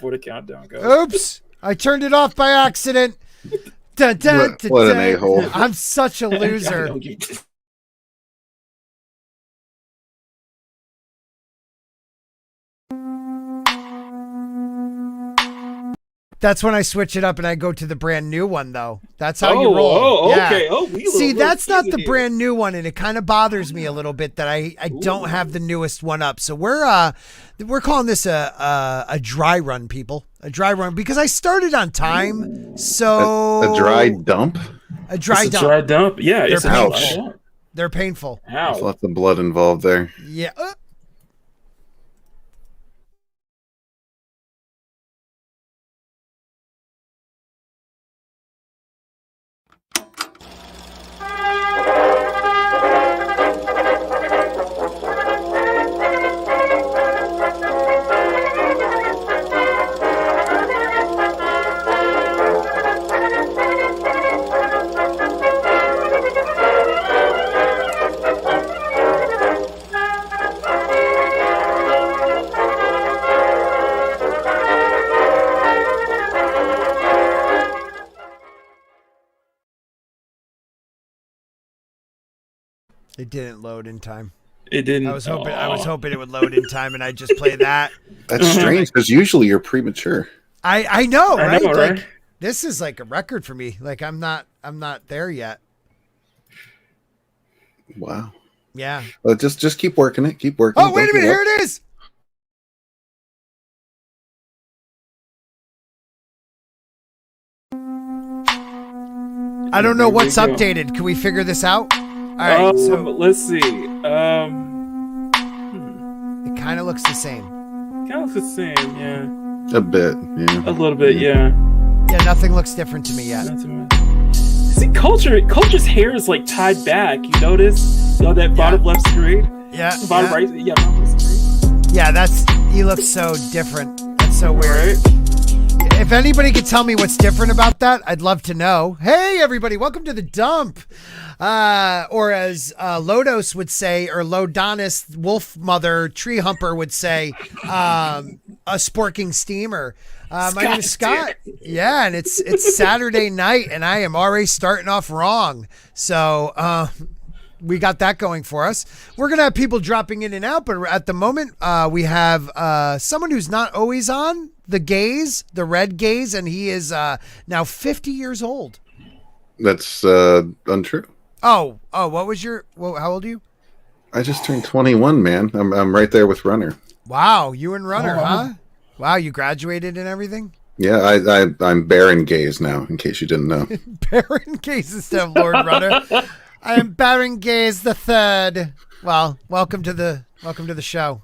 before the countdown goes. Oops! I turned it off by accident. Dun, dun, dun, What an dun. a-hole. I'm such a loser. That's when I switch it up and I go to the brand new one, though. That's how you roll. Oh, yeah. okay. Oh, see, that's not the brand new one, and it kind of bothers me a little bit that I don't have the newest one up. So we're calling this a dry run, people. A dry run because I started on time. So a dry dump. A dry dump. A dry dump. Yeah, They're it's painful. They're painful. There's lots of blood involved there. Yeah. It didn't load in time. It didn't. I was hoping it would load in time, and I'd just play that. That's strange because usually you're premature. I know, right? right? Like, this is like a record for me. Like I'm not there yet. Wow. Yeah. Well, just keep working it. Keep working. Oh, wait a minute! Here it is. I don't know what's updated. Can we figure this out? All right, so let's see. It kind of looks the same. Kind of looks the same, yeah. A bit, yeah. A little bit, yeah. Yeah, nothing looks different to me yet. See, Culture's hair is like tied back. You notice? You know that bottom left screen? Yeah. Bottom right? Yeah, bottom left screen. Yeah, he looks so different. That's so weird. Right? If anybody could tell me what's different about that, I'd love to know. Hey, everybody, welcome to the dump. Or as Lodos would say, or Lodonis, Wolf Mother, Tree Humper would say, a sporking steamer. My name is Scott. Yeah, and it's Saturday night, and I am already starting off wrong. So we got that going for us. We're going to have people dropping in and out, but at the moment, we have someone who's not always on, the Red Gaze, and he is now 50 years old. That's untrue. Oh, what was how old are you? I just turned 21, man. I'm right there with Runner. Wow, you and Runner, huh? Wow, you graduated and everything? Yeah, I'm Baron Gaze now, in case you didn't know. Baron Gaze instead of Lord Runner. I am Baron Gaze the Third. Well, welcome to the show.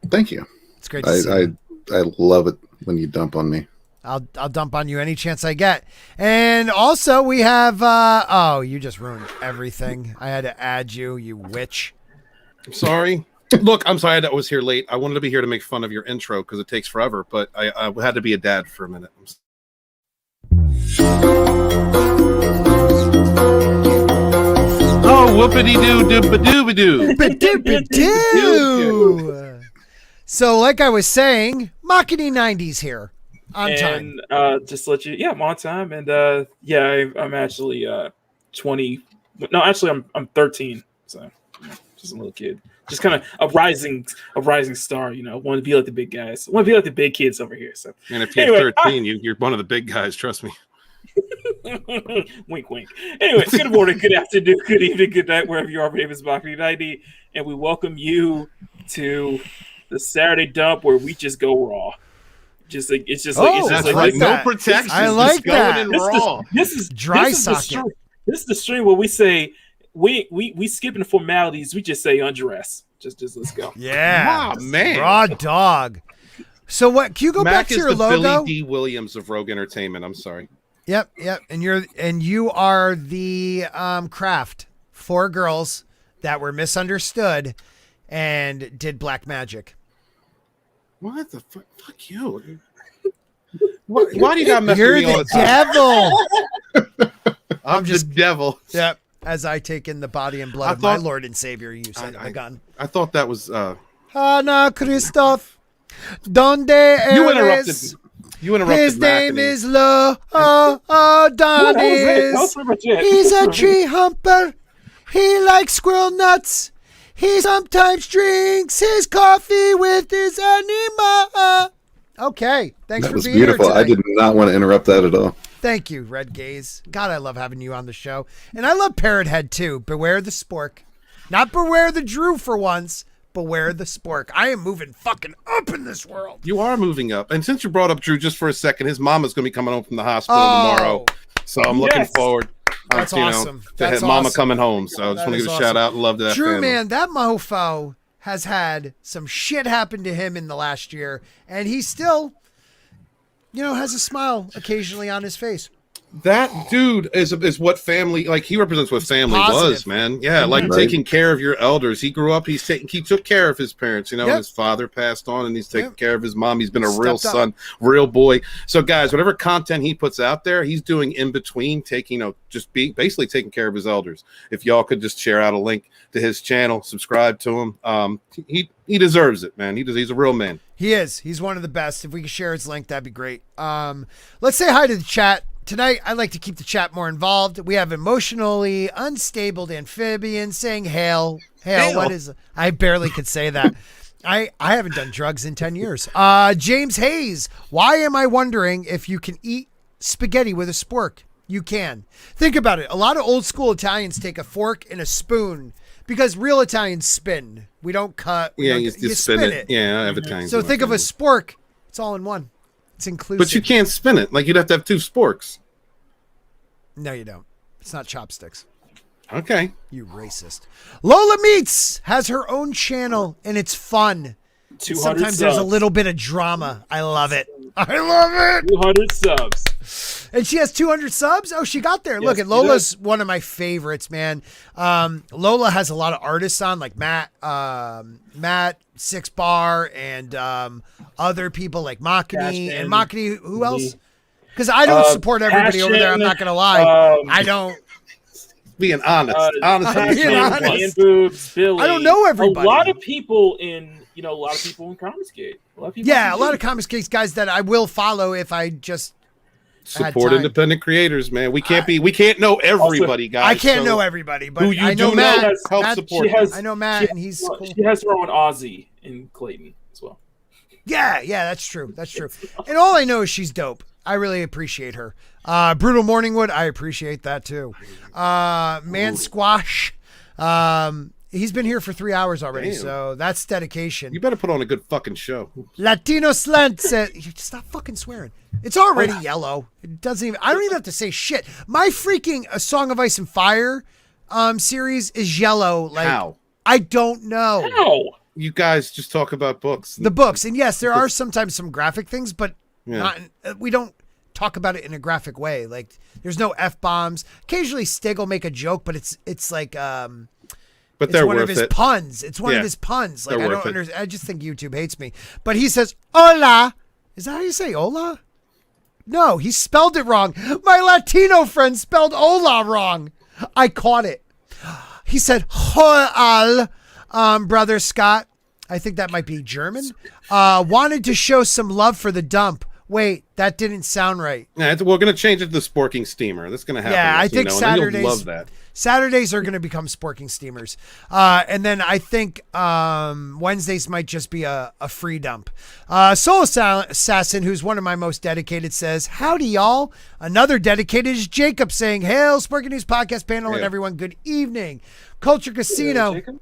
Thank you. It's great to see you. I love it when you dump on me. I'll dump on you any chance I get. And also we have you just ruined everything. I had to add you, you witch. I'm sorry. Look, I'm sorry that I was here late. I wanted to be here to make fun of your intro because it takes forever, but I had to be a dad for a minute. Oh, whoopity-doo, dooba-dooba-doo. Ba-doo-ba-doo. So like I was saying, Machiny 90s here. On time. And just to let you, I'm on time, and I'm actually 20. No, actually, I'm 13, so just a little kid, just kind of a rising star. You know, want to be like the big guys, want to be like the big kids over here. So, and if you're 13, you're one of the big guys. Trust me. Wink, wink. Anyway, good morning, good afternoon, good evening, good night, wherever you are. My name is Machiny 90, and we welcome you to the Saturday dump where we just go raw. It's just like no protection. I like that. This is dry socket. This is the stream where we say we skipping the formalities. We just say undress. Just let's go. Yeah, wow, man, raw dog. So what? Can you go back to your logo? Billy D. Williams of Rogue Entertainment. I'm sorry. Yep. And you are the craft. 4 girls that were misunderstood and did black magic. What the fuck? Fuck you. Why do you got mess with me all the time? Devil. I'm just the devil. Yep. As I take in the body and blood of my Lord and Savior, you said the gun. I thought that was Anna Christoph. Donde You eres? interrupted. His name Mackany. is Lo That Donis. was pretty much it. He's a tree humper. He likes squirrel nuts. He sometimes drinks his coffee with his anima. Okay, thanks That for was being beautiful. here I tonight. did not want to interrupt that at all. Thank you, Red Gaze. God, I love having you on the show. And I love Parrot Head too. Beware the spork. Not beware the Drew for once. Beware the spork. I am moving fucking up in this world. You are moving up. And since you brought up Drew just for a second, his mama's going to be coming home from the hospital Oh. tomorrow. So I'm looking forward. That's awesome. To That's have mama awesome. coming home. So I just That want to is give a awesome. shout out and love to that Drew, family. man, that mofo has had some shit happen to him in the last year. And he still, has a smile occasionally on his face. That dude is what family, like he represents what family positive. was, man. Yeah, like Right. taking care of your elders. He grew up, he took care of his parents, Yep. his father passed on and he's taking Yep. care of his mom. He's been a real Stepped up. son, real boy. So guys, whatever content he puts out there, he's doing in between basically taking care of his elders. If y'all could just share out a link to his channel, subscribe to him. He deserves it, man. He's a real man. He is. He's one of the best. If we could share his link, that'd be great. Let's say hi to the chat. Tonight, I'd like to keep the chat more involved. We have emotionally unstable Amphibian saying hail. Hail, what is... I barely could say that. I haven't done drugs in 10 years. James Hayes, why am I wondering if you can eat spaghetti with a spork? You can. Think about it. A lot of old school Italians take a fork and a spoon because real Italians spin. We don't cut. Yeah, don't, you spin it. Yeah, I have Italian. So think of a spork. It's all in one. It's inclusive. But you can't spin it. Like you'd have to have two sporks. No, you don't. It's not chopsticks. Okay. You racist. Lola Meats has her own channel and it's fun. 200 Sometimes there's a subs. little bit of drama. I love it. I love it. 200 subs. And she has 200 subs? Oh, she got there. Yes, Look, at she Lola's one of my favorites, man. Lola has a lot of artists on, like Matt, Six Bar, and other people like Makini. And Makini, who else? Because I don't support everybody over there. I'm not going to lie. I don't. Being honest. I'm being honest. Man Boobs, Billy. I don't know everybody. A lot of people in Comicsgate. A lot of people. Yeah, a lot of Comicsgate guys that I will follow if I just Support time. independent creators, man. We can't know everybody, guys. I can't so know everybody, but who you I know do Matt. know, help Matt- support. I know Matt, and he's cool. She has her own Aussie in Clayton as well. Yeah, that's true. That's true. And all I know is she's dope. I really appreciate her. Brutal Morningwood, I appreciate that too. Man Squash, he's been here for 3 hours already, Damn. so that's dedication. You better put on a good fucking show. Latino Slant said, stop fucking swearing. It's already yellow. It doesn't even, I don't even have to say shit. My freaking A Song of Ice and Fire series is yellow. Like, How? I don't know. How? You guys just talk about books. The books. And yes, there are sometimes some graphic things, but Yeah. we don't talk about it in a graphic way. Like, there's no F-bombs. Occasionally Stig will make a joke, but it's like, but it's they're one worth of his it. puns. It's one of Yeah. his puns. Like, They're I worth don't it. understand. I just think YouTube hates me. But he says, hola. Is that how you say hola? No, he spelled it wrong. My Latino friend spelled hola wrong. I caught it. He said, hola, brother Scott. I think that might be German. Wanted to show some love for the dump. Wait, that didn't sound right. Yeah, we're gonna change it to the Sporking Steamer. That's gonna happen. Yeah, I think and then Saturdays. you'll love that. Saturdays are going to become Sporking Steamers. And then I think Wednesdays might just be a free dump. Soul Assassin, who's one of my most dedicated, says, howdy, y'all. Another dedicated is Jacob saying, hail, Sporking News Podcast panel, and Yeah. everyone, good evening. Culture Casino, Jacob?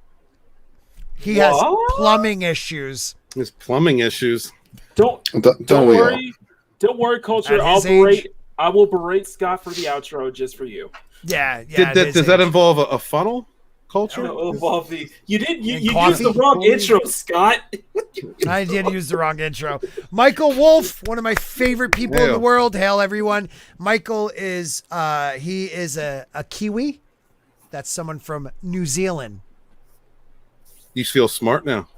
he has What? plumbing issues. There's plumbing issues. Don't Don't we all? worry. Don't worry, Culture. At his age? I will berate Scott for the outro just for you. Yeah. Does that involve a funnel? Culture? Involve the you And used coffee? the wrong intro, Scott. I did use the wrong intro. Michail Woolf, one of my favorite people in the Hail. world. Hail, everyone. Michael is he is a Kiwi. That's someone from New Zealand. You feel smart now.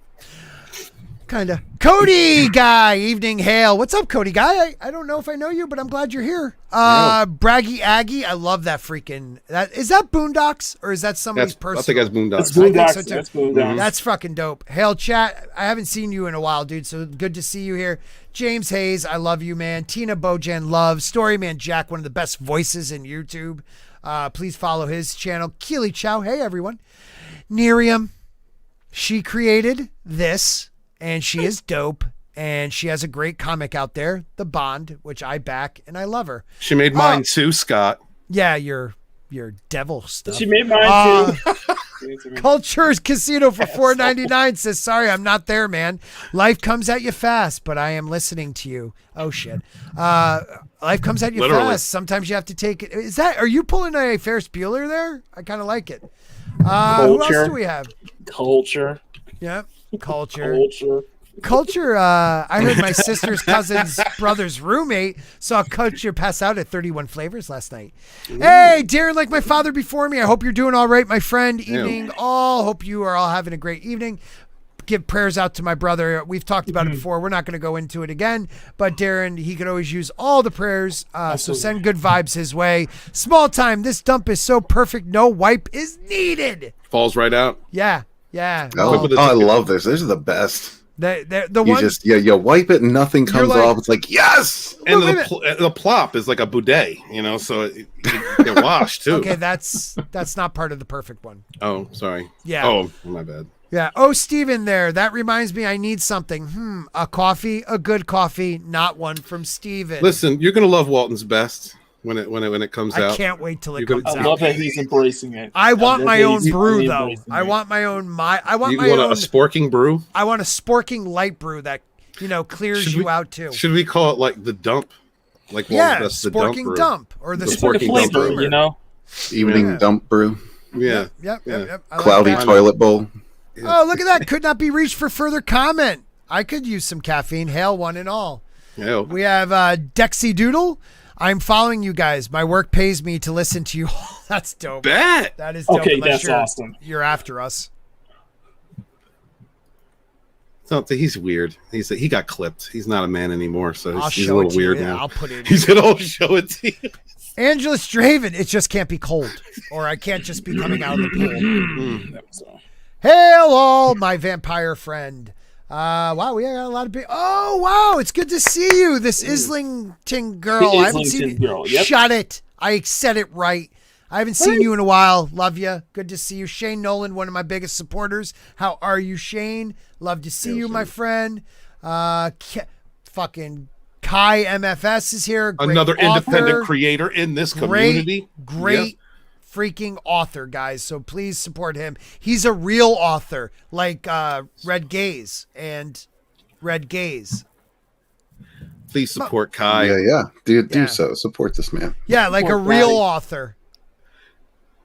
Kinda. Cody Guy, evening hail. What's up, Cody Guy? I don't know if I know you, but I'm glad you're here. Braggy Aggie, I love that freaking. Is that Boondocks or is that somebody's personal? I think that's Boondocks. That's Boondocks. So That's Boondocks. That's fucking dope. Hail chat. I haven't seen you in a while, dude. So good to see you here. James Hayes, I love you, man. Tina Bojan, love. Storyman Jack, one of the best voices in YouTube. Please follow his channel. Keely Chow, hey everyone. Nerium, she created this. And she is dope, and she has a great comic out there, The Bond, which I back, and I love her. She made mine too, Scott. Yeah, your devil stuff. She made mine too. Culture's Casino for $4.99 says, sorry, I'm not there, man. Life comes at you fast, but I am listening to you. Oh, shit. Life comes at you fast. Sometimes you have to take it. Are you pulling a Ferris Bueller there? I kind of like it. Who else do we have? Culture. Yeah. Culture. I heard my sister's cousin's brother's roommate saw Culture pass out at 31 Flavors last night. Ooh. Hey, Darren, like my father before me, I hope you're doing all right, my friend. Evening all. Hope you are all having a great evening. Give prayers out to my brother. We've talked about it before. We're not going to go into it again, but Darren, he could always use all the prayers. So send good vibes his way. Small time. This dump is so perfect. No wipe is needed. Falls right out. Yeah. Oh, I love this. These are the best. The you one just you wipe it and nothing comes off. It's like yes. And the plop is like a bidet, so it get washed too. Okay, that's not part of the perfect one. Oh, sorry. Yeah. Oh, my bad. Yeah. Oh, Steven there. That reminds me I need something. A coffee, a good coffee, not one from Steven. Listen, you're gonna love Walton's Best when it comes out. I can't wait till it comes out. I love that he's embracing it. I want my own brew though. I want my own I want my own a Sporking brew? I want a Sporking light brew that clears you out too. Should we call it like the dump? Like Sporking dump or the Sporking dump brew, Evening dump brew. Yeah. Yep. Cloudy toilet bowl. Oh, look at that. Could not be reached for further comment. I could use some caffeine. Hail one and all. Yeah. We have Dexy Doodle. I'm following you guys. My work pays me to listen to you all. That's dope. Bet. That is dope. Okay, that's awesome. You're after us. So he's weird. He got clipped. He's not a man anymore, so he's a little weird you. now. I'll put it. He said, "I'll show it to you." Angela Straven. It just can't be cold, or I can't just be coming out of the pool. Hail all, my vampire friend. Wow, we got a lot of big. Oh, wow, it's good to see you. This Islington girl. I haven't seen you. Yep. Shut it. I said it right. I haven't seen you in a while. Love you. Good to see you. Shane Nolan, one of my biggest supporters. How are you, Shane? Love to see you, my friend. Fucking Kai MFS is here. Great Another author. independent creator in this community. Great freaking author, guys. So please support him. He's a real author, like Red Gaze and Red Gaze. Please support Kai. Yeah. Do so. Support this man. Yeah, like a real author.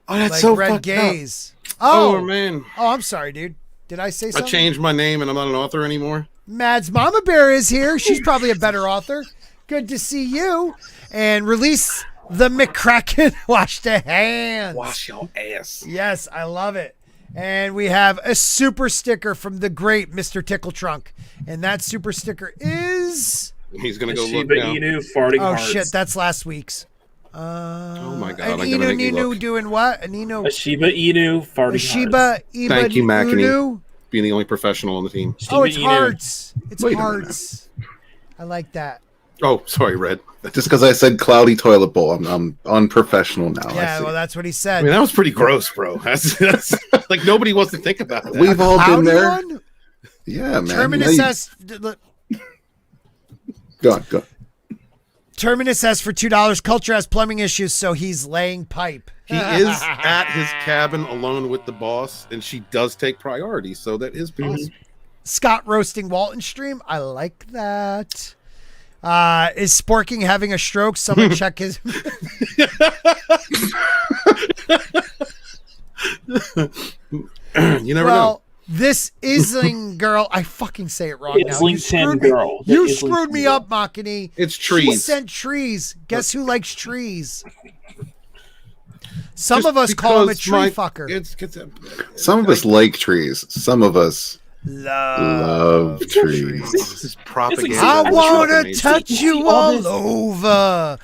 Oh, that's like so Red Gaze. Oh, man. Oh, I'm sorry, dude. Did I say something? I changed my name and I'm not an author anymore. Mads Mama Bear is here. She's probably a better author. Good to see you. And release the McCracken. Wash the hands. Wash your ass. Yes, I love it. And we have a super sticker from the great Mr. Tickle Trunk. And that super sticker is... He's going to go Shiba look now. Inu farting Oh, hearts. shit. That's last week's. Oh, my God. An Inu doing what? A Shiba Inu farting hearts. Thank you, Makini. Inu? Being the only professional on the team. Oh, it's Inu. hearts. It's Wait a hearts. I like that. Oh, sorry, Red. Just because I said cloudy toilet bowl, I'm unprofessional now. Yeah, well, that's what he said. I mean, that was pretty gross, bro. That's like nobody wants to think about that. We've all been there. One? Yeah, man. Terminus S. Go on. Terminus S for $2. Culture has plumbing issues, so he's laying pipe. He is at his cabin alone with the boss, and she does take priority, so that is possible. Scott roasting Walton stream. I like that. Is Sporking having a stroke? Someone check his. You never know. This Isling girl, I fucking say it wrong now. Islington girl. You screwed me up, Makini. It's trees. She sent trees. Guess who likes trees? Some of us call him a tree fucker. Some of us like trees. Some of us Love trees. This is propaganda. I want to Amazing. touch you all over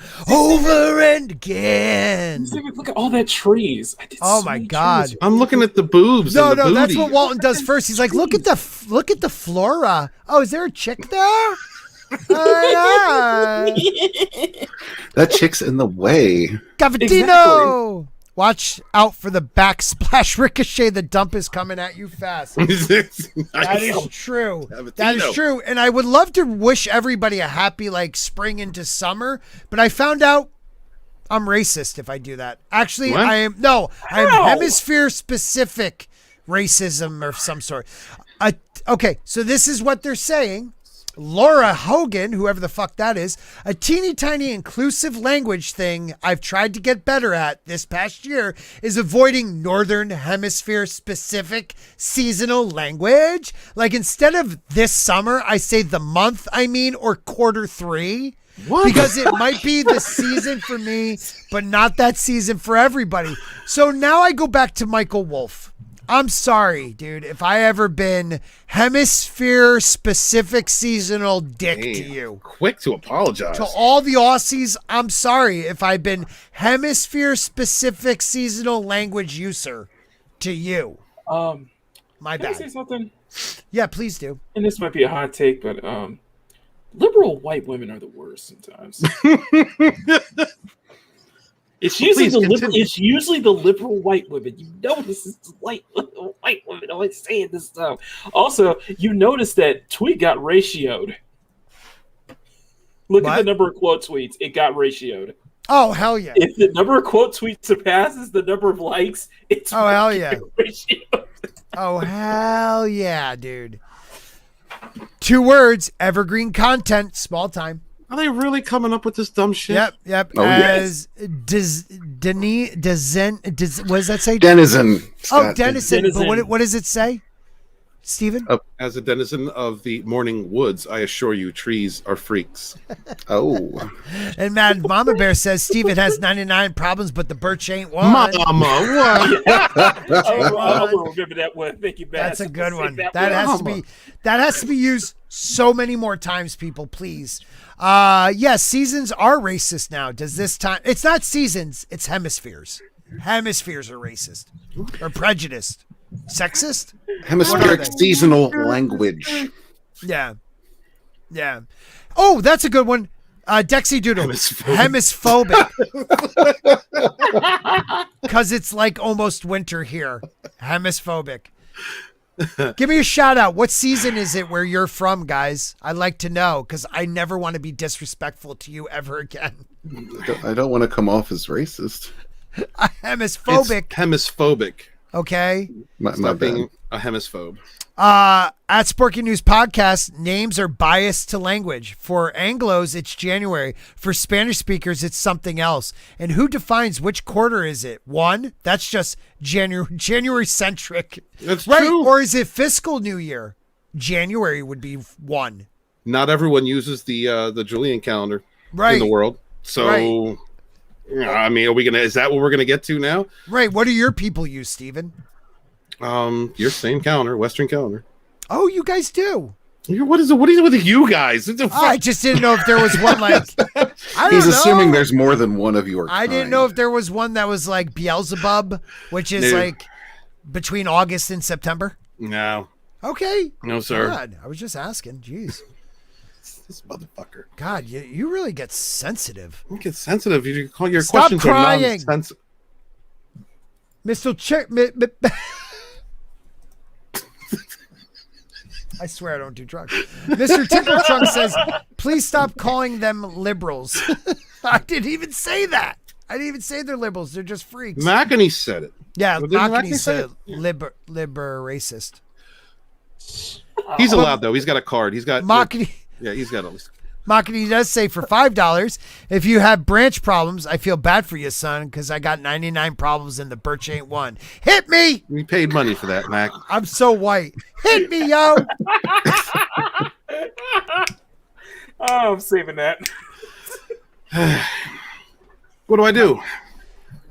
and again. Look at all that trees. I did Oh so my many God. trees. I'm looking at the boobs. No, and the no, that's booty. what Walton does first. He's like, look at the flora. Oh, is there a chick there? Oh, yeah. That chick's in the way. Cavadino. Exactly. Watch out for the backsplash ricochet. The dump is coming at you fast. That is true. That is true. And I would love to wish everybody a happy like spring into summer, but I found out I'm racist if I do that. Actually, what? I am hemisphere specific racism of some sort. Okay, so this is what they're saying. Laura Hogan, whoever the fuck that is, a teeny tiny inclusive language thing I've tried to get better at this past year is avoiding Northern Hemisphere specific seasonal language. Like instead of this summer, I say the month, or quarter 3. What? Because it might be the season for me, but not that season for everybody. So now I go back to Michail Woolf. I'm sorry, dude, if I ever been hemisphere specific seasonal dick to you. Quick to apologize. To all the Aussies, I'm sorry if I've been hemisphere specific seasonal language user to you. My bad. Can I say something? Yeah, please do. And this might be a hot take, but liberal white women are the worst sometimes. It's usually the liberal white women. You know this is white women always saying this stuff. Also, you notice that tweet got ratioed. Look at the number of quote tweets. It got ratioed. Oh, hell yeah. If the number of quote tweets surpasses the number of likes, it's hell yeah. ratioed. Oh, hell yeah, dude. 2 words, evergreen content, small time. Are they really coming up with this dumb shit? Yep. Oh, As what does that say? Denizen. Oh, denizen. But what does it say, Stephen? As a denizen of the morning woods, I assure you, trees are freaks. Oh. And Mad Mama Bear says Stephen has 99 problems, but the birch ain't one. Mama, what? I'll remember that one. Thank you, Matt. That's a good one. That has to be used so many more times, people, please. Yes, seasons are racist now. Does this time? It's not seasons. It's hemispheres. Hemispheres are racist or prejudiced, sexist. Hemispheric seasonal language. Yeah. Oh, that's a good one. Dexy Doodle. Hemisphobic. Because it's like almost winter here. Hemisphobic. Give me a shout out. What season is it where you're from, guys? I'd like to know because I never want to be disrespectful to you ever again. I don't want to come off as racist. Hemisphobic. It's hemisphobic. Okay. My being a hemisphobe. At Sporking News Podcast, names are biased to language. For Anglos, it's January. For Spanish speakers, it's something else. And who defines which quarter is it? 1? That's just January centric. That's right. true. Or is it fiscal New Year? January would be 1. Not everyone uses the Julian calendar in the world. So, I mean, is that what we're gonna get to now? Right. What do your people use, Stephen? Your same calendar, Western calendar. Oh, you guys do. What is it with you guys? I just didn't know if there was one like. He's assuming there's more than one of your. I didn't know if there was one that was like Beelzebub, which is like between August and September. No. Okay. No, sir. God, I was just asking. Jeez. This motherfucker. God, you really get sensitive. You get sensitive. You call your Stop questions crying. are nonsense. Mr. Chick. I swear I don't do drugs. Mr. Tickle Trunk says, please stop calling them liberals. I didn't even say that. I didn't even say they're liberals. They're just freaks. McEnany said it. Yeah, Well, didn't McEnany McEnany say said liber racist. He's allowed, though. He's got a card. He's got... McEnany. Yeah, he's got at least... Makini does say for $5, if you have branch problems, I feel bad for you, son, because I got 99 problems and the birch ain't one. Hit me! We paid money for that, Mac. I'm so white. Hit me, yo! I'm saving that. What do I do?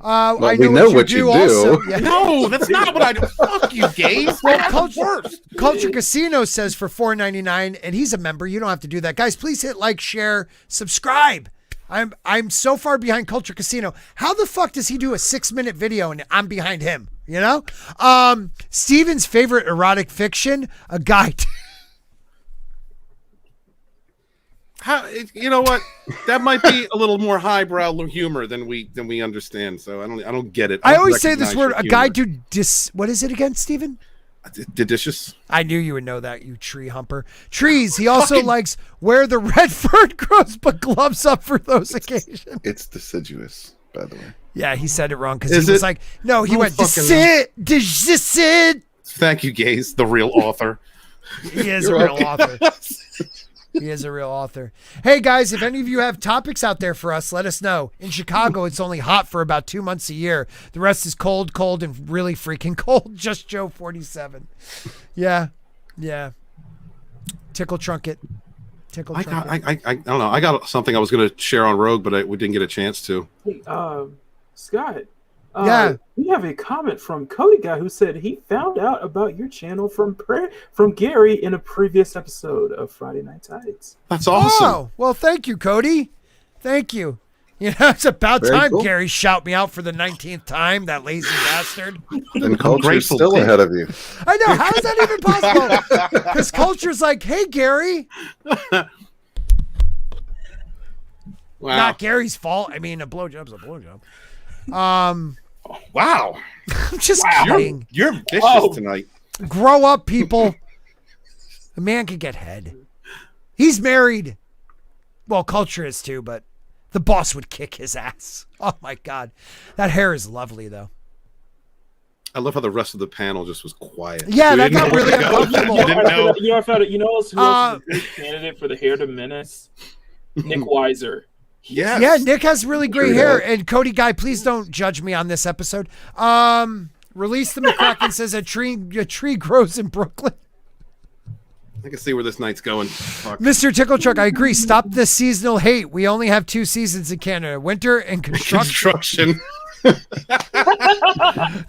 I we know, know what you do. Also. Yeah. No, that's not what I do. Fuck you, gays. Well, Culture Casino says for $4.99, and he's a member. You don't have to do that, guys. Please hit like, share, subscribe. I'm so far behind Culture Casino. How the fuck does he do a 6-minute video and I'm behind him? You know, Steven's favorite erotic fiction, a guide. You know what? That might be a little more highbrow humor than we understand. So I don't get it. I always say this word, a guide to what is it again, Steven? Delicious. I knew you would know that, you tree humper. Trees. He also likes where the red fern grows, but gloves up for those occasions. It's deciduous, by the way. Yeah, he said it wrong because he was like, no, he went, decid. Thank you, gays, the real author. He is a real author. He is a real author. Hey, guys, if any of you have topics out there for us, let us know. In Chicago, it's only hot for about 2 months a year. The rest is cold, and really freaking cold. Just Joe 47. Yeah. Tickle Trunket. I don't know. I got something I was going to share on Rogue, but we didn't get a chance to. Hey, Scott. Yeah. We have a comment from Cody Guy who said he found out about your channel from Gary in a previous episode of Friday Night Tides. That's awesome. Oh, well, thank you, Cody. Thank you. You know, it's about Very time cool. Gary shout me out for the 19th time, that lazy bastard. And Culture's grateful still to- ahead of you. I know. How is that even possible? Because Culture's like, hey, Gary. Wow. Not Gary's fault. I mean, a blowjob's a blowjob. Wow. I'm just kidding. You're vicious tonight. Grow up, people. A man can get head. He's married. Well, Culture is too, but the boss would kick his ass. Oh, my God. That hair is lovely, though. I love how the rest of the panel just was quiet. Yeah, We that didn't got know where really to go. uncomfortable. You didn't know. I found it. You know who else is a great candidate for the hair to menace? Nick Weiser. Yes. Yeah, Nick has really great True hair. that. And Cody Guy, please don't judge me on this episode. Release the McCracken says a tree grows in Brooklyn. I can see where this night's going. Fuck. Mr. Tickle Truck, I agree. Stop the seasonal hate. We only have 2 seasons in Canada, winter and construction.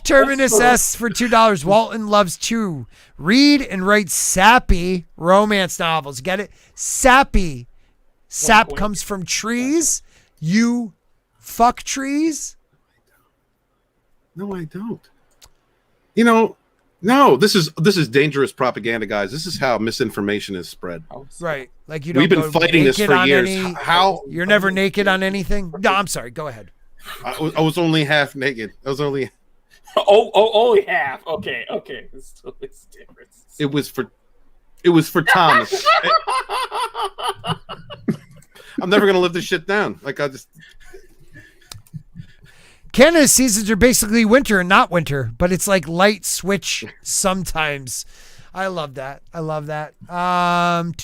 Terminus S for $2. Walton loves to read and write sappy romance novels. Get it? Sappy. Sap comes from trees. You fuck trees. No, I don't. You know, no. This is dangerous propaganda, guys. This is how misinformation is spread. Right. Like you don't We've been go fighting this naked for on years. any- How? You're never naked on anything? No, I'm sorry. Go ahead. I was only half naked. I was only. Only half. Okay. It's different. It was for Thomas. I'm never gonna live this shit down. Like I just. Canada's seasons are basically winter and not winter, but it's like light switch sometimes. I love that.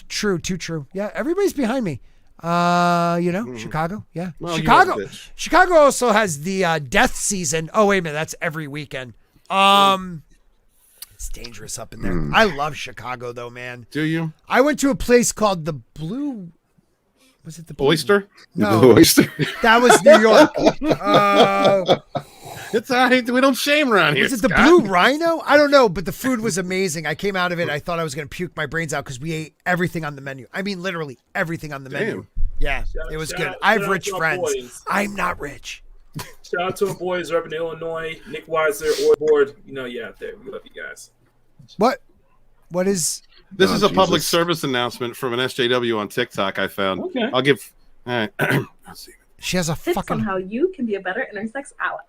True, too true. Yeah, everybody's behind me. Chicago. Yeah. Well, Chicago. you're a bitch. Chicago also has the death season. Oh, wait a minute. That's every weekend. It's dangerous up in there. I love Chicago though, man. Do you? I went to a place called the Blue. Was it the Blue? Oyster? No, The oyster. that was New York. It's all right. We don't shame around here. Was it the Scott. Blue Rhino? I don't know, but the food was amazing. I came out of it. I thought I was going to puke my brains out because we ate everything on the menu. I mean, literally everything on the menu. Yeah, it was good. I have rich friends. I'm not rich. Shout out to our boys up in Illinois. Nick Weiser, OrdsBored. You know you out there. We love you guys. What? What is? This is a public Jesus. service announcement from an SJW on TikTok I found. Okay. I'll give. All right. Let's see. She has a Tips on fucking. how you can be a better intersex ally.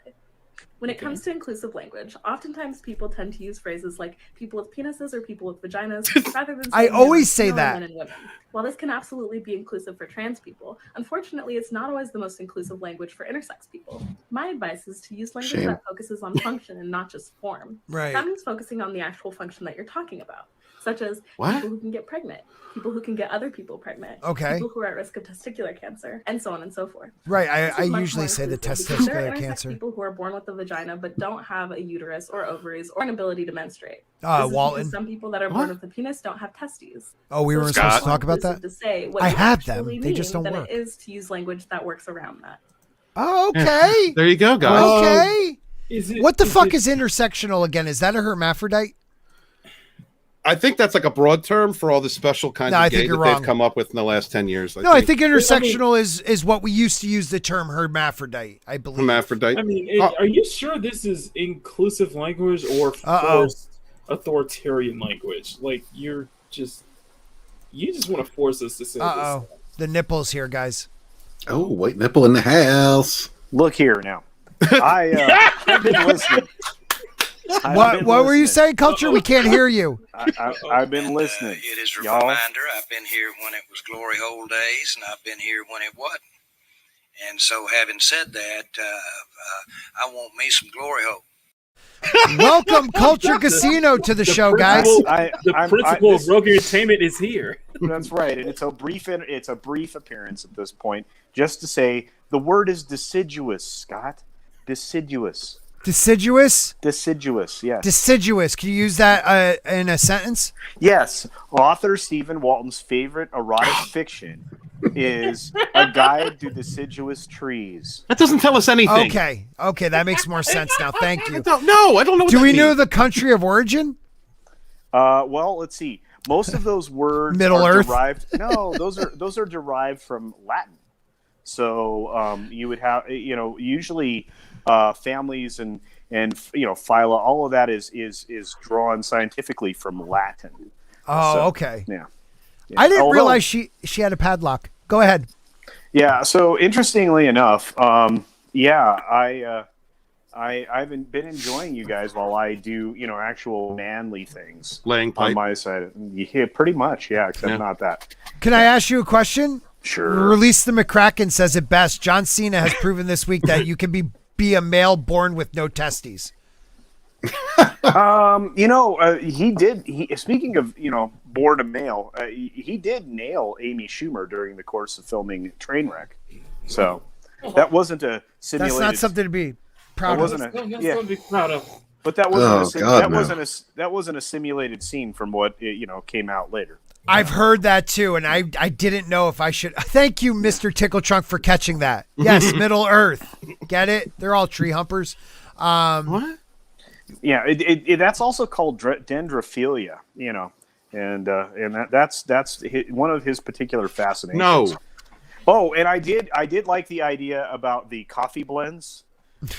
When it comes to inclusive language, oftentimes people tend to use phrases like people with penises or people with vaginas rather than I saying always male, say female, that. men and women. While this can absolutely be inclusive for trans people, unfortunately, it's not always the most inclusive language for intersex people. My advice is to use language Shame. that focuses on function and not just form. Right. That means focusing on the actual function that you're talking about, such as What? people who can get pregnant, people who can get other people pregnant, Okay. people who are at risk of testicular cancer, and so on and so forth. Right. This I is much usually more say the inclusive because there are testicular intersex cancer. people who are born with a vagina but don't have a uterus or ovaries or an ability to menstruate. This is Walton. because some people that are What? born with a penis don't have testes. Oh, we So were it's supposed much to more talk about inclusive that. To say what I you have them. actually They just mean don't than work. it is to use language that works around that. Oh, okay. There you go, guys. Okay. What the fuck it- is intersectional again? Is that a hermaphrodite? I think that's like a broad term for all the special kinds No, I of think gay you're that wrong. they've come up with in the last 10 years. No, I think intersectional is what we used to use the term hermaphrodite, I believe. hermaphrodite. I mean, are you sure this is inclusive language or forced authoritarian language? Like you just want to force us to say this. The nipples here, guys. Oh, white nipple in the house. Look here now. I've been listening. What were you saying, Culture? We can't hear you. I've been listening. It is a y'all. reminder. I've been here when it was glory hole days, and I've been here when it wasn't. And so, having said that, I want me some glory hole. Welcome, Culture Casino, to the show, guys. The principal of Rogue Entertainment is here. That's right, and it's a brief appearance at this point, just to say the word is deciduous, Scott. Deciduous. Deciduous? Deciduous, yes. Deciduous. Can you use that in a sentence? Yes. Author Stephen Walton's favorite erotic fiction is A Guide to Deciduous Trees. That doesn't tell us anything. Okay, that makes more sense now. Thank you. I don't know what Do we that know means. the country of origin? Well, let's see. Most of those words Middle are Earth? derived. No, those are derived from Latin. So you would have, usually families and phyla, all of that is drawn scientifically from Latin. Oh, So, okay. Yeah. I didn't Although- realize she had a padlock. Go ahead. Yeah. So interestingly enough, I've been enjoying you guys while I do actual manly things Laying on pipe. my side. Yeah, pretty much. Yeah, except not that. Can I ask you a question? Sure. Release the McCracken says it best. John Cena has proven this week that you can be a male born with no testes. He did. Speaking of, born a male, he did nail Amy Schumer during the course of filming Trainwreck. So that wasn't a simulated. That's not something to be proud That of. wasn't That's yeah. something to be proud of. But that wasn't God, that wasn't a simulated scene from what came out later. I've heard that too, and I didn't know if I should. Thank you, Mr. Tickle Trunk, for catching that. Yes, Middle Earth. Get it? They're all tree humpers. What? Yeah, that's also called dendrophilia, and that's one of his particular fascinations. No. Oh, and I did like the idea about the coffee blends.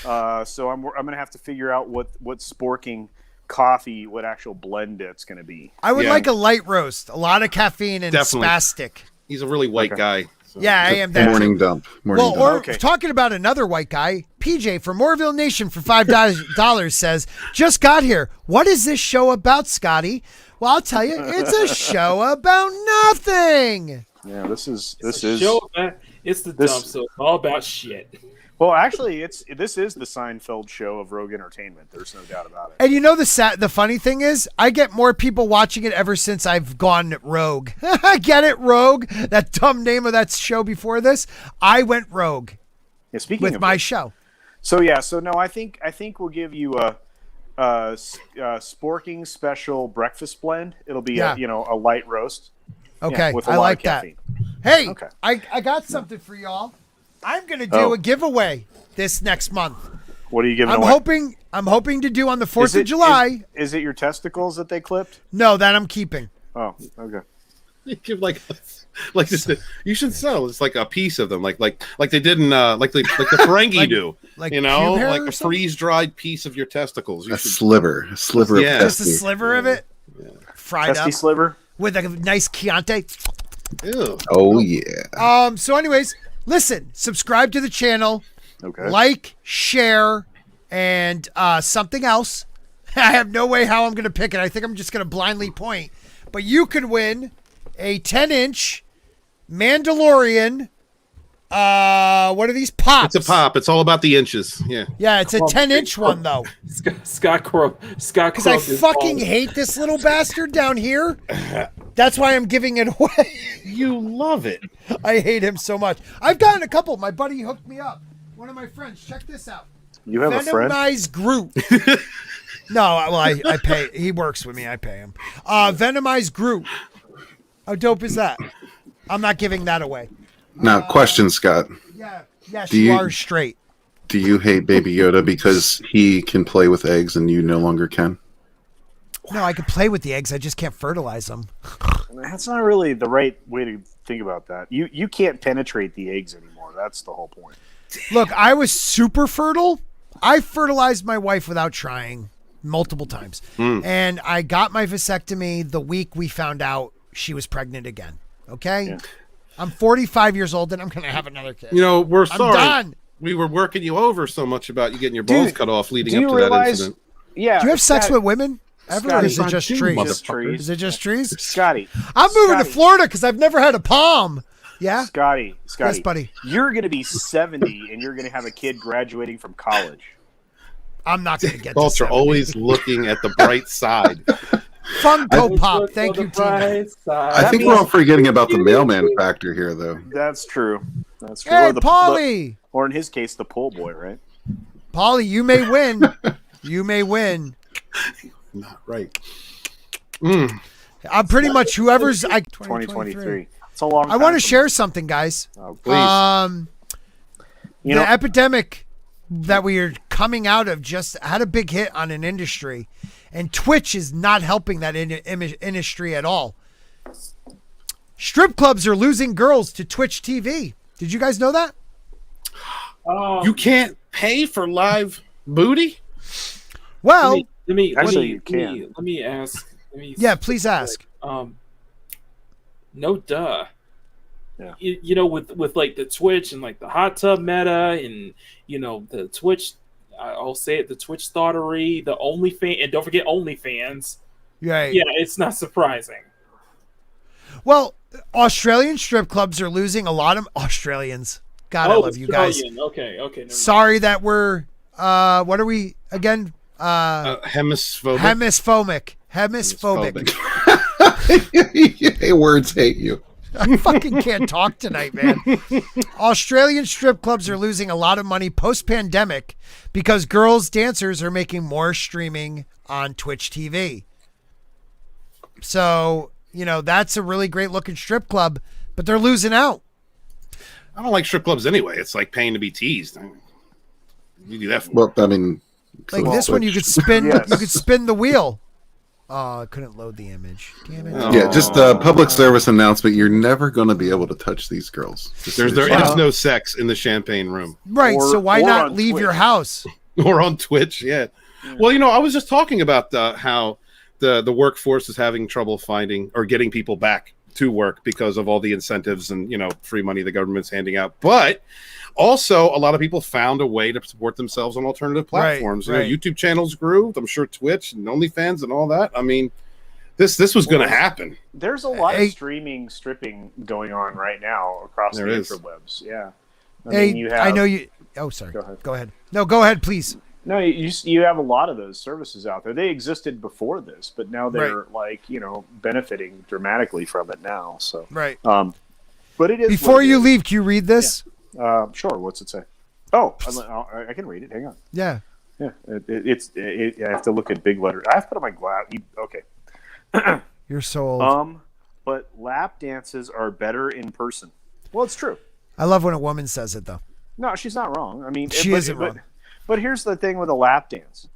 So I'm gonna have to figure out what Sporking coffee, what actual blend it's gonna be. I would Yeah. like a light roast, a lot of caffeine and Definitely. spastic. He's a really white guy. So. Yeah, I am that. Morning dump. Morning Well, dump. or Okay. talking about another white guy, PJ from Moorville Nation for $5 says, just got here. What is this show about, Scotty? Well, I'll tell you, it's a show about nothing. Yeah, this is Show that it's the this- dump, so it's all about shit. well, actually, this is the Seinfeld show of Rogue Entertainment. There's no doubt about it. And you know the funny thing is, I get more people watching it ever since I've gone rogue. Get it, Rogue? That dumb name of that show before this. I went rogue Yeah, speaking with of my which- show. So no, I think we'll give you a Sporking special breakfast blend. It'll be Yeah. a light roast. Okay, with a I lot like of that. caffeine. Hey, Okay. I got something for y'all. I'm gonna do Oh. a giveaway this next month. What are you giving I'm away? hoping to do on the 4th Is of it- July. Is it your testicles that they clipped? No, that I'm keeping. Oh, okay. You give like just you should sell. It's like a piece of them, like they did in like the Ferengi do. like you know, pube hair like or a something? freeze dried piece of your testicles. You A should- sliver. A sliver Yeah. of Just a testy. sliver of it, fried Testy up sliver. with a nice Chianti. Ew. Oh, yeah. So, anyways, listen, subscribe to the channel, Okay. like, share, and something else. I have no way how I'm going to pick it. I think I'm just going to blindly point. But you could win a 10-inch Mandalorian. What are these pops? It's a pop. It's all about the inches. Yeah. Yeah, it's a 10-inch one though. Scott Crow. Scott Because I Crow is fucking all- hate this little bastard down here. That's why I'm giving it away. You love it. I hate him so much. I've gotten a couple. My buddy hooked me up. One of my friends. Check this out. You have a friend? Venomized Groot. No, well, I pay. He works with me. I pay him. Venomized Groot. How dope is that? I'm not giving that away. Now, question, Scott. Yeah. Yes, Do you you- are straight. Do you hate Baby Yoda because he can play with eggs and you no longer can? No, I could play with the eggs. I just can't fertilize them. That's not really the right way to think about that. You can't penetrate the eggs anymore. That's the whole point. Look, I was super fertile. I fertilized my wife without trying multiple times. And I got my vasectomy the week we found out she was pregnant again. Okay? Yeah. I'm 45 years old and I'm going to have another kid. You know, we're I'm sorry. done. We were working you over so much about you getting your balls Dude, cut off leading do up you to realize- that incident. Yeah. Do you have sex Scotty- with women ever? Or is it Scotty, just you trees? Just trees. Is it just trees? Scotty. I'm moving to Scotty. Florida because I've never had a palm. Yeah? Scotty. Yes, buddy. You're going to be 70 and you're going to have a kid graduating from college. I'm not going to get Culture this. always looking at the bright side. Funko Pop. Thank you, Tina. I think we're all forgetting about the mailman factor here, though. That's true. That's true. Hey, Or Paulie. or in his case, the pool boy, right? Paulie, you may win. You may win. Not right. I'm pretty much whoever's 2023. It's a long I time want to from share something, guys. now. Oh, Please. You The know, epidemic that we are coming out of just had a big hit on an industry, and Twitch is not helping that industry at all. Strip clubs are losing girls to Twitch TV. Did you guys know that? You can't pay for live booty? Well, Let me Actually, you let can. me, let me ask. Let me yeah, please ask. No duh. Yeah. You know, with like the Twitch and like the hot tub meta and you know the Twitch, I'll say it, the Twitch thoughtery, the OnlyFans, and don't forget OnlyFans. Right. Yeah, it's not surprising. Well, Australian strip clubs are losing a lot of Australians. God, I love you guys. Australian. Okay. Never mind. Sorry that we're what are we again? Hemisphobic. Hemisphobic. Hey, words hate you. I fucking can't talk tonight, man. Australian strip clubs are losing a lot of money post-pandemic because girls dancers are making more streaming on Twitch TV. So, you know, that's a really great looking strip club, but they're losing out. I don't like strip clubs anyway. It's like paying to be teased. You do that for Well, I mean, Like so this one, you could spin. Yes. You could spin the wheel. Oh, I couldn't load the image. Damn it! Oh. yeah, just a public service announcement. You're never going to be able to touch these girls. Just there so you is know. no sex in the champagne room Right. Or- so why or not on leave your Twitch. house? or on Twitch. Yeah. Well, you know, I was just talking about how the workforce is having trouble finding or getting people back to work because of all the incentives and, you know, free money the government's handing out. But also, a lot of people found a way to support themselves on alternative platforms. Right. You know, YouTube channels grew. I'm sure Twitch and OnlyFans and all that. I mean, this was going to happen. There's a lot Hey. of stripping going on right now across There the is. interwebs. Yeah. Hey, I know you. Oh, sorry. Go ahead. No, go ahead, please. No, you have a lot of those services out there. They existed before this, but now they're benefiting dramatically from it now. So, Right. but it is Before what it you is. leave, can you read this? Sure. What's it say? Oh, I can read it. Hang on. Yeah. Yeah, I have to look at big letters. I have to put on my glass. Okay. You're so old. But lap dances are better in person. Well, it's true. I love when a woman says it, though. No, she's not wrong. I mean, She isn't wrong. But here's the thing with a lap dance.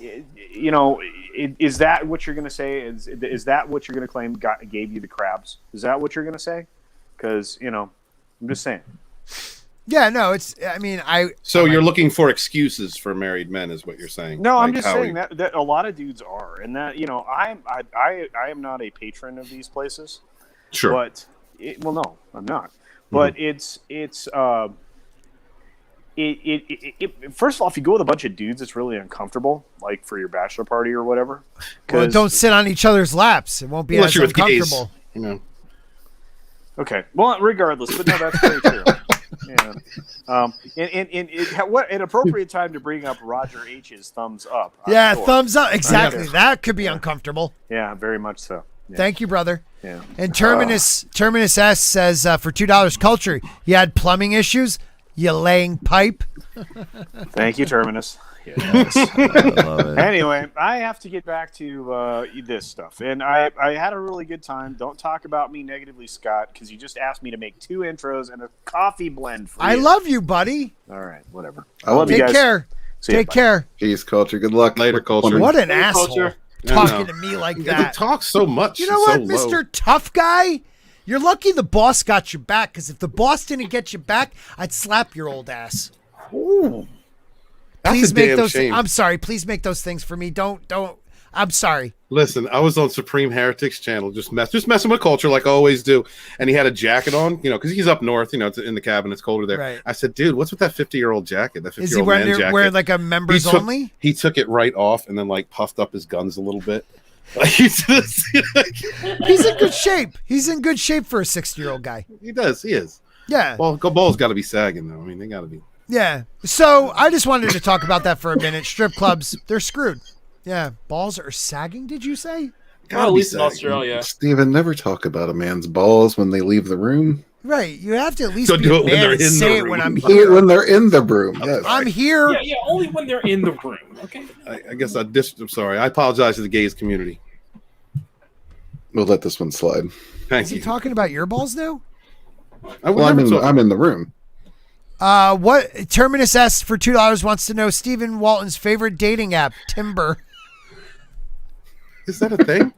You know, is that what you're going to say? Is that what you're going to claim gave you the crabs? Is that what you're going to say? Because, you know, I'm just saying. Yeah, no, it's. I mean, So you're looking for excuses for married men, is what you're saying? No, I'm Like just how saying that a lot of dudes are, and that, you know, I am not a patron of these places. Sure. But no, I'm not. But it's first of all, if you go with a bunch of dudes, it's really uncomfortable, like for your bachelor party or whatever. well, don't sit on each other's laps. It won't be Unless as you're with gays, uncomfortable. you know. Okay. Well, regardless, but no, that's very true. Yeah. What an appropriate time to bring up Roger H's thumbs up. I'm Yeah, sure. thumbs up. Exactly. That could be uncomfortable. Yeah, very much so. Yeah. Thank you, brother. Yeah. And Terminus S says for $2 culture, you had plumbing issues, you laying pipe. Thank you, Terminus. Yes, I love it. Anyway, I have to get back to this stuff, and I had a really good time. Don't talk about me negatively, Scott, because you just asked me to make 2 intros and a coffee blend for you. I love you, buddy. All right, whatever. I I love you Take guys. care. See ya, Take bye. care. Peace, culture. Good luck. Later, culture. What an Hey, asshole culture. talking know. to me like Yeah, they that. talk so much. You know It's what, so low. Mr. Tough Guy? You're lucky the boss got your back, because if the boss didn't get you back, I'd slap your old ass. Ooh. That's Please a make damn those. shame. I'm sorry. Please make those things for me. Don't. I'm sorry. Listen, I was on Supreme Heretics channel, just messing with culture like I always do, and he had a jacket on, because he's up north, it's in the cabin, it's colder there. Right. I said, dude, what's with that 50-year-old jacket? That 50-year-old Is he man jacket. wearing like a members He took- only? He took it right off and then puffed up his guns a little bit. He's He's in good shape. He's in good shape for a 60-year-old guy. he does, he is. Yeah. Well, balls got to be sagging though. I mean, they got to be. Yeah. So I just wanted to talk about that for a minute. Strip clubs, they're screwed. Yeah. Balls are sagging, did you say? Well, at least in Australia. Steven, never talk about a man's balls when they leave the room. Right. You have to at least So be do a it when man they're and in say the it when room. I'm Do it here. when they're in the room. Yes. I'm here. Yeah, only when they're in the room. Okay. I guess I'm sorry. I apologize to the gays community. We'll let this one slide. Thank Is he you. talking about your balls now? I would Well, never talk- I'm in the room. What Terminus S for $2 wants to know Stephen Walton's favorite dating app, Timber. Is that a thing?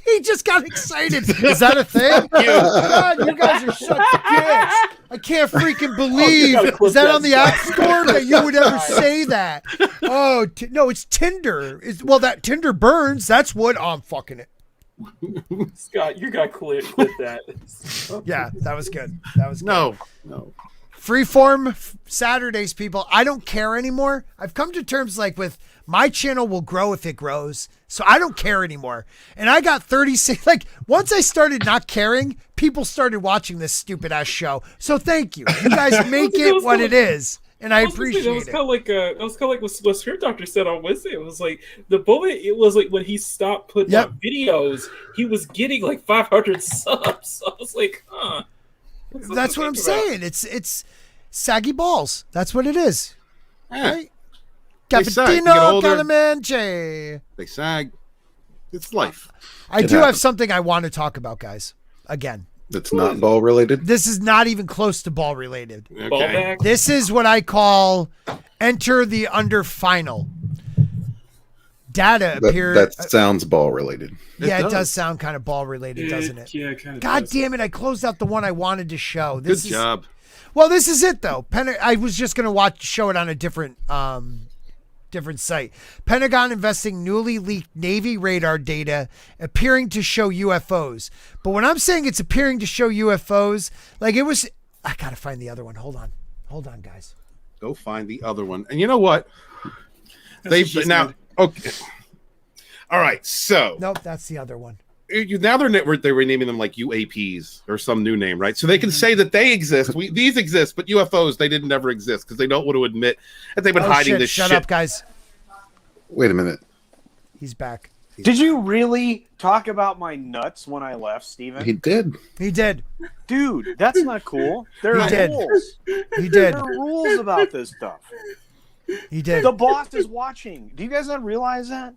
He just got excited. Is that a thing? God, you guys are such dicks. I can't freaking believe. gotta clip Is that that on the App Store that you would ever say that? Oh, no, it's Tinder. Well, that Tinder burns. That's what. Oh, I'm fucking it. Scott, you got clip that. Yeah, that was good. That was good. No. Freeform Saturdays, people. I don't care anymore. I've come to terms with my channel will grow if it grows. So I don't care anymore. And I got 36. Once I started not caring, people started watching this stupid ass show. So thank you. You guys make it what it is. And I appreciate That was it. kind of like what Spirit Doctor said on Wednesday. It was like the moment it was like when he stopped putting Yep. out videos, he was getting 500 subs. So I was like, huh. That's what I'm saying. It's saggy balls. That's what it is. Yeah. Right? They sag. You get Cappuccino older. Calamanche. They sag. It's life. I It do have happens. something I want to talk about, guys. Again. It's not ball related. This is not even close to ball related. Ball Okay. back. This is what I call enter the under final. Data appeared. That sounds ball related. Yeah, it does. does sound kind of ball related, doesn't it? Yeah, kind of. God damn it! I closed out the one I wanted to show. Good This is, job. Well, this is it though. I was just gonna show it on a different site. Pentagon investing newly leaked Navy radar data appearing to show UFOs. But when I'm saying it's appearing to show UFOs, it was. I gotta find the other one. Hold on, guys. Go find the other one. And you know what? They've what she now. said. Okay. All right. So Nope, that's the other one. now they're renaming them like UAPs or some new name, right? So they can say that they exist. These exist, but UFOs they didn't ever exist because they don't want to admit that they've been hiding this Shut shit. up, guys. Wait a minute. He's back. Did you really talk about my nuts when I left, Steven? He did. He did. Dude, that's not cool. There He are did. rules. He did. There are rules about this stuff. He did. The boss is watching. Do you guys not realize that?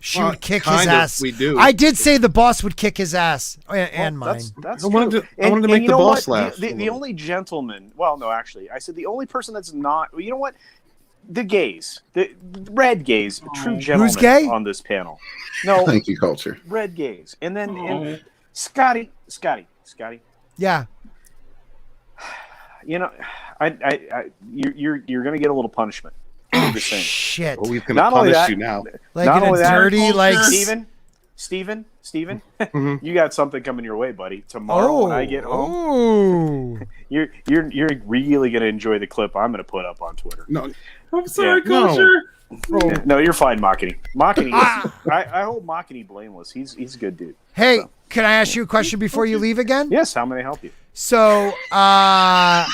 She Well, would kick kind his of, ass. we do. I did say the boss would kick his ass and Well, mine. That's I wanted true. to- I wanted to make you the know boss what? laugh a The little. only gentleman. Well, no, actually, I said the only person that's not. You know what? The gays, the red gays, true gentlemen gay? on this panel. No, Thank you, culture. red gays, and then Oh. and Scotty. Yeah. You know, you're gonna get a little punishment. I'm just saying. Shit. Oh, he's going to Not only punish that- you now. Like Not in a only that, dirty, Steven, Mhm. you got something coming your way, buddy. Tomorrow when I get home, you're really gonna enjoy the clip I'm gonna put up on Twitter. No, I'm sorry, Yeah, no. culture. Yeah, no, you're fine, Makini. Makini, I hold Makini blameless. He's a good dude. Hey, can I ask you a question before you leave again? Yes, how may I help you? So, a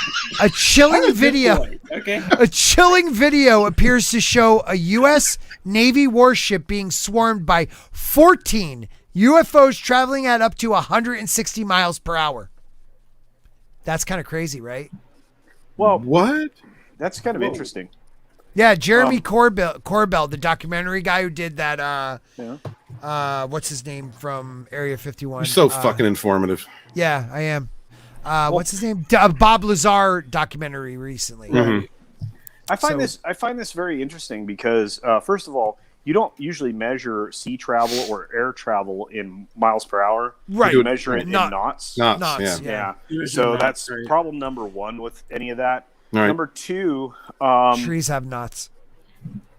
chilling video. Okay. A chilling video appears to show a U.S. Navy warship being swarmed by 14 UFOs traveling at up to 160 miles per hour. That's kind of crazy, right? Well, what? that's kind of interesting. Yeah, Jeremy Corbell, the documentary guy who did that. What's his name from Area 51? You're so fucking informative. Yeah, I am. What's his name? Bob Lazar documentary recently. Mhm. I find this very interesting because first of all, you don't usually measure sea travel or air travel in miles per hour. Right. You measure it in knots. Knots, Yeah. Usually So knots, that's right. problem number one with any of that. All right. Number two, Trees have knots.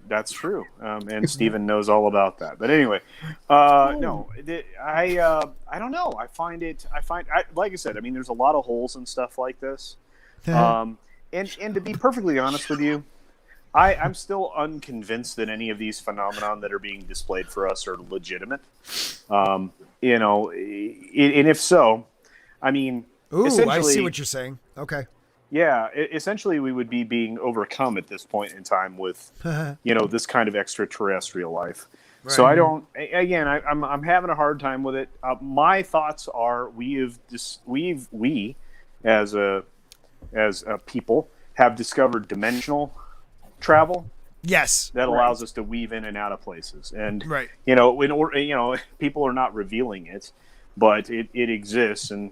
that's true, and Steven knows all about that. But anyway, I don't know. I find like I said, I mean, there's a lot of holes and stuff like this. And to be perfectly honest with you, I'm still unconvinced that any of these phenomenon that are being displayed for us are legitimate. And if so, I mean, Ooh, I essentially, see what you're saying. Okay. yeah, essentially we would be being overcome at this point in time with, this kind of extraterrestrial life. Right. So I don't. Again, I'm having a hard time with it. My thoughts are we as a people have discovered dimensional travel Yes. that allows us to weave in and out of places, and Right. people are not revealing it, but it exists, and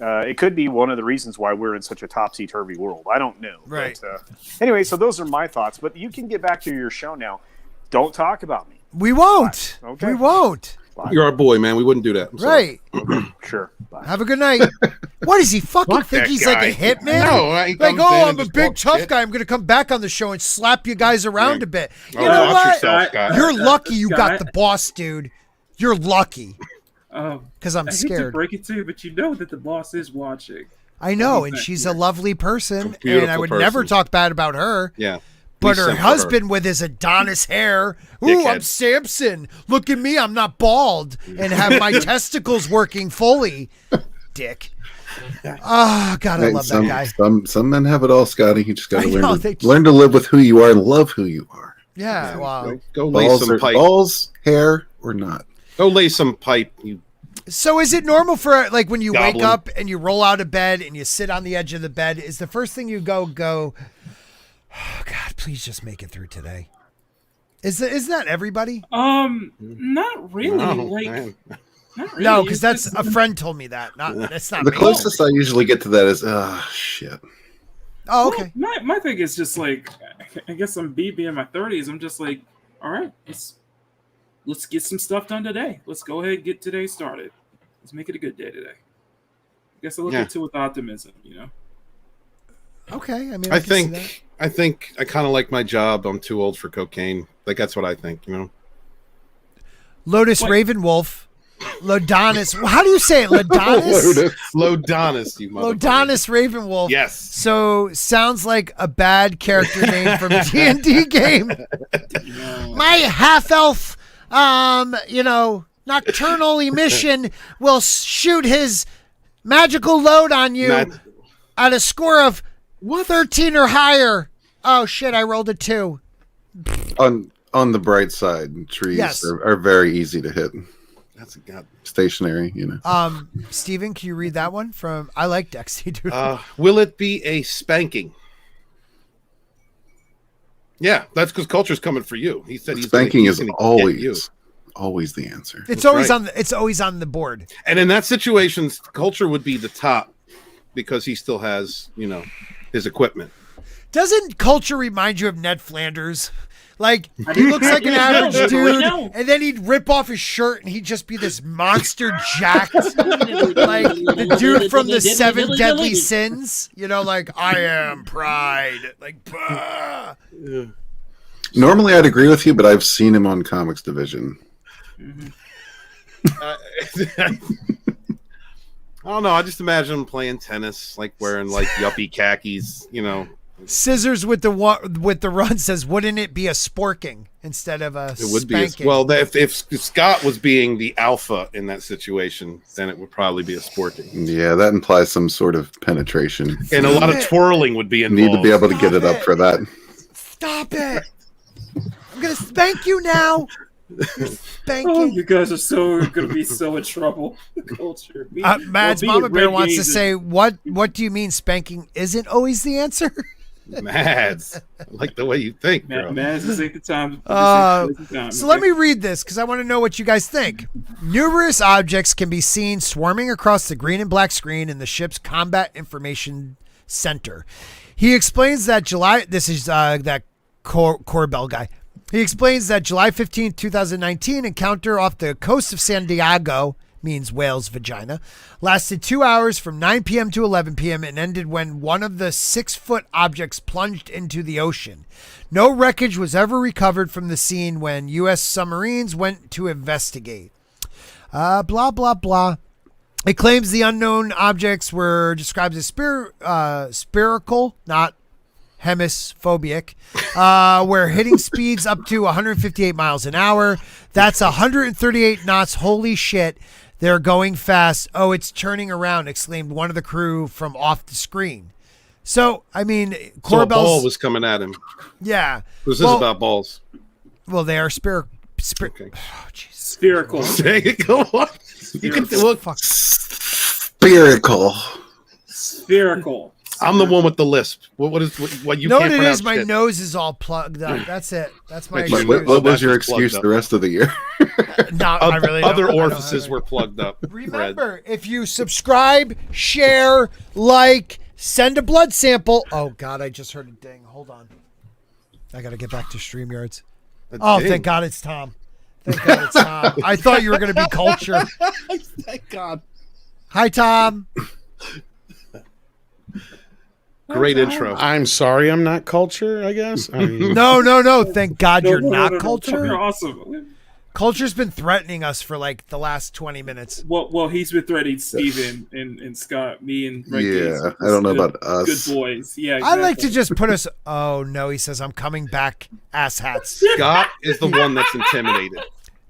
it could be one of the reasons why we're in such a topsy-turvy world. I don't know. Right. But, anyway, so those are my thoughts. But you can get back to your show now. Don't talk about me. We won't. Bye. Okay. We won't. Bye. You're our boy, man. We wouldn't do that. I'm sorry. Right. Sure. Bye. Have a good night. What does he fucking Fuck think that he's guy. like a hitman? No, he like, comes oh, in and I'm a just big talks tough shit. guy. I'm going to come back on the show and slap you guys around a bit. You Oh, know watch what? yourself, Scott. You're lucky you got Scott. the boss, dude. You're lucky. Oh, Because I'm I hate to scared. break it to you, but you know that the boss is watching. I know, What do you and think she's here? a lovely person, and I beautiful would never person. talk bad about her. Yeah. But We her sent for husband with his Adonis hair, ooh, Dickhead. I'm Samson. Look at me, I'm not bald and have my testicles working fully. Dick. Oh, God, I Hey, love that guy. Some men have it all, Scotty. You just got I to know, learn they- to learn to live with who you are and love who you are. Yeah, wow. Go lay Balls, some pipe. balls, hair, or not. Go lay some pipe. You So is it normal for, like, when you wake Goblin. up and you roll out of bed and you sit on the edge of the bed, is the first thing you go, oh, God, please just make it through today? Is that everybody? Not really. man. Not really. No, because It's that's just- a friend told me that. That's not The me. closest I usually get to that is, shit. Oh, okay. Well, my thing is just like, I guess I'm being in my 30s. I'm just like, all right, let's get some stuff done today. Let's go ahead and get today started. Let's make it a good day today. I guess I look into it with optimism, Okay. I mean, I can see that. think I kind of like my job. I'm too old for cocaine. Like that's what I think. Lotus What? Ravenwolf. Lodonis. How do you say it? Lodonis? Lodonis, you motherfucker. Lodonis Ravenwolf. Yes. So sounds like a bad character name from a D&D game. My half-elf, nocturnal emission will shoot his magical load on you Not- at a score of 13 or higher. Oh, shit, I rolled a 2. On the bright side, trees Yes. are very easy to hit. That's a god. Stationary, Steven, can you read that one from? I like Dexy, dude. Will it be a spanking? Yeah, that's because culture's coming for you. He said Spanking he's is gonna get you. always the answer. It's that's always right. it's always on the board. And in that situation, culture would be the top because he still has, his equipment. Doesn't Culture remind you of Ned Flanders? Like, he looks like an average dude, and then he'd rip off his shirt and he'd just be this monster jacked, like the dude from the 7 Deadly Sins. Like, I am pride. Like, bah. Normally, I'd agree with you, but I've seen him on Comics Division. I don't know. I just imagine him playing tennis, like wearing like yuppie khakis, Scissors with the run says, wouldn't it be a sporking instead of a It would be spanking? if Scott was being the alpha in that situation, then it would probably be a sporting, Yeah, that implies some sort of penetration. and a lot of twirling would be You involved. need to be able to get it up for that. Stop it! I'm gonna spank you now. You're Oh, spanking. you guys are going to be so in trouble. Culture. Mads Well, Mama being Bear wants to renegades say, what do you mean spanking isn't always the answer? Mads, I like the way you think, bro. Mads, this ain't the time. So let me read this because I want to know what you guys think. Numerous objects can be seen swarming across the green and black screen in the ship's Combat Information Center. He explains that this is that Corbell guy. He explains that July 15th, 2019 encounter off the coast of San Diego, means whale's vagina, lasted 2 hours from 9 p.m. to 11 p.m. and ended when one of the 6-foot objects plunged into the ocean. No wreckage was ever recovered from the scene when U.S. submarines went to investigate. Blah, blah, blah. It claims the unknown objects were described as spherical, not hemisphobic, where hitting speeds up to 158 miles an hour. That's 138 knots. Holy shit. They're going fast. Oh, it's turning around, exclaimed one of the crew from off the screen. So, I mean, So a ball was coming at him. Yeah. This is about balls. Well, they are Okay. Oh, jeez. Spherical. Say it, go on. You can look. Fuck. Spherical. Spherical. I'm the one with the lisp. What you No, can't it pronounce is. My shit. nose is all plugged up. That's it. That's my Wait, excuse. What was your That's excuse plugged the rest of the year? No, I really don't. Other I don't have orifices it. were plugged up. Remember, if you subscribe, share, like, send a blood sample. Oh, God, I just heard a ding. Hold on. I got to get back to StreamYards. Oh, thank God it's Tom. Thank God it's Tom. I thought you were going to be Culture. Thank God. Hi, Tom. Great intro. I'm sorry, I'm not Culture, I guess. I mean, No. Thank God No, you're no, not no, no. Culture. You're awesome. Culture's been threatening us for like the last 20 minutes. Well, he's been threatening Steven and Scott, me and Ricky. Yeah, I don't know about us. Good boys. Yeah, I like exactly. to just put us. Oh no, he says I'm coming back. Asshats. Scott is the one that's intimidated.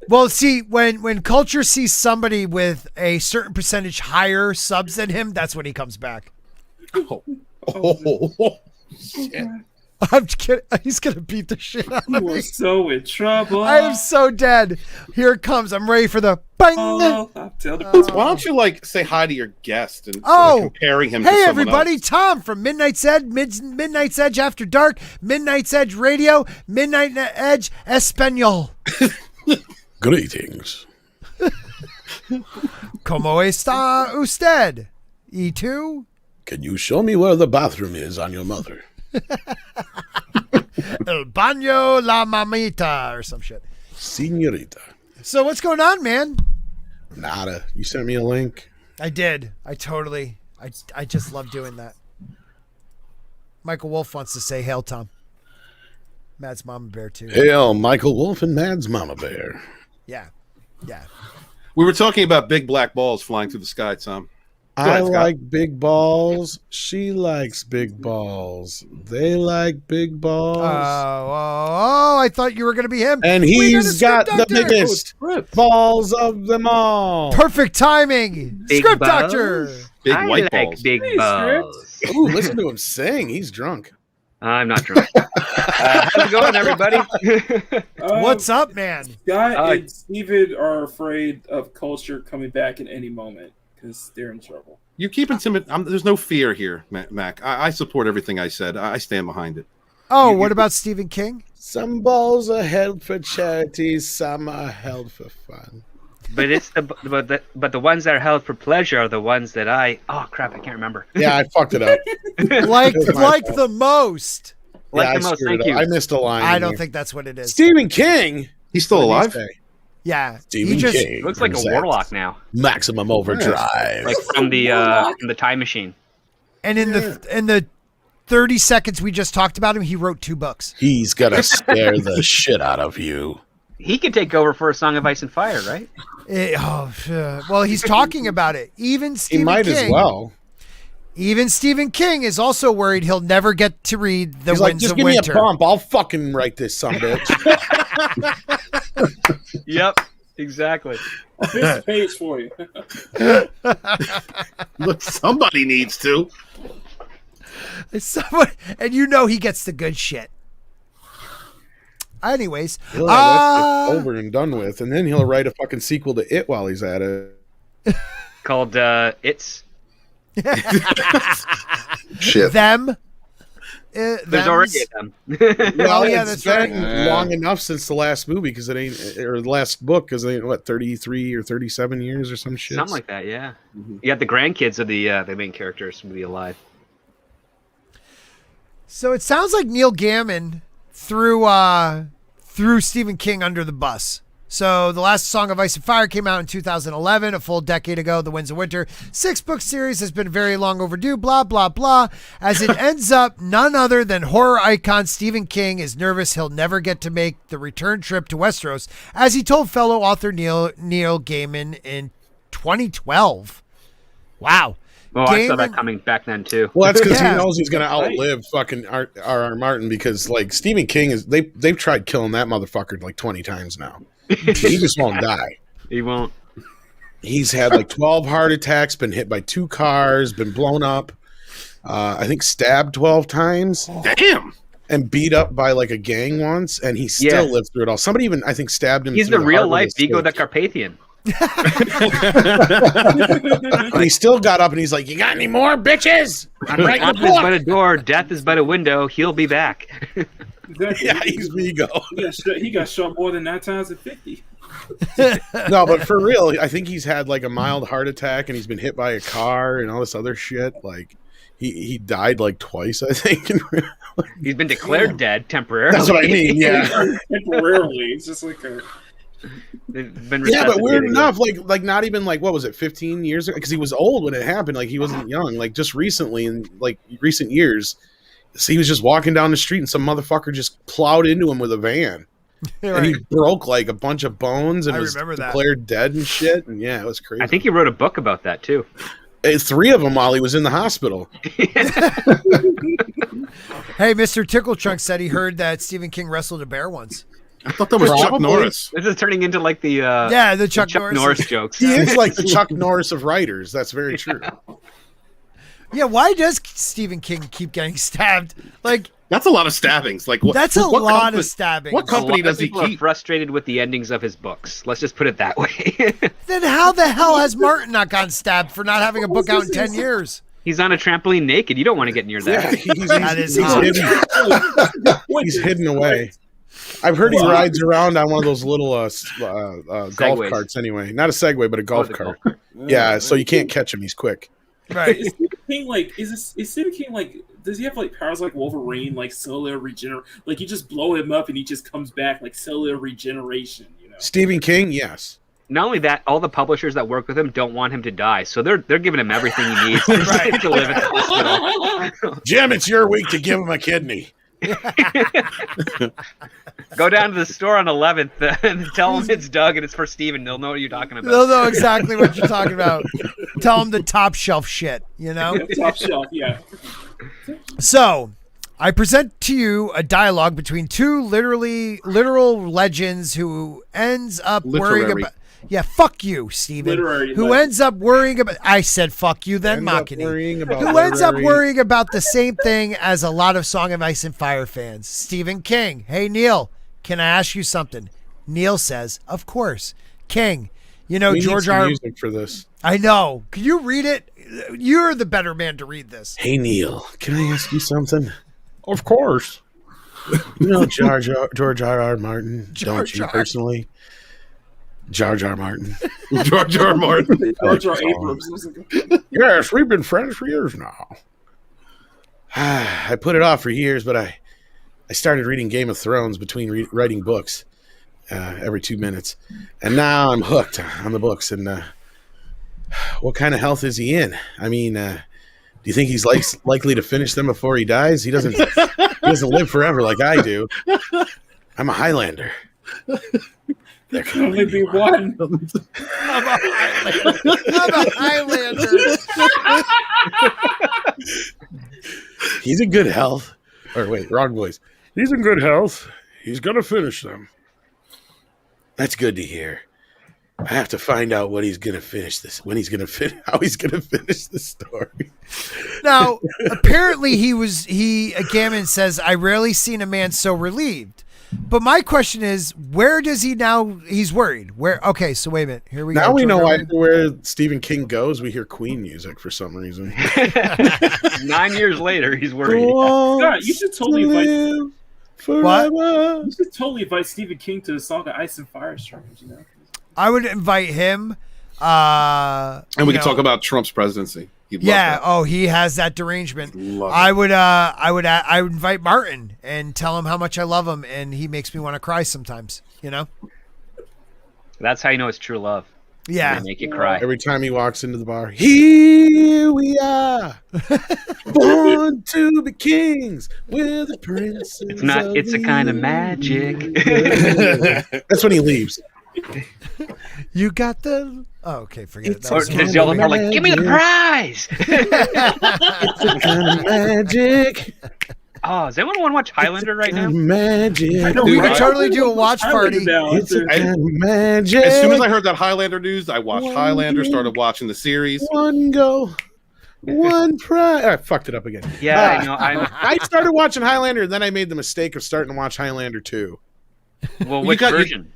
Well, see, when Culture sees somebody with a certain percentage higher subs than him, that's when he comes back. Oh, shit. I'm just kidding. He's gonna beat the shit out of You me. are so in trouble. I am so dead. Here it comes. I'm ready for the bang. Oh, I'll tell the Why don't you say hi to your guest and comparing him to Hey someone everybody, else? Tom from Midnight's Edge, Midnight's Edge After Dark, Midnight's Edge Radio, Midnight Edge Espanol. greetings. ¿Cómo está usted? ¿Y tú? Can you show me where the bathroom is on your mother? El baño la mamita or some shit. Senorita. So what's going on, man? Nada. You sent me a link. I did. I just love doing that. Michael Woolf wants to say hail, Tom. Matt's Mama Bear too. Hail, Michael Woolf and Mads Mama Bear. Yeah. We were talking about big black balls flying through the sky, Tom. Go I ahead, Scott. like big balls. She likes big balls. They like big balls. I thought you were going to be him. And We he's got got a the script doctor. biggest balls of them all. Perfect timing. Big Script balls? doctor. Big I white like balls. big Hey, balls. Ooh, listen to him sing. He's drunk. I'm not drunk. How's it going, everybody? What's up, man? Scott and Steven are afraid of Culture coming back in any moment because they're in trouble. You keep intimidating. There's no fear here, Mac. I support everything I said. I stand behind it. Oh, what about Stephen King? Some balls are held for charity, some are held for fun. But it's but the ones that are held for pleasure are the ones that oh crap, I can't remember. Yeah, I fucked it up. like the most. Like Yeah, the I most. screwed Thank it up. you. I missed a line. I in don't there. think that's what it is. Stephen King. He's still alive? Yeah. Stephen King. Looks like a presents warlock now, Maximum Overdrive. like from the Time Machine. And in the 30 seconds we just talked about him, he wrote 2 books. He's gonna scare the shit out of you. He could take over for A Song of Ice and Fire, right? Well, he's talking about it. Even He Stephen might King, as well. Even Stephen King is also worried he'll never get to read The He's like, Winds just of give Winter. me a bump. I'll fucking write this sumbitch. Yep, exactly. This page for you. Look, somebody needs to. And you know he gets the good shit. Anyways, He'll have that shit over and done with, and then he'll write a fucking sequel to It while he's at it. Called It's. Shit. them. There's already them. Well, yeah, it's that's been long enough since the last movie because it ain't, or the last book because it ain't, what, 33 or 37 years or some shit. Something like that, yeah. You got the grandkids of the main characters to be alive. So it sounds like Neil Gaiman threw Stephen King under the bus. So the last Song of Ice and Fire came out in 2011, a full decade ago, The Winds of Winter. 6-book series has been very long overdue, blah, blah, blah. As it ends up, none other than horror icon Stephen King is nervous he'll never get to make the return trip to Westeros, as he told fellow author Neil Gaiman in 2012. Wow. Oh, I saw that coming back then too. Well, that's because he knows he's going to outlive fucking R.R. Martin because, like, Stephen King is they've tried killing that motherfucker like 20 times now. He just won't die. He won't. He's had like 12 heart attacks, been hit by 2 cars, been blown up. I think stabbed 12 times. Damn. And beat up by like a gang once, and he still lived through it all. Somebody even, I think, stabbed him. He's the real life Vigo the Carpathian. And he still got up and he's like, "You got any more, bitches? I'm writing a Death is book." but a door, death is but a window. He'll be back. Exactly. Yeah, he's Vigo. He got shot more than 9 times at 50. No, but for real, I think he's had like a mild heart attack and he's been hit by a car and all this other shit. Like he died like twice, I think. He's been declared dead temporarily. That's what I mean. Yeah, temporarily. It's just like a. Yeah, but weird enough, like not even like what was it, 15 years ago? Because he was old when it happened. Like he wasn't young. Like just recently, in like recent years, so he was just walking down the street and some motherfucker just plowed into him with a van, and he broke like a bunch of bones and was declared dead and shit. And yeah, it was crazy. I think he wrote a book about that too. 3 of them while he was in the hospital. Hey, Mr. Tickle Trunk said he heard that Stephen King wrestled a bear once. I thought that was Chuck Norris. This is turning into like the the Chuck Norris jokes. He is like the Chuck Norris of writers. That's very true. Yeah, why does Stephen King keep getting stabbed? Like that's a lot of stabbings. Like what? That's a lot of stabbings. What company does he keep? Frustrated with the endings of his books. Let's just put it that way. Then how the hell has Martin not gotten stabbed for not having a book out in 10 years? He's on a trampoline naked. You don't want to get near that. Yeah, he's hidden away. I've heard he rides around on one of those little golf carts anyway. Not a Segway, but a golf cart. Yeah, so you can't catch him. He's quick. Right. Is Stephen King like? Is Stephen King like? Does he have like powers like Wolverine, like cellular regeneration? Like you just blow him up and he just comes back, like cellular regeneration. You know. Stephen King, yes. Not only that, all the publishers that work with him don't want him to die, so they're giving him everything he needs to live in the hospital. Jim, it's your week to give him a kidney. Go down to the store on 11th and tell them it's Doug and it's for Steven. They'll know what you're talking about. They'll know exactly what you're talking about. Tell them the top shelf shit, you know? Yeah, top shelf, yeah. So, I present to you a dialogue between 2 literal legends who ends up worrying about... Yeah, fuck you, Steven. Who ends up worrying about... I said fuck you, then mocking you. Who ends up worrying about the same thing as a lot of Song of Ice and Fire fans. Stephen King. Hey, Neil, can I ask you something? Neil says, of course. King, you know, George R. music for this. I know. Can you read it? You're the better man to read this. Hey, Neil, can I ask you something? Of course. You know George R.R. Martin, don't you personally? Jar Jar Martin. Jar Jar Martin. Jar Jar Abrams. Yes, we've been friends for years now. I put it off for years, but I started reading Game of Thrones between writing books every 2 minutes. And now I'm hooked on the books. And what kind of health is he in? I mean, do you think he's likely to finish them before he dies? He doesn't live forever like I do. I'm a Highlander. There can only be one. I'm a Highlander. He's in good health. Or wait, wrong voice. He's in good health. He's going to finish them. That's good to hear. I have to find out what he's going to finish this. How he's going to finish the story. Now, apparently Gammon says, I rarely seen a man so relieved. But my question is, where does he now? He's worried. Where? Okay, so wait a minute. Here we go. Now we know where Stephen King goes. We hear Queen music for some reason. 9 years later, he's worried. God, you should totally invite. Forever. You should totally invite Stephen King to the song of Ice and Fire Strings. You know. I would invite him. And we can talk about Trump's presidency. He'd love that. Oh, he has that derangement. Love I would invite Martin and tell him how much I love him, and he makes me want to cry sometimes. You know. That's how you know it's true love. Yeah. They make you cry. Every time he walks into the bar, here we are, born to be kings, we're the princes. It's not. It's a kind of magic. That's when he leaves. You got the. Oh, okay, forget it. That Or was does the other part like, give me the prize? It's a kind of magic. Oh, does anyone want to watch Highlander right now? Magic. We could totally do a watch party. It's a kind of magic. As soon as I heard that Highlander news, I watched Highlander, started watching the series. One go, one prize. I fucked it up again. Yeah, I know. I started watching Highlander, and then I made the mistake of starting to watch Highlander 2. Well, which version?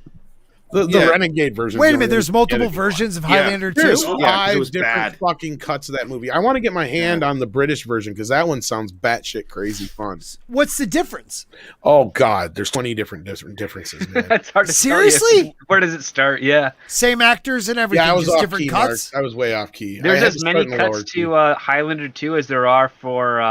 The Renegade version. Wait a minute, there's multiple versions of Highlander 2? There's it 5 was different bad. fucking cuts of that movie. I want to get my hand on the British version because that one sounds batshit crazy fun. What's the difference? Oh God, there's 20 different differences, man. That's hard to tell Seriously? you. Where does it start? Yeah. Same actors and everything, Yeah, I was just off different key, cuts? Mark. I was way off key. There's I had as to many start in the lower cuts key. to Highlander 2 as there are for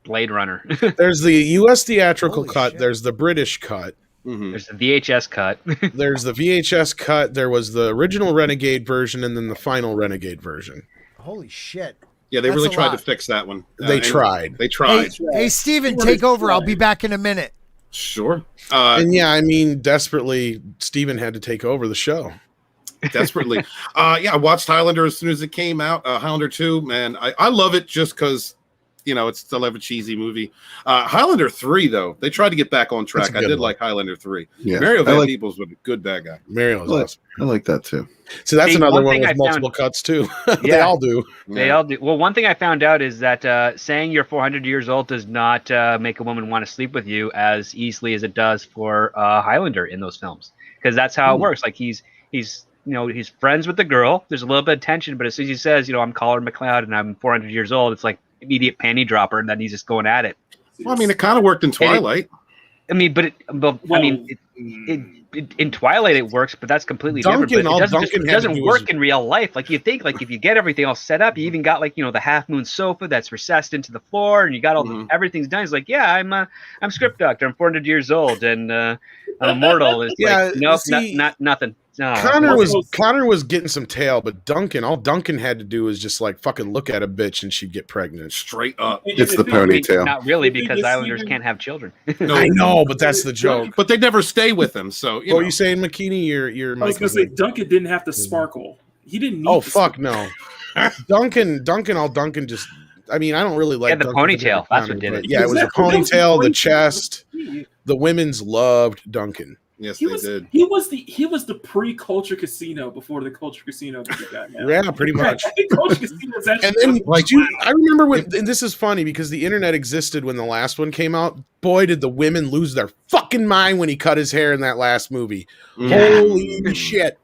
Blade Runner. There's the U.S. theatrical Holy cut. shit. There's the British cut. Mm-hmm. There's the VHS cut. There's the VHS cut. There was the original Renegade version, and then the final Renegade version. Holy shit. Yeah, they That's really a tried lot. to fix that one. They And tried. They tried. Hey, Steven, take over. I'll be back in a minute. Sure. And yeah, I mean, desperately, Steven had to take over the show. Desperately. Yeah, I watched Highlander as soon as it came out. Highlander 2, man, I love it just because, you know, it's still a cheesy movie. Highlander 3, though, they tried to get back on track. I did like Highlander 3. Yeah, Mario I Van like- Peebles was a good bad guy. Mario was awesome. I like that too. So that's Hey, another one one thing with I multiple found- cuts too. They Yeah. all do. They all do. Well, one thing I found out is that saying you're 400 years old does not make a woman want to sleep with you as easily as it does for Highlander in those films, because that's how it works. Like he's he's friends with the girl. There's a little bit of tension, but as soon as he says, I'm Collar McLeod and I'm 400 years old, it's like immediate panty dropper, and then he's just going at it. Well, I mean, it kind of worked in Twilight. In Twilight it works, but that's completely Duncan, different. But Duncan it had to doesn't do work his- in real life. Like you think, like if you get everything all set up, you even got like the half moon sofa that's recessed into the floor, and you got all everything's done. It's like, yeah, I'm script doctor. I'm 400 years old, and I'm immortal. It's like, nope, see, not nothing. No. Connor was getting some tail, but all Duncan had to do was just like fucking look at a bitch and she'd get pregnant. Straight up. It's the ponytail. Not really, because Islanders can't have children. No, I know, but that's the joke. but they never stay with him. So, What are you saying, McKinney? You're I was going to say Duncan didn't have to sparkle. He didn't need Oh to fuck no. Duncan just. I mean, I don't really like the Duncan ponytail. That's what Connor, did but it. Yeah, it was the Exactly. ponytail, the chest. The women's loved Duncan. Yes, He they was, did. he was the pre-Culture Casino before the Culture Casino that we got now. Yeah, pretty much. Culture Casino was actually And then I remember when, and this is funny because the internet existed when the last one came out. Boy, did the women lose their fucking mind when he cut his hair in that last movie. Holy shit.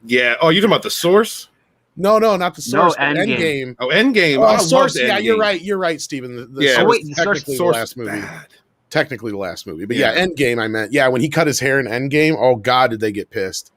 Yeah. Oh, you're talking about The Source? No, not the Source. No, but Endgame. Oh, Endgame. Oh, I Source. loved Yeah, Endgame. you're right, Stephen. The Yeah. Source Oh, wait, is the Source- technically the Source last is movie. bad. Technically the last movie. But yeah, Endgame, I meant. Yeah, when he cut his hair in Endgame, oh God, did they get pissed.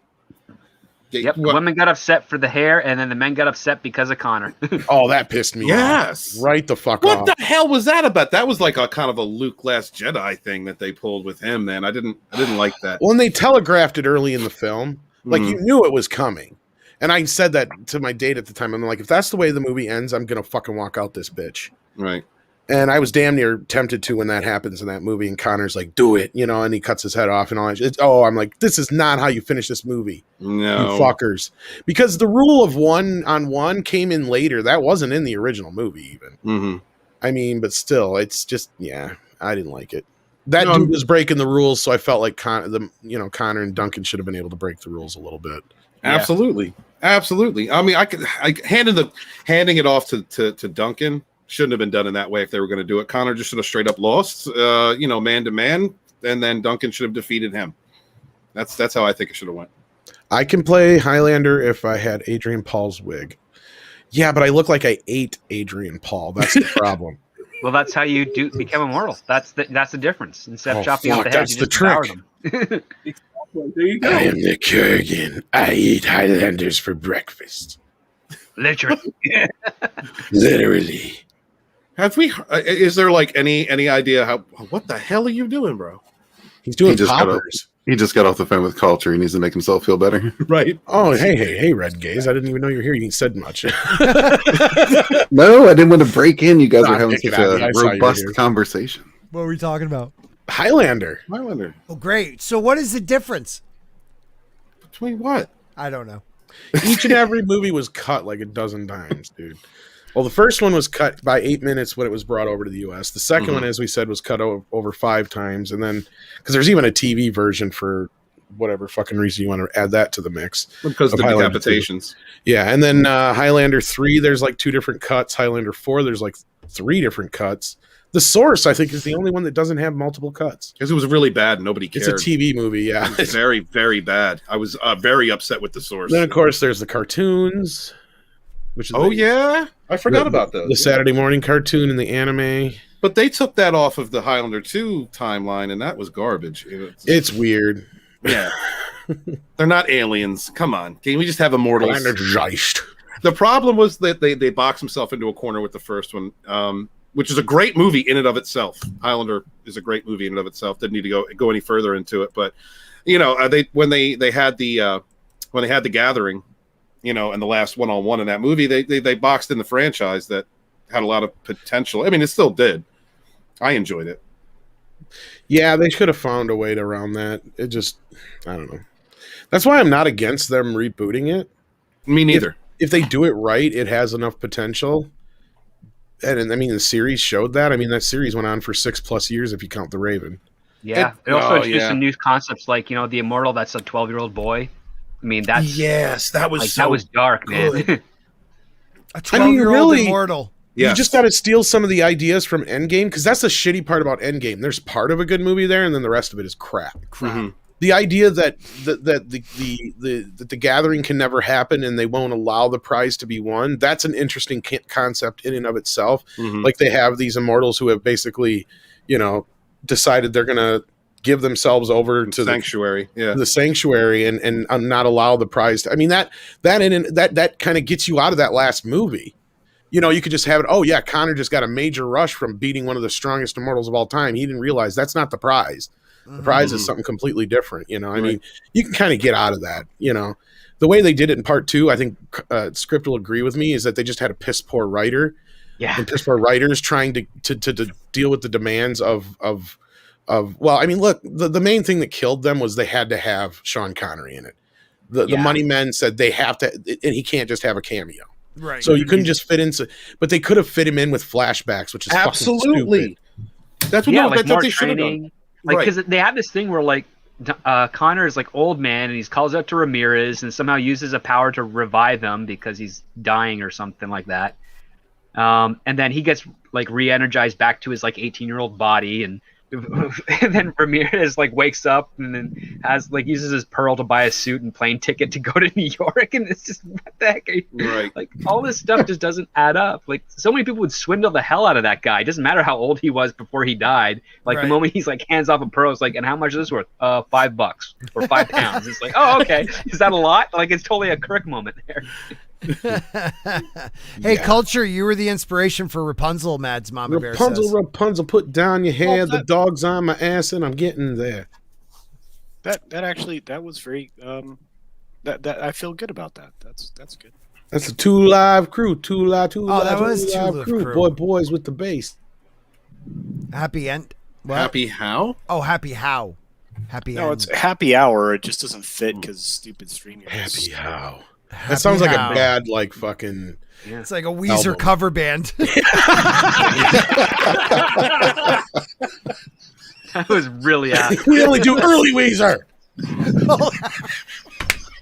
Yep, What- women got upset for the hair, and then the men got upset because of Connor. Oh, that pissed me Yes. off. Right the fuck What off. the hell was that about? That was like a kind of a Luke Last Jedi thing that they pulled with him, man. I didn't like that. Well, and they telegraphed it early in the film. Like, Mhm. you knew it was coming. And I said that to my date at the time. I'm like, if that's the way the movie ends, I'm going to fucking walk out this bitch. Right. And I was damn near tempted to when that happens in that movie. And Connor's like, do it, and he cuts his head off and all that. I'm like, this is not how you finish this movie, No. you fuckers. Because the rule of 1-on-1 came in later. That wasn't in the original movie even. Mm-hmm. I mean, but still, it's just, yeah, I didn't like it. That No. dude was breaking the rules, so I felt like Connor and Duncan should have been able to break the rules a little bit. Absolutely. I mean, handing it off to Duncan shouldn't have been done in that way if they were going to do it. Connor just should have straight up lost, man to man, and then Duncan should have defeated him. That's how I think it should have went. I can play Highlander if I had Adrian Paul's wig. Yeah, but I look like I ate Adrian Paul. That's the problem. Well, that's how you become immortal. That's the difference. Instead of chopping off the head, that's you the just devour trick. them. There you go. I am the Kurgan. I eat Highlanders for breakfast. Literally. Literally. Have we? Is there like any idea how? What the hell are you doing, bro? He's doing He just poppers. He just got off the phone with Culture. He needs to make himself feel better. Right. Oh, hey, Red Gaze. I didn't even know you were here. You said much. No, I didn't want to break in. You guys Nah, are having pick such it out. a I saw you were robust here. conversation. What were we talking about? Highlander. Oh, great. So what is the difference? Between what? I don't know. Each and every movie was cut like a dozen times, dude. Well, the first one was cut by 8 minutes when it was brought over to the U.S. The second one, as we said, was cut over 5 times. And then, because there's even a TV version for whatever fucking reason you want to add that to the mix. Because of the Highlander decapitations. 2. Yeah, and then Highlander 3, there's like 2 different cuts. Highlander 4, there's like 3 different cuts. The Source, I think, is the only one that doesn't have multiple cuts. Because it was really bad. Nobody cared. It's a TV movie, yeah. It was very, very bad. I was very upset with The Source. Then, of course, there's the cartoons. Which is yeah? I forgot about those. The Saturday morning cartoon and the anime. But they took that off of the Highlander 2 timeline, and that was garbage. It's weird. Yeah. They're not aliens. Come on. Can we just have immortals? The problem was that they boxed themselves into a corner with the first one, which is a great movie in and of itself. Highlander is a great movie in and of itself. Didn't need to go any further into it. But, when they had the gathering, and the last one-on-one in that movie, they boxed in the franchise that had a lot of potential. I mean, it still did. I enjoyed it. Yeah, they should have found a way around that. It just, I don't know. That's why I'm not against them rebooting it. Me neither. If they do it right, it has enough potential. And I mean, the series showed that. I mean, that series went on for 6+ years if you count The Raven. Yeah. It also introduced some new concepts like, the immortal that's a 12-year-old boy. I mean, that's that was that was dark, man. A 12-year-old really, immortal. You just got to steal some of the ideas from Endgame, because that's the shitty part about Endgame. There's part of a good movie there, and then the rest of it is crap. Mm-hmm. The idea that the gathering can never happen and they won't allow the prize to be won, that's an interesting concept in and of itself. Mm-hmm. Like, they have these immortals who have basically, decided they're going to give themselves over to sanctuary, the sanctuary, and not allow the prize to, I mean, that kind of gets you out of that last movie. You could just have it. Oh yeah, Connor just got a major rush from beating one of the strongest immortals of all time. He didn't realize that's not the prize. The prize is something completely different. I mean, you can kind of get out of that. The way they did it in part 2, I think Script will agree with me, is that they just had a piss poor writer. Yeah, and piss poor writers trying to deal with the demands of. Well, I mean, look, the main thing that killed them was they had to have Sean Connery in it. The money men said they have to, and he can't just have a cameo. Right. So you couldn't just fit into, but they could have fit him in with flashbacks, which is absolutely. That's what they should have done. Like, because they have this thing where like Connor is like old man, and he calls out to Ramirez and somehow uses a power to revive him because he's dying or something like that. And then he gets like re-energized back to his like 18-year-old body, and then Ramirez like wakes up and then uses his pearl to buy a suit and plane ticket to go to New York, and it's just, what the heck? Right. Like, all this stuff just doesn't add up. Like, so many people would swindle the hell out of that guy. It doesn't matter how old he was before he died. Like, the moment he's like hands off a pearl, it's like, and how much is this worth? $5 or £5. It's like, oh, okay. Is that a lot? Like, it's totally a Kirk moment there. Hey, Culture, you were the inspiration for Rapunzel, Mads Mama Bear says. Rapunzel, put down your hair. The dog's on my ass, and I'm getting there. That was very that I feel good about that. That's good. That's a 2 Live Crew. 2 Live that was 2 Live Crew. Boys with the bass. Happy end. What? Happy how? Oh, happy how? Happy No, end. it's happy hour. It just doesn't fit because stupid streaming. Happy how? That sounds like a bad, like, fucking... Yeah. It's like a Weezer cover band. That was really apt. We only do early Weezer.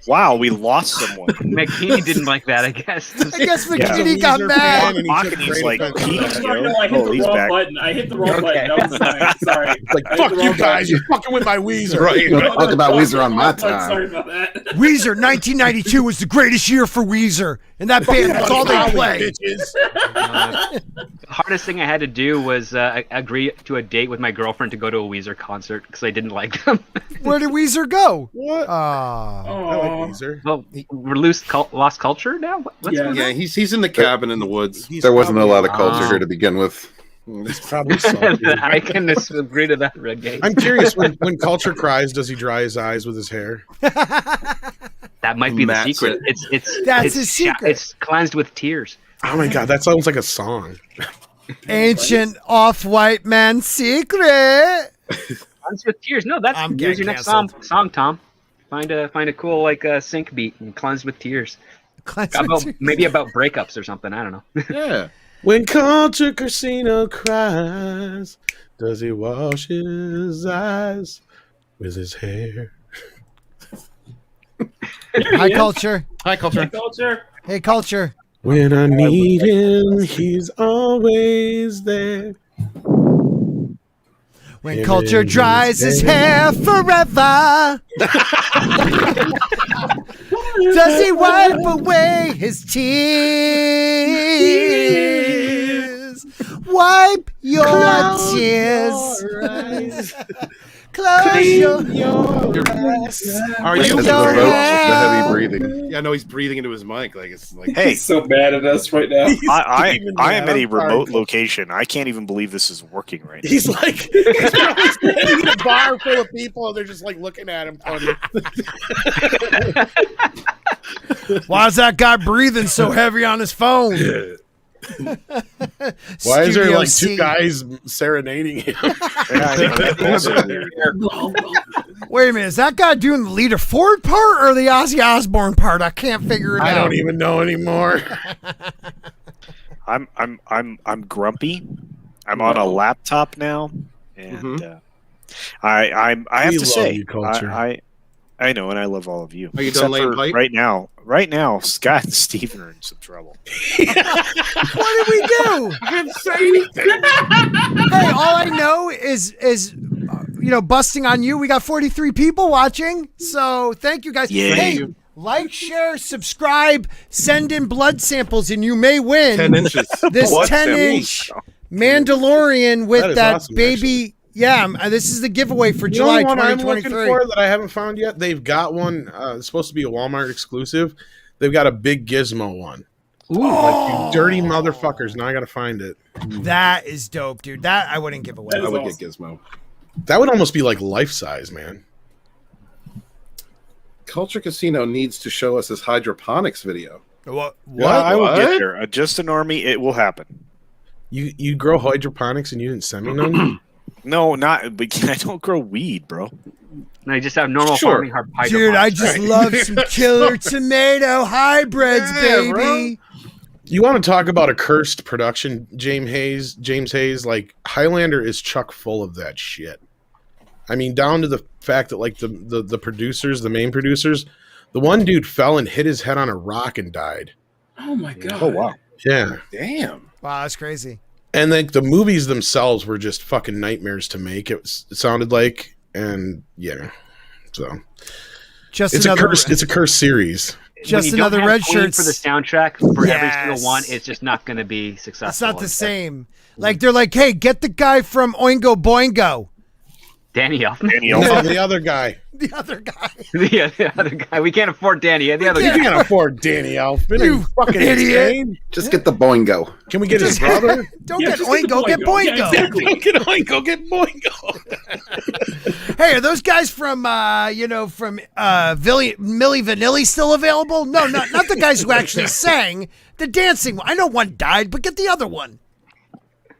Wow, we lost someone. McKinney didn't like that, I guess. I guess He's a McKinney got Weezer mad. fan, and he took He's great like, offense to Keane, that. Sorry, yo. no, I hit Oh, the he's wrong back. button. I hit the wrong Okay. button. That was mine. Sorry. Like, I hit fuck the you wrong guys, button. you're fucking with my Weezer. Right. Talk about Weezer on my I'm time. sorry about that. Weezer, 1992 was the greatest year for Weezer, and that band, that's all they play. The hardest thing I had to do was agree to a date with my girlfriend to go to a Weezer concert because I didn't like them. Where did Weezer go? What? Ah. I like Weezer. Well, we're lost culture now. What's Yeah. going Yeah, on? he's in the cabin in the woods. He's There wasn't a probably- lot of culture here to begin with. He's probably salty. I can agree to that, Red Gate. I'm curious, when Culture cries, does he dry his eyes with his hair? That might be the Matt's secret. it. That's his secret. It's cleansed with tears. Oh my god, that sounds like a song. Ancient off-white man secret. Cleansed with tears. No, that's I'm here's getting your next canceled. song, Tom. Find a cool like sync beat and cleansed with tears. Maybe about breakups or something. I don't know. Yeah. When Culture Casino cries, does he wash his eyes with his hair? Hi, Culture. Hi, Culture. Culture. Hey, Culture. When I need him, he's always there. When Culture dries his hair forever, does he wipe away his tears? Wipe your tears. Close your eyes. Are This you? is the Your vote, the hand. heavy breathing. Yeah, no, he's breathing into his mic like it's like. Hey, He's so mad at us right now. I am at a remote location. I can't even believe this is working right now. He's like, he's probably standing in a bar full of people, and they're just like looking at him funny. Why is that guy breathing so heavy on his phone? Why is there Studio like C. two guys serenading him? Wait a minute, is that guy doing the Lita Ford part or the Ozzy Osbourne part? I can't figure it out. I don't even know anymore. I'm grumpy. I'm on a laptop now, and I have We to love say, you, Culture. I know, and I love all of you. Are you Except done laying for pipe? Right now, Scott and Steven are in some trouble. What did we do? I didn't say anything. Hey, all I know is busting on you. We got 43 people watching, so thank you guys. Yeah. Hey, like, share, subscribe, send in blood samples, and you may win 10 inches. this Blood 10-inch Mandalorian with That that, is awesome, baby. Yeah, this is the giveaway for You know July the one I'm looking 2023. for that I haven't found yet? They've got one. It's supposed to be a Walmart exclusive. They've got a big Gizmo one. Ooh. Like, you dirty motherfuckers. Now I got to find it. That is dope, dude. That I wouldn't give away. I would get Gizmo. That would almost be like life size, man. Culture Casino needs to show us his hydroponics video. What? Yeah, I will What? get there. Just an army, it will happen. You grow hydroponics and you didn't send me none? No, not. But I don't grow weed, bro. No, you just have normal Sure. farming hydroponics. Dude, I just love some killer tomato hybrids, Yeah, baby. bro. You want to talk about a cursed production, James Hayes? Like, Highlander is chock full of that shit. I mean, down to the fact that, like, the producers, the main producers, the one dude fell and hit his head on a rock and died. Oh my god. Oh wow. Yeah. Damn. Wow, that's crazy. And, like, the movies themselves were just fucking nightmares to make, it sounded like. And, yeah. So, Just it's another. a cursed series. Just when you another don't have red Queen shirts for the soundtrack for every Yes. single one. It's just not going to be successful. It's not the like that. same. Like they're like, hey, get the guy from Oingo Boingo. Danny Elfman. Danny No, Elfman. the other guy. The other guy. the other guy. We can't afford Danny. The other You guy. can't afford Danny Elfman. Are You you fucking idiot. insane? Just get the Boingo. Can we get his brother? Don't Yeah, get just get the Oingo, get Boingo. Boingo. Yeah, exactly. Get Oingo, get Boingo. Hey, are those guys from Milli Vanilli still available? No, not the guys who actually sang. The dancing one. I know one died, but get the other one.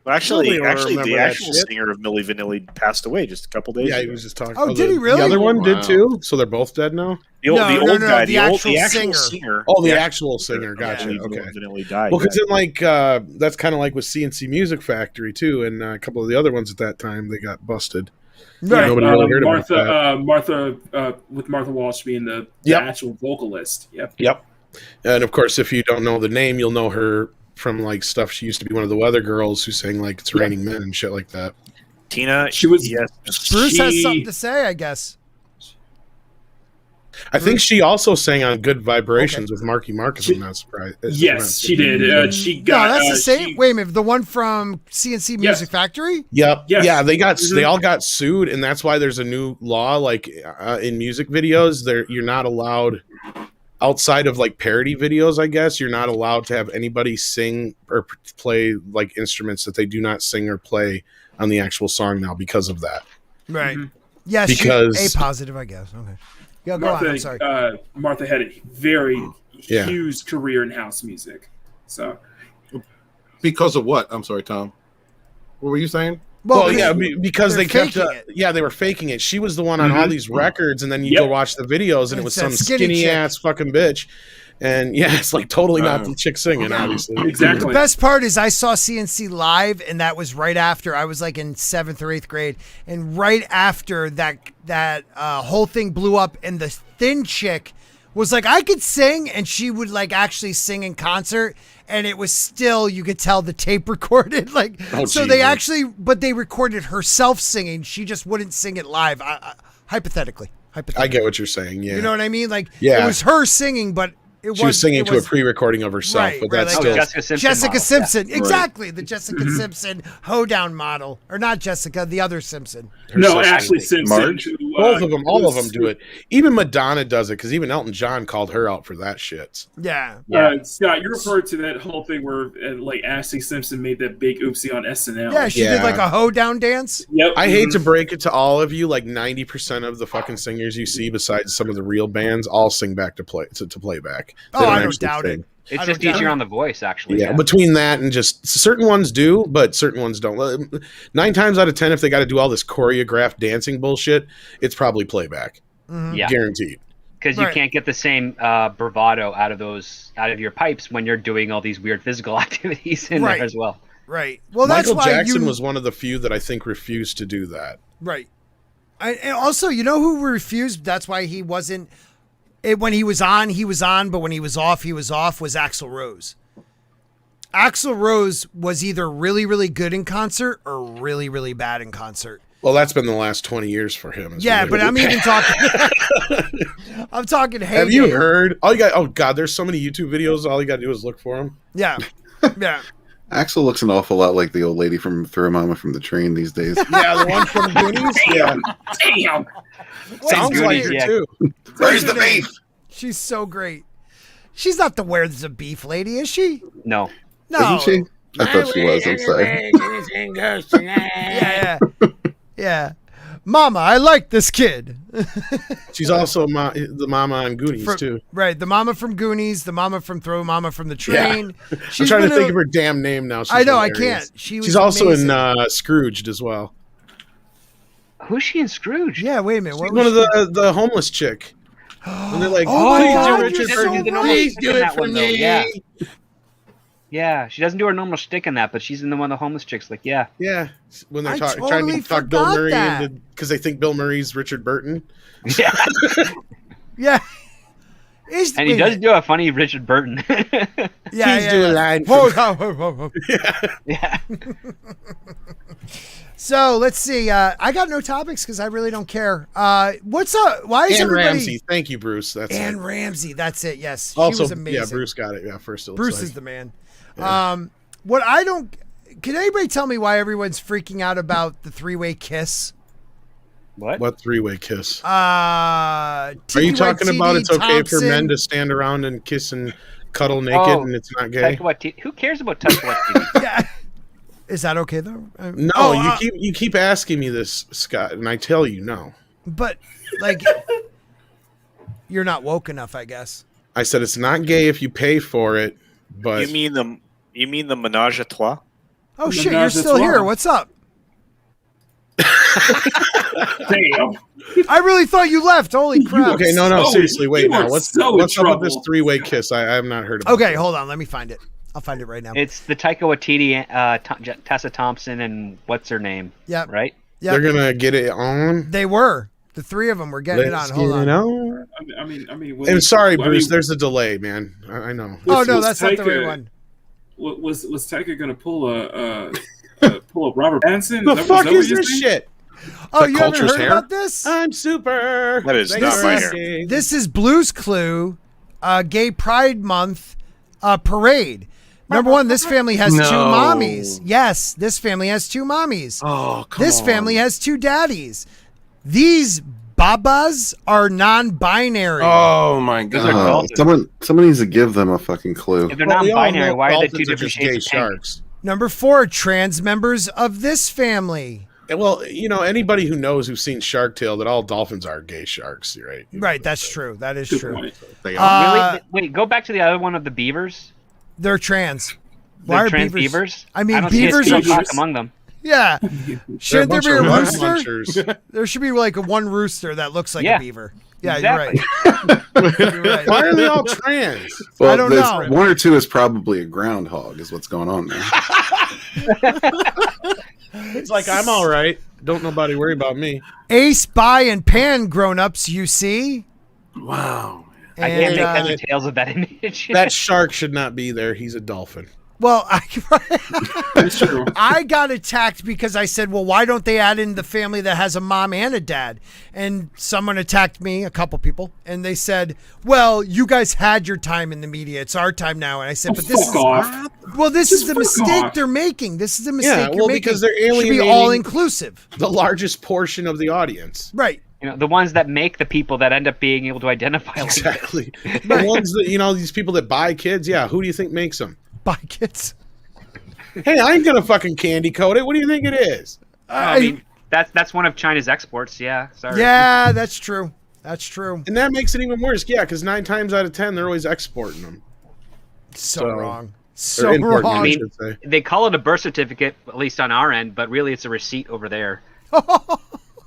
Well, actually, Nobody will remember the that actual shit. singer of Milli Vanilli passed away just a couple days Yeah, ago. he was just talking. Oh, did he really? The other one Wow. did too. So they're both dead now. The old, No, the no, old no, guy, the the actual actual singer. singer. Oh, the Yeah. actual singer. Gotcha. Milli Okay. Vanilli died. Well, because in like that's kind of like with CNC Music Factory too, and a couple of the other ones at that time they got busted. Right. Nobody really heard about that. Martha with Martha Walsh being the actual vocalist. Yep. And of course, if you don't know the name, you'll know her from like stuff. She used to be one of the weather girls who sang like "It's Raining Men" and shit like that. Tina, she was. Bruce has something to say, I guess. I think she also sang on "Good Vibrations" with Marky Mark. If I'm not surprised. Yes, she did. She got. No, that's the same. Wait a minute, the one from CNC Music Factory. Yep. Yes. Yeah, they all got sued, and that's why there's a new law. Like in music videos, you're not allowed. Outside of like parody videos, I guess you're not allowed to have anybody sing or play like instruments that they do not sing or play on the actual song now because of that. Right. Yes. Because A positive, I guess. Okay. Yeah, go on. I'm sorry. Martha had a very huge career in house music. So, because of what? I'm sorry, Tom. What were you saying? Well, yeah, because they kept they were faking it. She was the one on all these records, and then you go watch the videos, and it was some skinny ass fucking bitch. And yeah, it's like totally not the chick singing, obviously. Exactly. The best part is I saw CNC live, and that was right after I was like in 7th or 8th grade, and right after that whole thing blew up, and the thin chick was like, I could sing, and she would like actually sing in concert, and it was still, you could tell the tape recorded, like, they recorded herself singing. She just wouldn't sing it live. Hypothetically. I get what you're saying. Yeah. You know what I mean? Like, it was her singing, but she was singing to a pre-recording of herself, but that's still Jessica Simpson. Exactly, the Jessica Simpson hoedown model, or not Jessica, the other Simpson. Ashley Simpson. Both of them, all of them do it. Even Madonna does it because even Elton John called her out for that shit. Yeah. Scott, you referred to that whole thing where like Ashley Simpson made that big oopsie on SNL. Yeah, she did like a hoedown dance. Yep. I hate to break it to all of you, like 90% of the fucking singers you see, besides some of the real bands, all sing back to playback. Oh, I don't doubt it. It's just easier on the voice, actually. Yeah, between that and just certain ones do, but certain ones don't. 9 times out of 10, if they got to do all this choreographed dancing bullshit, it's probably playback. Yeah, guaranteed. Because you can't get the same bravado out of your pipes when you're doing all these weird physical activities in there as well. Right. Well, Michael Jackson was one of the few that I think refused to do that. Right. And also, you know who refused? That's why he wasn't. When he was on, but when he was off, was Axl Rose. Axl Rose was either really, really good in concert or really, really bad in concert. Well, that's been the last 20 years for him. Yeah, but I'm even talking. I'm talking. Have you heard? Oh God, there's so many YouTube videos. All you got to do is look for them. Yeah, yeah. Axel looks an awful lot like the old lady from Throw Mama from the Train these days. Yeah, the one from Goonies. Yeah. Damn. Sounds like her too. Where's the beef? She's so great. She's not the Where's the Beef lady, is she? No. Isn't she? I thought she was. I'm sorry. Yeah. Mama, I like this kid. She's also the mama on Goonies too. Right, the mama from Goonies, the mama from Throw Mama from the Train. Yeah. I'm trying to think of her damn name now. I know, hilarious. I can't. She's also in Scrooged as well. Who's she in Scrooge? Yeah, wait a minute. She's one of the homeless chick. And they're like, please do it for me. Yeah, she doesn't do her normal shtick in that, but she's in the one of the homeless chicks. Like, yeah. When they're trying to talk Bill Murray into because they think Bill Murray's Richard Burton. Yeah. Yeah. And he does do a funny Richard Burton. Please do a line. Yeah. So let's see. I got no topics because I really don't care. What's up? Why is everybody? Ramsey. Thank you, Bruce. That's Anne Ramsey. That's it. Yes. Also, she was amazing. Yeah, Bruce got it. Yeah, first. Bruce is the man. Yeah. What I don't. Can anybody tell me why everyone's freaking out about the 3-way kiss? What 3-way kiss? Are you talking about it's okay for men to stand around and kiss and cuddle naked and it's not gay? Who cares about Taika Waititi? Yeah. Is that okay though? No, you keep asking me this, Scott, and I tell you no. But like, you're not woke enough, I guess. I said it's not gay if you pay for it, but you mean the menage a trois? Oh shit, you're still here. What's up? Damn. I really thought you left. Holy crap. Okay, no, seriously, wait now. What's up with this 3-way kiss? I have not heard of it. Okay, hold on. Let me find it. I'll find it right now. It's the Taika Waititi, Tessa Thompson, and what's her name? Yeah. Right? Yep. They're gonna get it on. They were. The three of them were getting Let's it on. Hold get it on. on. I mean, And sorry, Bruce. There's a delay, man. I know. Oh no, was that's not the Taika- right one. Was Taika gonna pull a Robert Pattinson? The fuck is what this you're saying? shit? Oh, you haven't Culture's heard hair? about this? I'm super. That is Thanks not for my asking. This is Blue's Clue, Gay Pride Month parade. Number one, this family has two No. mommies. Yes, this family has two mommies. Oh, come This on. family has two daddies. These babas are non-binary. Oh my Those are god. dolphins. Someone needs to give them a fucking clue. If they're Well, we all non-binary, know why are they two dolphins different just shades gay of pink? sharks? Number four, trans members of this family. And, well, anybody who knows who's seen Shark Tale, that all dolphins are gay sharks, right? Right, that's true. That is Good true. point. They are. Really? Wait, go back to the other one of the beavers. They're trans. They're Why are trans beavers? beavers? I mean, don't see a beavers single are- cock among them. Yeah. They're Shouldn't there bunch be a of lung rooster? munchers. There should be like one rooster that looks like Yeah. a beaver. Yeah, Exactly. you're right. You're right. Why are they all trans? Well, I don't there's know. one or two is probably a groundhog, is what's going on there. It's like, I'm all right. Don't nobody worry about me. Ace, Bi, and Pan grown-ups, you see. Wow. I can't And, make heads or tails of that image. That shark should not be there. He's a dolphin. well, That's true. I got attacked because I said, well, why don't they add in the family that has a mom and a dad? And someone attacked me, a couple people, and they said, well, you guys had your time in the media. It's our time now. And I said, but this is Fuck off. well, this Just is the fuck mistake off. they're making. This is the mistake Yeah, you're well, making. because they're It should be alienating- all inclusive. The largest portion of the audience. Right. The ones that make the people that end up being able to identify like this. Exactly. The ones that, these people that buy kids, yeah, who do you think makes them? By kids. Hey, I ain't gonna fucking candy coat it. What do you think it is? I mean, that's one of China's exports. Yeah, sorry. Yeah, that's true. That's true. And that makes it even worse. Yeah, because 9 times out of 10, they're always exporting them. So wrong. Or So importing them, wrong. I I mean, should say. they call it a birth certificate, at least on our end, but really it's a receipt over there.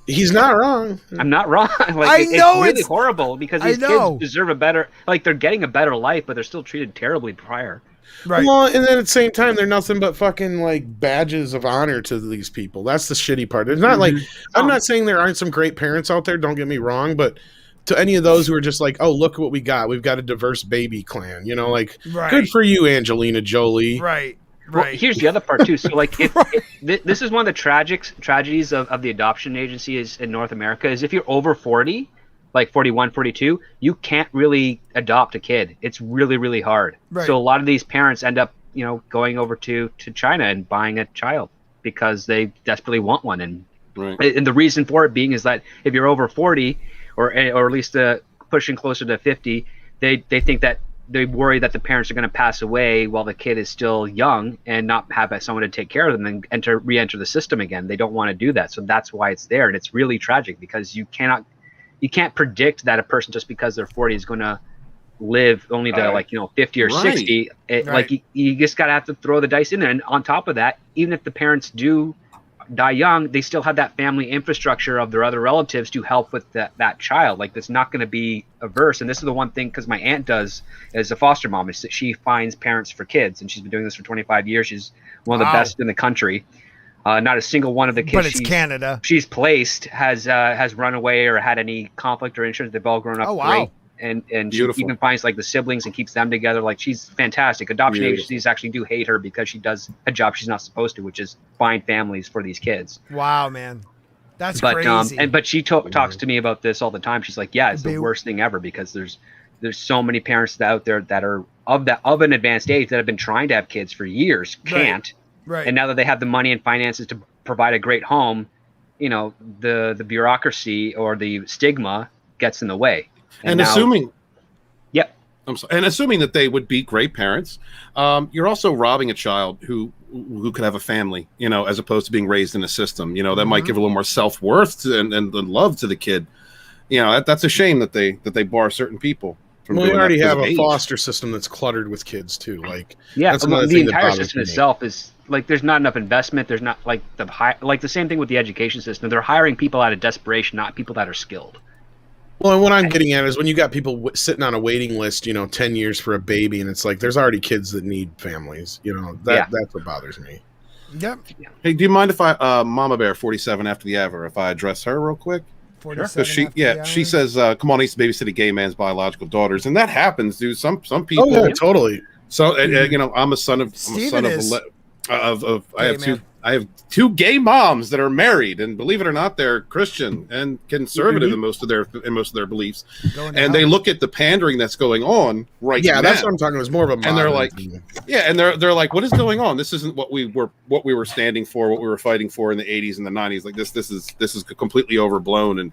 He's not wrong. I'm not wrong. I know it's really it's- horrible because I these know. kids deserve a better, they're getting a better life, but they're still treated terribly prior. Right. Well, and then at the same time, they're nothing but fucking like badges of honor to these people. That's the shitty part. It's not like I'm not saying there aren't some great parents out there. Don't get me wrong, but to any of those who are just like, oh, look what we got. We've got a diverse baby clan. Right. Good for you, Angelina Jolie. Right. Well, Right. here's the other part too. So, this is one of the tragedies of the adoption agency is in North America is if you're over 40, like 41, 42, you can't really adopt a kid. It's really, really hard. Right. So a lot of these parents end up, going over to China and buying a child because they desperately want one. And the reason for it being is that if you're over 40 or at least pushing closer to 50, they think that they worry that the parents are going to pass away while the kid is still young and not have someone to take care of them and re-enter the system again. They don't want to do that. So that's why it's there. And it's really tragic because you can't predict that a person just because they're 40 is going to live only to 50 or 60. You just got to have to throw the dice in there. And on top of that, even if the parents do die young, they still have that family infrastructure of their other relatives to help with that child. Like, that's not going to be averse. And this is the one thing, because my aunt does as a foster mom, is that she finds parents for kids, and she's been doing this for 25 years. She's one of the best in the country. Not a single one of the kids But it's Canada. she's placed has run away or had any conflict or insurance. They've all grown up great. And she Beautiful. even finds the siblings and keeps them together. Like, she's fantastic. Adoption agencies actually do hate her because she does a job she's not supposed to, which is find families for these kids. Wow, man. That's But crazy. but she talks to me about this all the time. She's like, yeah, it's the worst thing ever because there's so many parents out there that are of an advanced age that have been trying to have kids for years, can't. Right. And now that they have the money and finances to provide a great home, the bureaucracy or the stigma gets in the way. And now, assuming I'm sorry, and assuming that they would be great parents, you're also robbing a child who could have a family, as opposed to being raised in a system, that might give a little more self-worth and love to the kid. That's a shame that they bar certain people from Well, doing we already that have because a of age. foster system that's cluttered with kids too. Yeah, that's another the thing that entire bothers system me. itself is there's not enough investment. There's not the same thing with the education system. They're hiring people out of desperation, not people that are skilled. Well, and what I'm getting at is when you got people sitting on a waiting list, 10 years for a baby, and it's like there's already kids that need families. That's what bothers me. Yep. Hey, do you mind if I, Mama Bear 47 after the hour, if I address her real quick? 47 She, after the she hour. says, "Come on, I used to babysit a gay man's biological daughters," and that happens, dude. Some people. Oh yeah, totally. So you know, I'm a son of Steven is I have two gay moms that are married, and believe it or not, they're Christian and conservative in most of their beliefs. And they look at the pandering that's going on right now. Yeah, that's what I'm talking about. It's more of a and they're modern like, thing. yeah, and they're like, what is going on? This isn't what we were standing for, what we were fighting for in the 80s and the 90s. Like this is completely overblown, and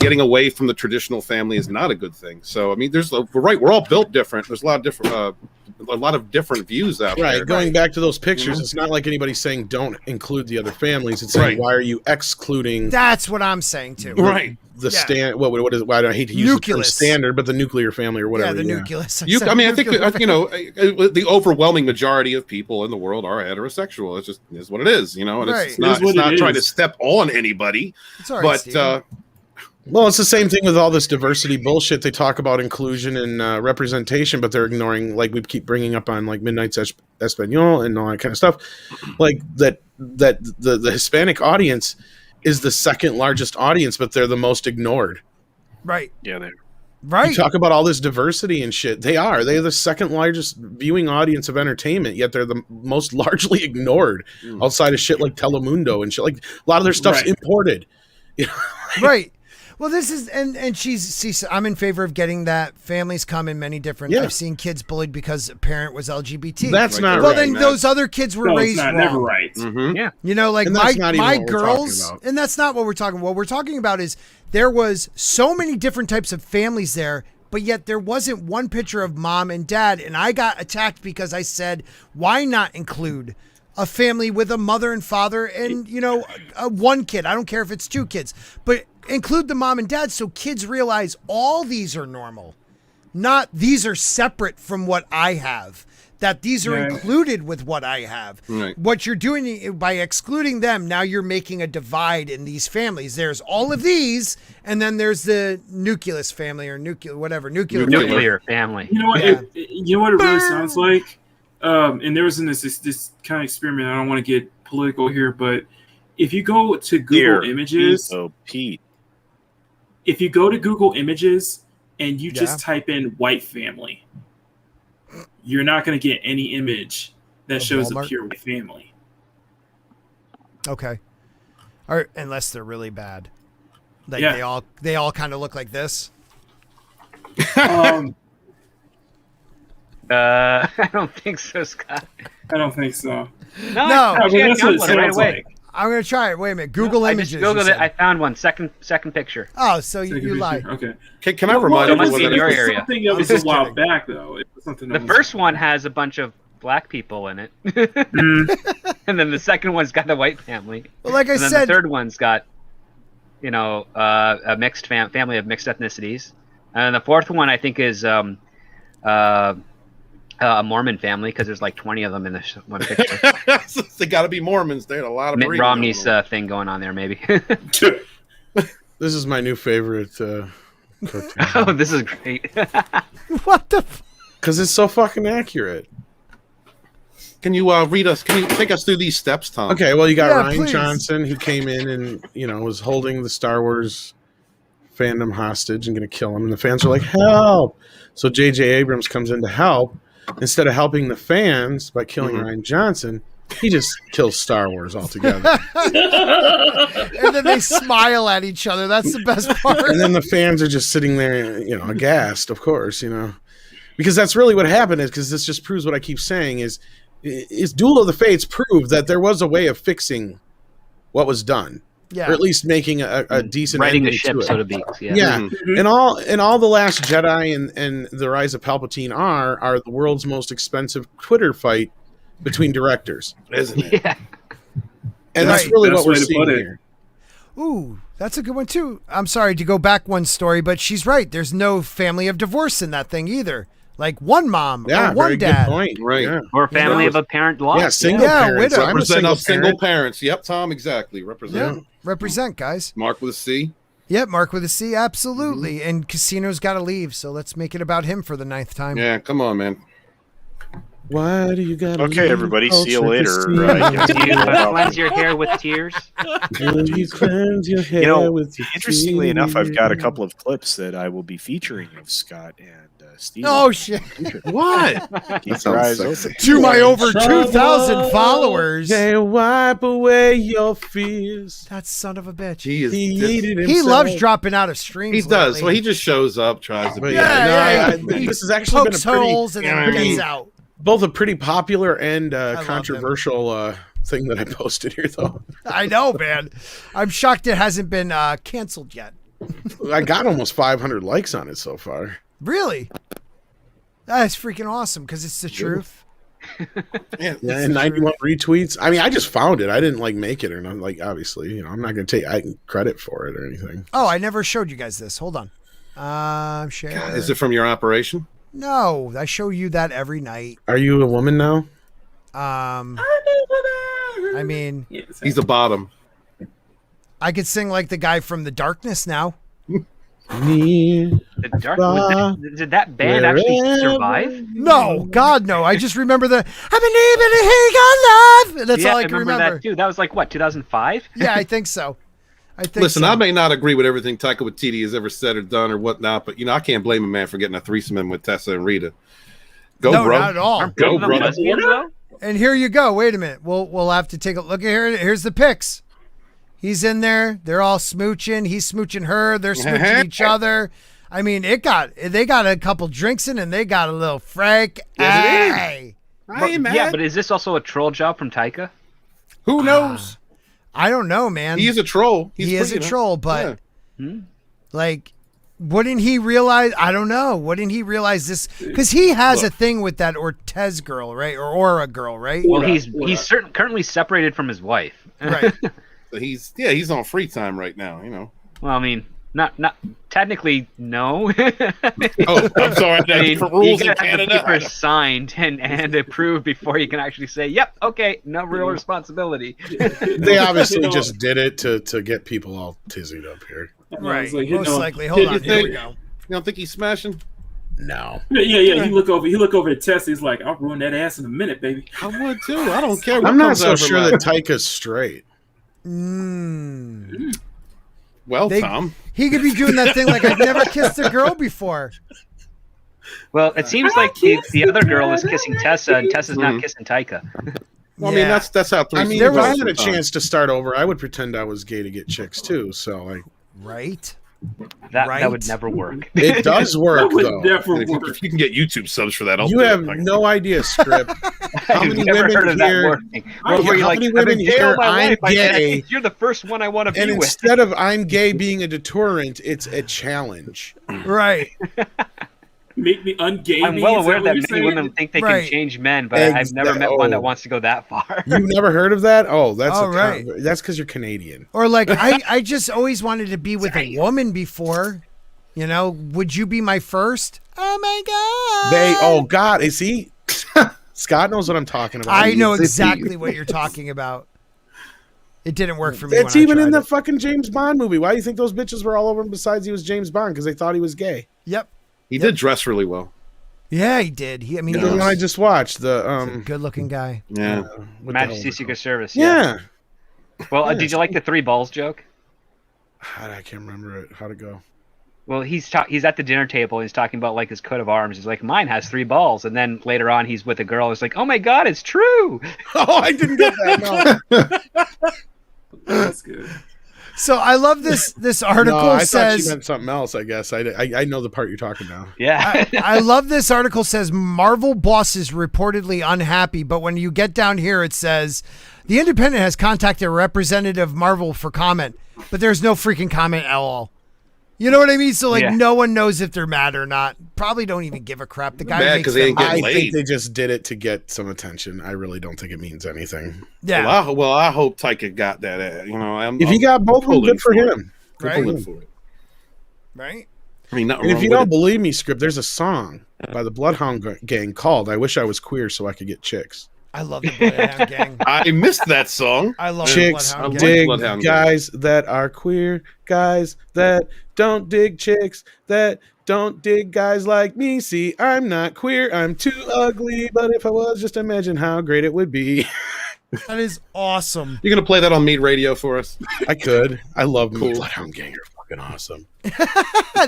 getting away from the traditional family is not a good thing. So I mean, we're all built different. There's a lot of different views out there. Right, going back to those pictures, it's not like anybody's saying don't include the other families. It's saying why are you excluding? That's what I'm saying too. Right. The stand. What is? Why do I hate to use the term Nucleus. standard, but the nuclear family or whatever. Yeah, the nucleus. I mean, I think the overwhelming majority of people in the world are heterosexual. It's just is what it is, you know, and Right. it's not trying to step on anybody. It's all right, but well, it's the same thing with all this diversity bullshit. They talk about inclusion and representation, but they're ignoring, like we keep bringing up on like Midnight's Espanol and all that kind of stuff, like that the Hispanic audience is the second largest audience, but they're the most ignored. Right. Yeah, they're right. You talk about all this diversity and shit. They're the second largest viewing audience of entertainment, yet they're the most largely ignored outside of shit like Telemundo and shit. Like a lot of their stuff's imported. You know? Right. Well, this is she's I'm in favor of getting that families come in many different. Yeah. I've seen kids bullied because a parent was LGBT. That's not well, right. then those other kids were raised wrong. Never right. Mm-hmm. Yeah. You know, like And that's not even my what we're girls, talking about. and that's not what we're talking about. What we're talking about is there was so many different types of families there, but yet there wasn't one picture of mom and dad. And I got attacked because I said, why not include a family with a mother and father and, you know, one kid? I don't care if it's two kids, but include the mom and dad so kids realize all these are normal, not these are separate from what I have, that these are included with what I have. Right. What you're doing by excluding them, now you're making a divide in these families. There's all of these, and then there's the nucleus family or nuclear family. You know what? You know what it really sounds like? And there was this kind of experiment. I don't want to get political here, but if you go to Google Images, if you go to Google Images and you just type in white family, you're not going to get any image that shows a pure white family. Okay. Or unless they're really bad. Like they all kind of look like this. I don't think so, Scott. I don't think so. No. That's what it sounds like. I'm going to try it. Wait a minute. Google Images. I just Googled it. I found one. Second picture. Oh, so you lied. Okay. Can I remind everyone that in your it was area. something that was a while back, though. It was something that The first one has a bunch of black people in it. And then the second one's got the white family. Well, like I and then said, the third one's got, you know, a mixed family of mixed ethnicities. And the fourth one, I think, is a Mormon family, because there's like 20 of them in this one picture. They got to be Mormons. They had a lot of Mitt Romney's thing going on there, maybe. This is my new favorite cartoon. Oh, this is great. What the? Because it's so fucking accurate. Can you read us? Can you take us through these steps, Tom? Okay, well, you got Ryan please. Johnson, who came in and, you know, was holding the Star Wars fandom hostage and going to kill him. And the fans are like, help! So J.J. Abrams comes in to help. Instead of helping the fans by killing Ryan Johnson, he just kills Star Wars altogether. And then they smile at each other. That's the best part. And then the fans are just sitting there, you know, aghast, of course, you know. Because that's really what happened, is because this just proves what I keep saying is Duel of the Fates proved that there was a way of fixing what was done. Yeah. Or at least making a decent Righting the ending ship, to it. so to speak. Yeah. Yeah. And all the Last Jedi and the Rise of Palpatine are the world's most expensive Twitter fight between directors. Isn't it? Yeah. And that's really what we're seeing here. Ooh, that's a good one too. I'm sorry to go back one story, but she's right. There's no family of divorce in that thing either. Like one mom Yeah, or one very dad. good point. Right. Yeah. Or family of a parent lost. Yeah, single parents. widow. I'm a Represent single us single parent. parents. Yep, Tom, exactly. Represent. Yeah. Represent, guys. Mark with a C. Yeah, Mark with a C, absolutely. And Casino's got to leave, so let's make it about him for the 9th time. Yeah, come on, man. Why do you got? Okay, everybody, see you later. Do you cleanse your hair with tears? You cleanse your hair You know, with your interestingly enough, I've got a tears. couple of clips that I will be featuring of Scott and Steve. Oh shit! What? Keep your sounds eyes sexy. open. To my over 2,000 followers. Can't wipe away your fears. That son of a bitch. He is. He this- hated He himself. loves dropping out of streams. he does. lately. Well, he just shows up, tries to But be. Yeah. this has actually been a pokes pretty, holes and then pretty- gets out. both a pretty popular and love him. controversial thing that I posted here, though. I know, man. I'm shocked it hasn't been canceled yet. I got almost 500 likes on it so far. Really? That's freaking awesome because it's the truth. Yeah, Yeah, and 91 retweets. I mean, I just found it. I didn't like make it or nothing. Like, obviously, I'm not going to take credit for it or anything. Oh, I never showed you guys this. Hold on. Share. Is it from your operation? No, I show you that every night. Are you a woman now? I mean, He's the bottom. I could sing like the guy from The Darkness now. Me. The dark. Did that band actually survive? No, God, no. I just remember the I believe in a he got love. That's Yeah, all I can remember. that too. That was like what, 2005? Yeah, I think so. Listen, so. I may not agree with everything Taika Waititi has ever said or done or whatnot, but I can't blame a man for getting a threesome in with Tessa and Rita. Go, No, bro. not at all. Aren't Go, both of them brother. lesbians, though? And here you go. Wait a minute. We'll have to take a look at here. Here's the pics. He's in there. They're all smooching. He's smooching her. They're smooching each other. I mean, they got a couple drinks in and they got a little Frank. Hey. I ain't mad. Yeah, but is this also a troll job from Taika? Who knows? I don't know, man. He is a troll. He is a troll, but Yeah. like, wouldn't he realize? I don't know. Wouldn't he realize this? Because he has a thing with that Ortez girl, right? Or Ora girl, right? Well, he's currently separated from his wife. Right. So he's on free time right now. Well, I mean, not technically, no. Oh, I'm sorry. I mean, For rules you in gotta have the Canada. papers signed and approved before you can actually say, "Yep, okay, no real responsibility." They obviously just did it to get people all tizzied up here. Right. Like, Most likely. Hold on. Here we go. You don't think he's smashing? No. Yeah. He look over at Tessa. He's like, "I'll ruin that ass in a minute, baby." I would too. I don't care. What I'm not comes so out of her sure mouth. that Taika's straight. Well, They- Tom. He could be doing that thing like I've never kissed a girl before. Well, it seems like the other girl is kissing Tessa, and Tessa's not kissing Taika. Well, I mean, that's how. I mean, There if I was- had a chance to start over, I would pretend I was gay to get chicks too. So, like, Right. That would never work. it does work That would though. never If work. you can get YouTube subs for that, I'll You do it. have Like, no idea, Script. How I've many never women heard of that here? working. How Where you're like, many I've women been gay here? all my I'm life. I gay. think you're the first one I want to And be with. instead of I'm gay being a deterrent, it's a challenge. Right. Make me ungay. I'm well aware that many women think they Right. can change men, but I've never met one that wants to go that far. You've never heard of that? Oh, that's Oh, right. that's because you're Canadian. Or like I just always wanted to be with a woman before. You know, would you be my first? Oh my god. Oh God, is he? Scott knows what I'm talking about. I know exactly what you're talking about. It didn't work for me. It's when I even in tried the it. fucking James Bond movie. Why do you think those bitches were all over him besides he was James Bond? Because they thought he was gay. Yep. he did dress really well. Yeah, he did. I mean, The he one was I just watched, the a good-looking guy. Yeah. what the hell Majesty was it Secret Service. called? Yeah. Well, did you like the three balls joke? I can't remember it. How'd it go? Well, he's at the dinner table. He's talking about like his coat of arms. He's like, mine has 3 balls. And then later on, he's with a girl. It's like, oh my god, it's true. Oh, I didn't get that. No. That's good. So I love this article No, I thought says she meant something else. I guess I know the part you're talking about. Yeah. I love this article says Marvel bosses reportedly unhappy, but when you get down here it says the Independent has contacted a representative of Marvel for comment, but there's no freaking comment at all. You know what I mean? So like no one knows if they're mad or not. Probably don't even give a crap. The guy Mad makes 'cause they ain't them- getting I laid. think they just did it to get some attention. I really don't think it means anything. Yeah. Well, I hope Taika got that. If he got both of them, pulling good for for it. him. Good Right. for pulling him. for it. Right? I mean, nothing And if wrong you with don't it. believe me, Script, there's a song by the Bloodhound Gang called "I Wish I Was Queer So I Could Get Chicks." I love the Bloodhound Gang. I missed that song. I love Chicks the Bloodhound I Gang. dig Bloodhound Gang. guys that are queer, guys that don't dig chicks that Don't dig guys like me. See, I'm not queer. I'm too ugly. But if I was, just imagine how great it would be. That is awesome. You're gonna play that on Meat Radio for us? I could. I love Cool. Bloodhound Gang. Are fucking awesome.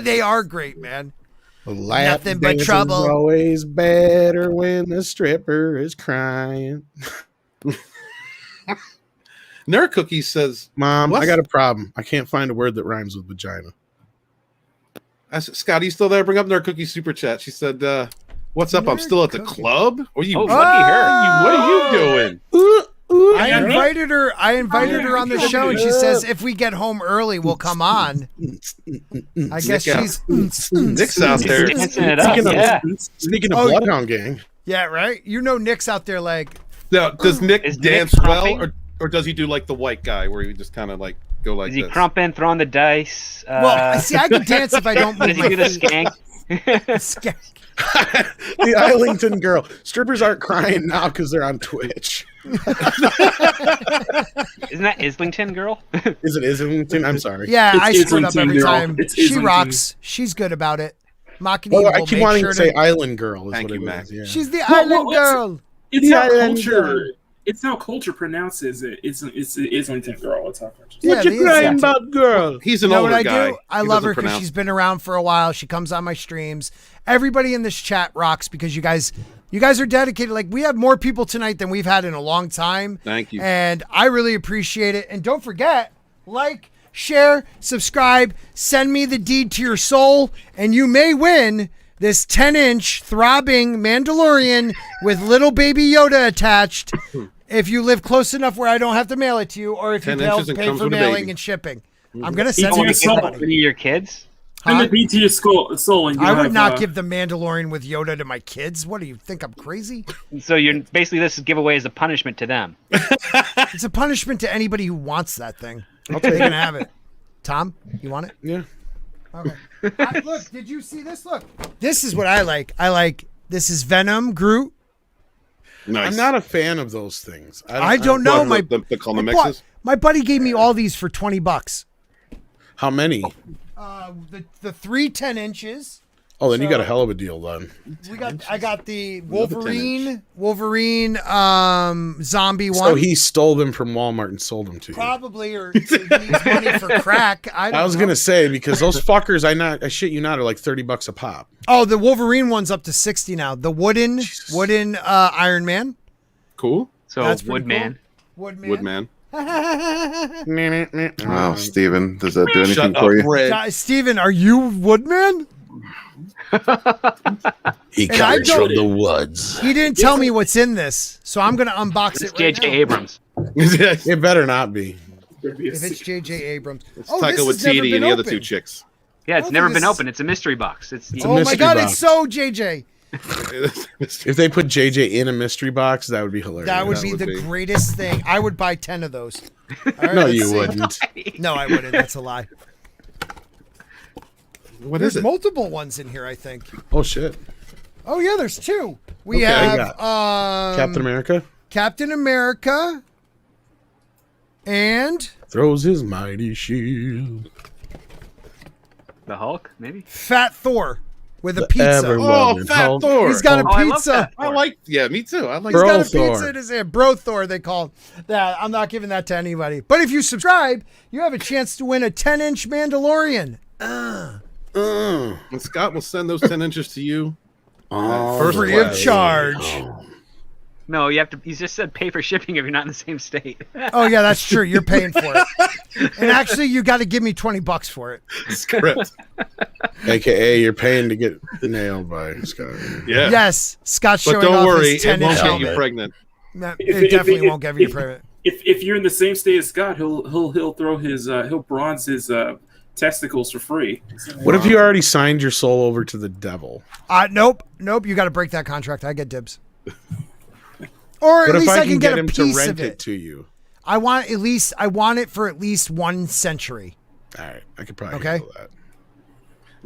They are great, man. Lap Nothing but dance's trouble. Always better when the stripper is crying. Nerd Cookie says, Mom, What's- I got a problem. I can't find a word that rhymes with vagina. Scott, are you still there? Bring up Nerd Cookie super chat. She said, "What's up? I'm Nerd still at the Cookie. club. Or you? Oh, what lucky her. are you doing? I invited her. I invited her on the show, and she says if we get home early, we'll come on. I guess Nick out. she's Nick's out there. Dancing it up, yeah. Speaking of Oh, Bloodhound Gang, yeah, right. You know, Nick's out there like Now, does Nick Is Nick dance well, crumping? or does he do like the white guy where he just kind of like go like Is he this? crumping, throwing the dice? well, see, I can dance if I don't move does he my do the feet. skank? Skank. the Islington girl. Strippers aren't crying now because they're on Twitch. Isn't that Islington girl? Is it Islington? I'm sorry. Yeah, It's I screw it up Islington every girl. time. It's She Islington. rocks. She's good about it. Mocking Well, I Evil, keep make wanting sure to say Island Girl. Is Thank what you, it Mac. is, yeah. she's the Well, island it's- girl. It's Yeah, how and, culture. It's how culture pronounces it. It's the Islington girl. It's how culture. Yeah, the Islington. about, girl? He's You an know what older I guy. do? I He love doesn't her because pronounce- she's been around for a while. She comes on my streams. Everybody in this chat rocks because you guys are dedicated. Like, we have more people tonight than we've had in a long time. Thank you. And I really appreciate it. And don't forget, like, share, subscribe, send me the deed to your soul, and you may win this 10-inch throbbing Mandalorian with little baby Yoda attached if you live close enough where I don't have to mail it to you, or if you 10 pay inches and pay comes for with a mailing baby. and shipping. I'm going to send to it your to soul. somebody. Any of your kids? And Huh? the beat to your soul. And you I would have, not give the Mandalorian with Yoda to my kids. What do you think? I'm crazy? So you're basically this giveaway is a punishment to them. It's a punishment to anybody who wants that thing. They can have it. Tom, you want it? Yeah. Okay. Look, did you see this? Look. This is what I like. This is Venom, Groot. Nice. I'm not a fan of those things. I don't know. What, My the color my mixes. my buddy gave me all these for $20. How many? The 3 10-inches. Oh, then you got a hell of a deal then. I got the Another Wolverine zombie one. So he stole them from Walmart and sold them to you. Probably, or he needs money for crack. I was gonna say because those fuckers, I shit you not, are like $30 a pop. Oh, the Wolverine one's up to 60 now. The wooden Iron Man. Cool. So That's pretty Woodman. Woodman. Woodman. Wow, Steven, does that do anything Shut up, for you? Red. Steven, are you Woodman? He And I comes don't- from the woods. He didn't tell me what's in this, so I'm gonna unbox It's it right J.J. now. Abrams. It better not be. If it's J.J. Abrams. It's Oh, Taika this has never Waititi been and the other two opened. chicks. Yeah, it's Oh, never this been is- open. It's a mystery box. It's a Oh my mystery God, box. it's so JJ. If they put JJ in a mystery box, that would be hilarious. That would that be would the be. greatest thing. I would buy 10 of those. All right, No, let's you see. wouldn't. No, I wouldn't. That's a lie. What There's is it? multiple ones in here, I think. Oh shit! Oh yeah, there's 2. We Okay, have Captain America Captain America and throws his mighty shield. The Hulk, maybe. Fat Thor with a The pizza. ever- Oh, Loving Fat Hulk. Thor. He's got a Oh, I love pizza. that. I like. Yeah, me too. I like. He's Bro got a Thor. pizza in his hand. Bro Thor, they call him that. I'm not giving that to anybody. But if you subscribe, you have a chance to win a 10-inch Mandalorian. And Scott will send those 10 inches to you. First Free of class. charge. No, you have to. He just said pay for shipping if you're not in the same state. Oh yeah, that's true. You're paying for it. And actually, you got to give me $20 for it. Script. AKA, you're paying to get nailed by Scott. Yeah. Yes, Scott's But showing don't off worry, his it 10-inch won't get helmet. you pregnant. No, If- it definitely if- won't get you if- pregnant. If you're in the same state as Scott, he'll throw his he'll bronze his testicles for free. What if you already signed your soul over to the devil? Nope. You got to break that contract. I get dibs. Or at What if least I I can get a him to piece rent of it it. to you? I want it for at least 1 century. All right, I could probably Okay. handle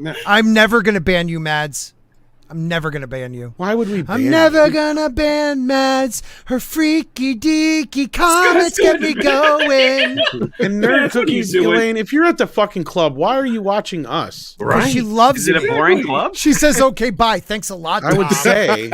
that. I'm never gonna ban you, Mads. I'm never gonna ban you. Why would we ban I'm never you? gonna ban Mads. Her freaky deaky comments get me going. And Nerd Cookies, Elaine, if you're at the fucking club, why are you watching us? Right. She loves Is it a boring club? She says, okay, bye. Thanks a lot. I would Tom." say.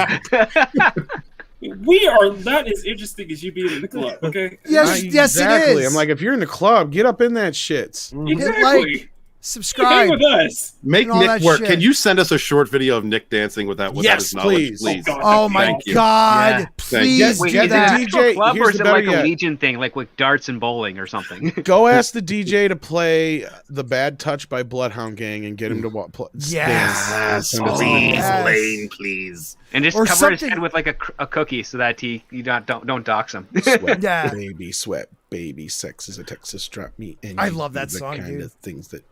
We are not as interesting as you being in the club, okay? Yes, yes, Exactly. it is. I'm like, if you're in the club, get up in that shit. Exactly. like, subscribe. Hang with us. Make and all Nick that work. shit. Can you send us a short video of Nick dancing without Yes, his knowledge, please. please? Oh, God. Oh my Thank you. God! Yeah. Please Yes, Wait, do is it that. an actual club here's or is the it like better a yet. Legion thing, like with darts and bowling or something? Go ask the DJ to play "The Bad Touch" by Bloodhound Gang and get him to Yes. dance. Oh, yes. Lane, please. And just Or cover his something- head with like a cookie so that you don't dox him. Sweat, Yeah. baby, sweat, baby. Sex is a Texas drop me. And I you love do that the song, kind dude. of things that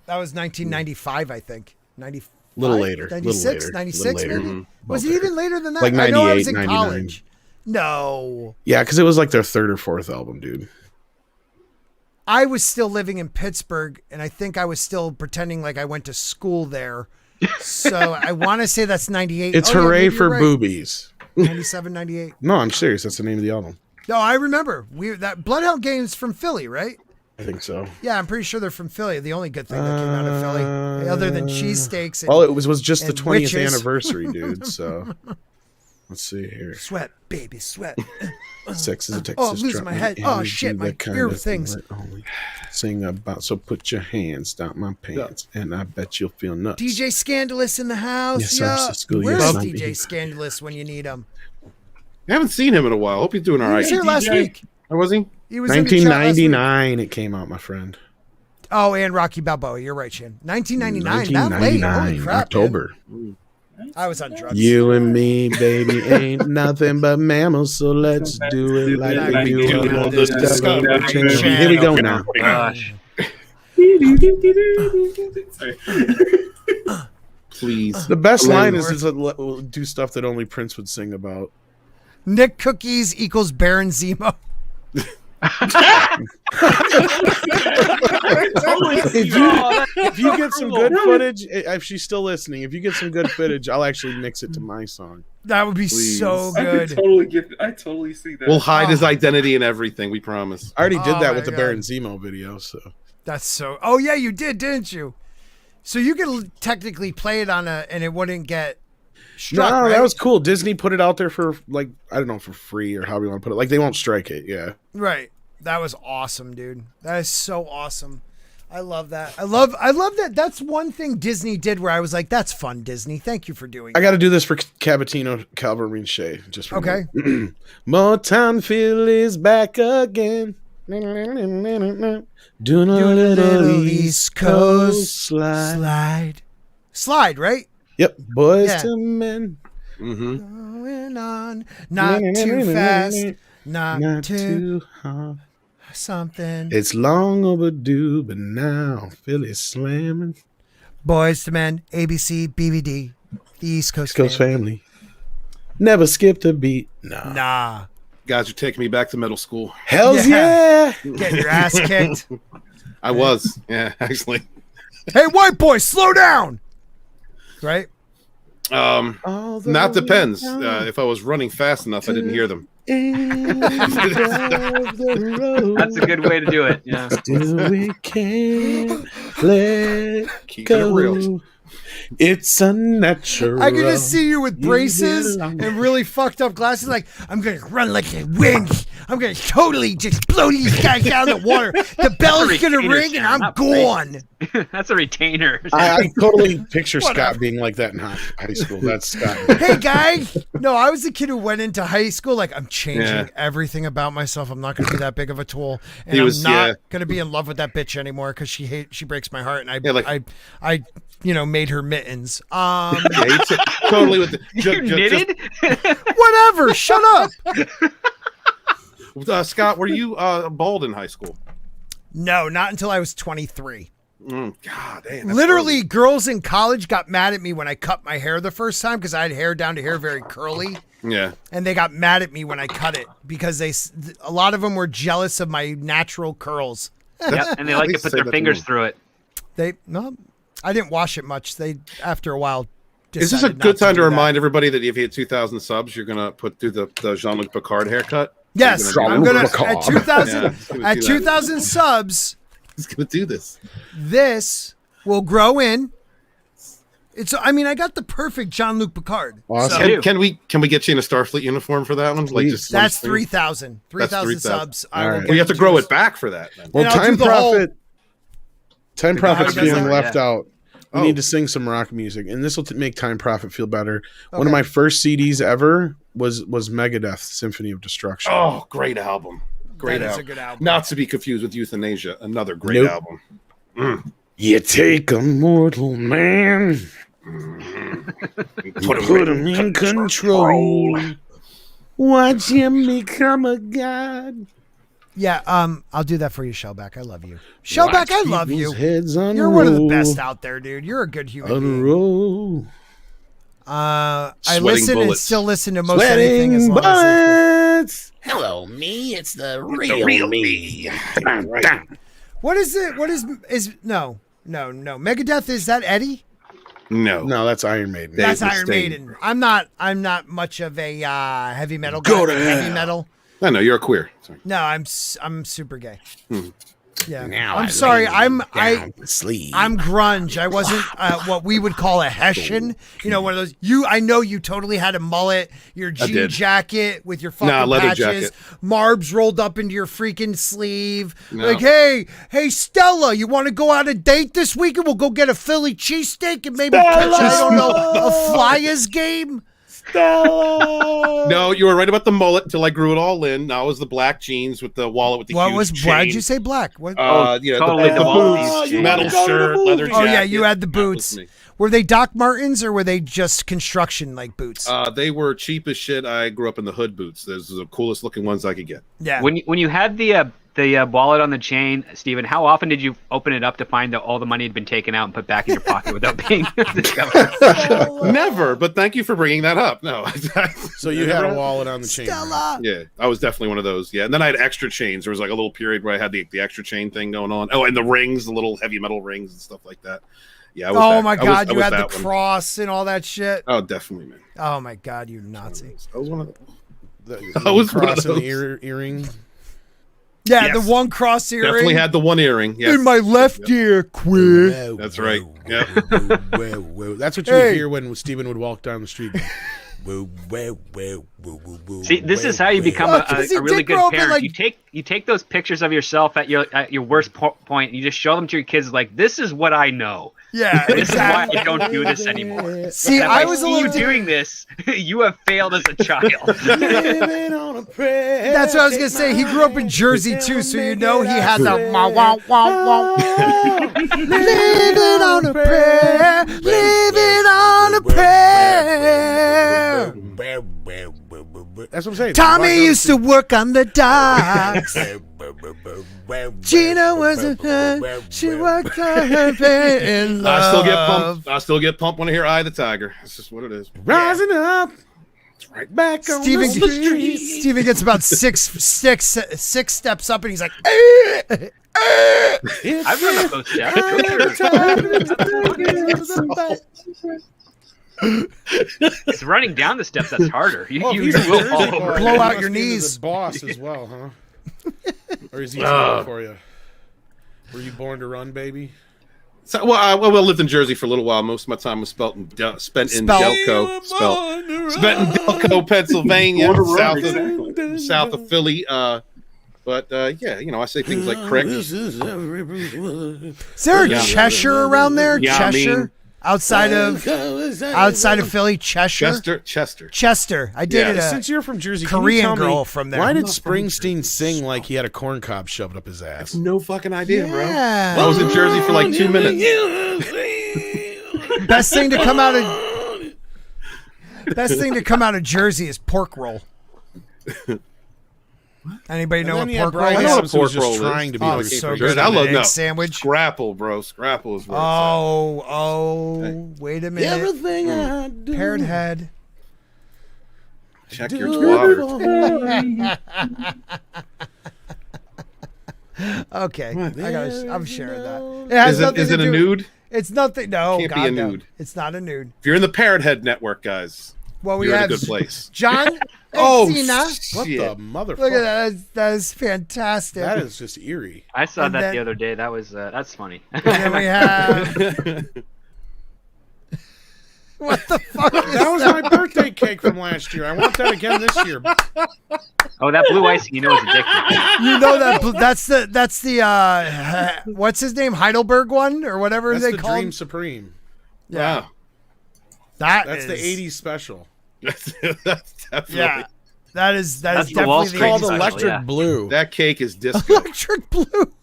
That was 1995, I think. 95? Little later, 96, little 96 later. maybe? Mhm. Was it Well, even later than that? Like I know I was 98, in 99. college. No. Yeah, because it was like their third or fourth album, dude. I was still living in Pittsburgh, and I think I was still pretending like I went to school there. So I want to say that's 98. It's Oh, yeah, Hooray maybe for you're right. Boobies. 97, 98. No, I'm serious. That's the name of the album. No, I remember. That Bloodhound Game's from Philly, right? I think so. Yeah, I'm pretty sure they're from Philly. The only good thing that came out of Philly, other than cheesesteaks. All it was just the and 20th witches. anniversary, dude. So let's see here. Sweat, baby, sweat. Sex is a Texas Oh, I'm losing drop my me, head. and Oh, we shit, do my the kind ear of things. thing that only sing about. So put your hands down my pants, and I bet you'll feel nuts. DJ Scandalous in the house. Yes, sir, Yeah. Cisco, Where's yes, DJ I'm- Scandalous when you need him? I haven't seen him in a while. Hope he's doing all He right. was here last week. Or was he? He was in the chat last week. 1999 it came out, my friend. Oh, and Rocky Balboa. You're right, Shan. 1999. That late. Holy crap. October. Man. I was on drugs. You and me, baby, ain't nothing but mammals, so let's do it like Like we we do do on on the the Discovery Discovery Channel. Here we go now. Gosh. Sorry. Please. The best line Lord. is do stuff that only Prince would sing about. Nick Cookies equals Baron Zemo. If you get some good footage, if she's still listening, if you get some good footage, I'll actually mix it to my song. That would be Please. so I could good. totally get. I totally see that. We'll hide his Oh. identity and everything. We promise. I already did Oh that my with the God. Baron Zemo video, so That's so. Oh yeah, you did, didn't you? So you could technically play it on and it wouldn't get struck. no, right? that was cool. Disney put it out there for like I don't know for free or however you want to put it. Like they won't strike it. Yeah. Right. That was awesome, dude. That is so awesome. I love that. I love that. That's one thing Disney did where I was like, that's fun, Disney. Thank you for doing I that. got to do this for Cavatino, Calvary Shea. Just for Okay. Motown Philly's back again. Doing a little East Coast slide. Slide, right? Yep. Boys Yeah. to men. Mm-hmm. Going on. Not too fast. Not too hard. something. It's long overdue, but now Philly's slamming. Boys to Men, ABC, BVD, the East Coast, East Coast family. family. Never skipped a beat. Nah. Nah. Guys, you're taking me back to middle school. Hells yeah. Getting your ass kicked. I was. Yeah, actually. Hey, white boy, slow down. Right? That depends. If I was running fast enough, I didn't hear them. That's a good way to do it. Yeah. Still we can't let Keep it real. go. It's unnatural. I can just see you with You braces belong. and really fucked up glasses. Like, I'm going to run like a wind. I'm going to totally just blow these guys out of the water. The bell's going to retainer ring and sound, I'm not gone. That's a retainer. I totally picture Scott being like that in high school. That's Scott. Hey, guy. No, I was the kid who went into high school like, I'm changing Yeah. everything about myself. I'm not going to be that big of a tool. And He I'm was- not yeah. going to be in love with that bitch anymore because she breaks my heart. And I, Yeah, like- I made her mittens. Yeah, totally with the You knitted? Whatever. Shut up. Scott, were you bald in high school? No, not until I was 23. God damn. that's Literally, girls in college got mad at me when I cut my hair the first time because I had hair down to here very curly. early. Yeah. And they got mad at me when I cut it because a lot of them were jealous of my natural curls. Yep, and they like to least put say Mm. their that fingers to me. through it. I didn't wash it much. After a while, Is this a good time to remind everybody that if you hit 2,000 subs, you're gonna put through the Jean-Luc Picard haircut? Yes, I'm gonna at 2,000 Yeah, at 2,000 subs. He's gonna do this. This will grow in. I mean, I got the perfect Jean-Luc Picard. Awesome. So, Can we get you in a Starfleet uniform for that one? Like just that's 3,000. 3,000 subs. I will Right. get We have to you grow this. it back for that. Then. Well, And I'll do Time the whole- Prophet. Time Prophet's does feeling that? left out. We Oh. need to sing some rock music, and this will make Time Prophet feel better. One Okay. of my first CDs ever was Megadeth Symphony of Destruction. Oh, great album. Great That is album. a good album. Not to be confused with Euthanasia, another great Nope. album. Mm. You take a mortal man, Put put him in control. Watch him become a god. Yeah, I'll do that for you, Shellback. I love you. Shellback, I love you. Heads on You're one of the best out there, dude. You're a good human On a being. roll. I Sweating listen and bullets. still listen to most anything as Sweating long as bullets. Hello, me. It's the real me. What is it? What is no. Megadeth, is that Eddie? No. No, that's Iron Maiden. Dave That's Mustaine. Iron Maiden. I'm not much of a heavy metal guy. Go to heavy hell. metal. I know you're a queer. Sorry. No, I'm super gay. Yeah. Now I'm I sorry. lay I'm down to sleep. I'm grunge. I wasn't what we would call a Hessian. You know, one of those. I know you totally had a mullet, your jean did. jacket with your fucking leather patches, jacket. marbs rolled up into your freaking sleeve. No. Like, hey, Stella, you want to go out a date this weekend? We'll go get a Philly cheesesteak and maybe catch, I don't know, a Flyers game. No, you were right about the mullet until I grew it all in. Now it was the black jeans with the wallet with the huge chain. Why did you say black? What? Yeah, totally the the Wallabies boots, chain. metal shirt, leather jacket. Oh yeah, you had the That was boots. me. Were they Doc Martens or were they just construction like boots? They were cheap as shit. I grew up in the hood boots. Those are the coolest looking ones I could get. Yeah. When you had the wallet on the chain, Stephen, how often did you open it up to find that all the money had been taken out and put back in your pocket without being discovered? Never, but thank you for bringing that up. No. So you had a wallet on the chain. Stella. Yeah, I was definitely one of those. Yeah, and then I had extra chains. There was like a little period where I had the extra chain thing going on. Oh, and the rings, the little heavy metal rings and stuff like that. Yeah. I was Oh that- my I was- God, I you was had the that one. cross and all that shit. Oh, definitely, man. Oh my God, you Nazi. I was one of those. The I was one of cross in the those. earring. Yeah, Yes. the one cross earring. Definitely had the one earring. Yes. in my left ear, quit. That's right. Yeah. That's what you Hey. would hear when Steven would walk down the street. See, this is how you become Oh, does he a really dick good rope it parent. like- You take those pictures of yourself at your worst point. And you just show them to your kids like, this is what I know. Yeah, This is why exactly. I don't do this anymore. See, And if I I was a see little you doing this, you have failed as a child. That's what I was gonna say. He grew up in Jersey too, so you know he had the wah wah wah wah. Living on a prayer, living on a prayer. That's what I'm saying. Tommy used to work on the docks. Gina was she worked on her bed in love. I still get pumped. I still get pumped when I hear "Eye of the Tiger." That's just what it is. Rising up. It's right back on the street. Steven gets about six steps up and he's like, I've run up those steps. It's running down the steps that's harder. You he's a will Jersey fall boy. over. Blow He out must your be knees. The boss as well, huh? Or is he too for you? Were you born to run, baby? So, well, I lived in Jersey for a little while. Most of my time was spent in Delco, spent in Delco, Pennsylvania, south of Philly. But yeah, you know, I say things like crick. is there a Yeah. Cheshire around there? Yeah, I Cheshire? mean- outside of Philly, Cheshire? Chester. I dated a Since you're from Jersey, can you Korean tell me, girl from there. Why did Springsteen sing like he had a corn cob shoved up his ass? No fucking idea, bro. Yeah. I was in Jersey for like 2 minutes. Best thing to come out of Jersey is pork roll. Anybody know what And then he had pork roll Brian is? Adams, who was Pork roll just is. trying to be Oh, like it's a so Jersey. good. I love Egg no sandwich. Scrapple, bro. Scrapple is where it's Oh, wait a minute. Everything I do. Parrot head. at. Check your water. Okay, I'm sharing that. It Is it a nude? It's nothing. No, Can't God, be a no. nude. It's not a nude. If you're in the Parrot Head Network, guys, Well, we you're have in a good place. John. Oh, Cena. What shit. the motherfucker? Look at that. That is fantastic. That is just eerie. I saw And that then- the other day. That was that's funny. And then we have. What the fuck is That was my birthday cake from last year. I want that again this year. Oh, that blue icing, you know, is addictive. You know that's the what's his name, Heidelberg one or whatever That's they the call Dream him? Supreme. Yeah, Wow. that's the 80s special. That's definitely. Yeah, that is That's the Wall definitely Street the Called special, Electric yeah. Blue. That cake is disco. electric blue.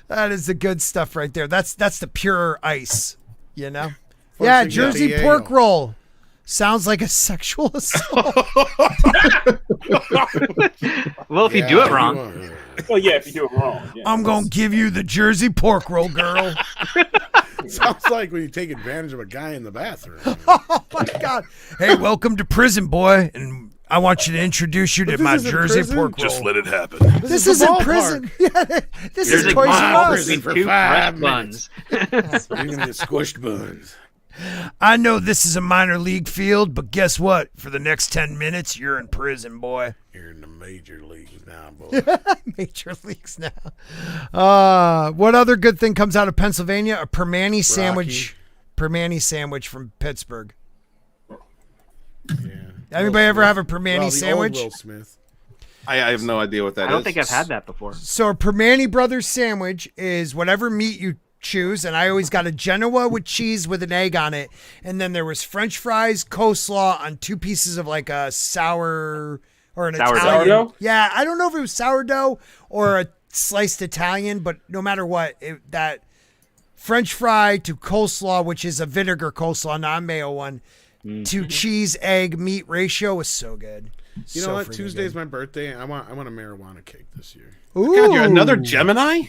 That is the good stuff right there. That's the pure ice, you know. Yeah, Folks, Jersey yeah. pork roll sounds like a sexual assault. Well, if you do it wrong. Well, yeah, if you do it wrong. Yeah. I'm gonna give you the Jersey pork roll, girl. Sounds like when you take advantage of a guy in the bathroom. Oh my God! Hey, welcome to prison, boy, and I want you to introduce you to this my isn't Jersey prison? pork roll. Just let it happen. This is the isn't ballpark. prison. Yeah, this There's is a Toys R mile Us. prison between for two 5 fresh buns. You're gonna get squished buns. I know this is a minor league field, but guess what? For the next 10 minutes, you're in prison, boy. You're in the major leagues now, boy. Major leagues now. What other good thing comes out of Pennsylvania? A Permani sandwich. Permani sandwich from Pittsburgh. Yeah. Anybody ever have a Permani Well, the sandwich? old Will Smith. I have no idea what that is. I don't think I've had that before. So a Permani Brothers sandwich is whatever meat you choose, and I always got a Genoa with cheese with an egg on it, and then there was French fries, coleslaw on 2 pieces of like a sour or an Sourdough? Italian. Sourdough? Yeah, I don't know if it was sourdough or a sliced Italian, but no matter what, that French fry to coleslaw, which is a vinegar coleslaw, not a mayo one, to cheese egg meat ratio was so good. You know So what? freaking Tuesday's good. my birthday. I want a marijuana cake this year. Ooh. God, you're another Gemini?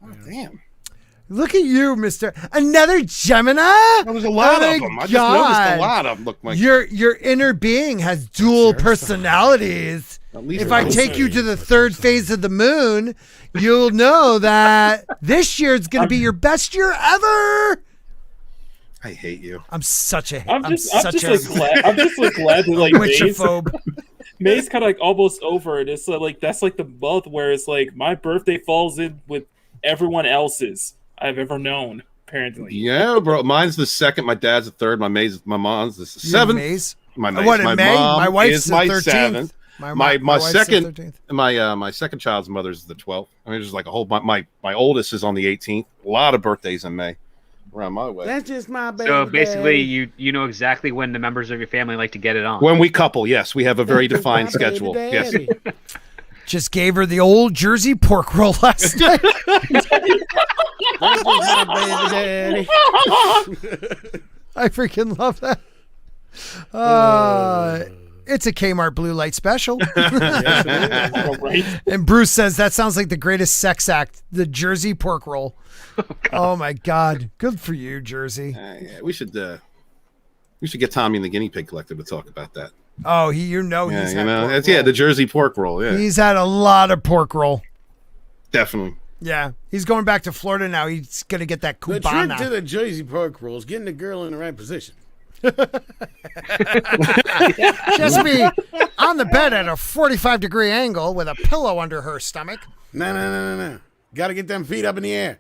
Oh, damn. Look at you, Mister. Another Gemini. There's a lot Oh of my them. I just God. noticed a lot of them. Look, like Your inner being has dual personalities. at least If I one. take you to the third phase of the moon, you'll know that this year is going to be your best year ever. I hate you. I'm such a I'm just like a glad. I'm just like glad that like May's, witchophobe. May's kind of like almost over it. It's like that's like the month where it's like my birthday falls in with everyone else's I've ever known. Apparently, Yeah, bro. Mine's the second. My dad's the third. My mom's the seventh. Maze? My Maze. What in my May? mom My wife's is the my 13th. seventh. My wife's the second 13th. my second child's mother's the 12th. I mean, there's like a whole my oldest is on the 18th. A lot of birthdays in May around my way. That's just my baby. So basically, daddy. you know exactly when the members of your family like to get it on. When we couple, yes, we have a very That's defined my baby schedule. Yes. daddy. Just gave her the old Jersey pork roll last night. That's just my baby daddy. I freaking love that. It's a Kmart blue light special. Yes, it is. Oh, right? And Bruce says that sounds like the greatest sex act, the Jersey pork roll. Oh my God. Good for you, Jersey. Yeah, we should get Tommy and the guinea pig collector to talk about that. Oh, he's Yeah, had pork that's roll. the Jersey pork roll. Yeah, He's had a lot of pork roll. definitely. Yeah. He's going back to Florida now. He's going to get that The trick cubana. to the Jersey pork roll is getting the girl in the right position. Just be on the bed at a 45-degree angle with a pillow under her stomach. No. Got to get them feet up in the air.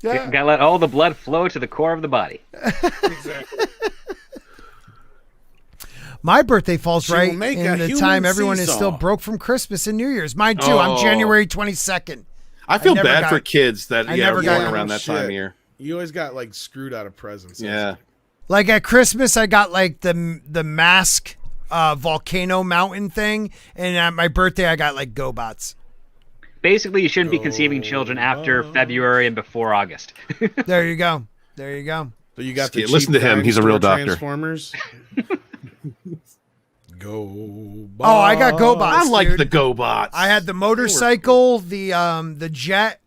Yeah. Gotta let all the blood flow to the core of the body. My birthday falls She right will make in a the human time everyone is seesaw. still broke from Christmas and New Year's. Mine too. I'm Oh. January 22nd. I feel never bad got- for kids that I are never born got- around that time of Shit. year. You always got like screwed out of presents. Yeah. Like at Christmas, I got like the mask volcano mountain thing, and at my birthday, I got like GoBots. Basically, you shouldn't be conceiving children after February and before August. There you go. There you go. So you got Yeah, the listen cheap to him. guy He's a store real doctor. Transformers. Go. Oh, I got GoBots. I like dude. the GoBots. I had the motorcycle, the jet.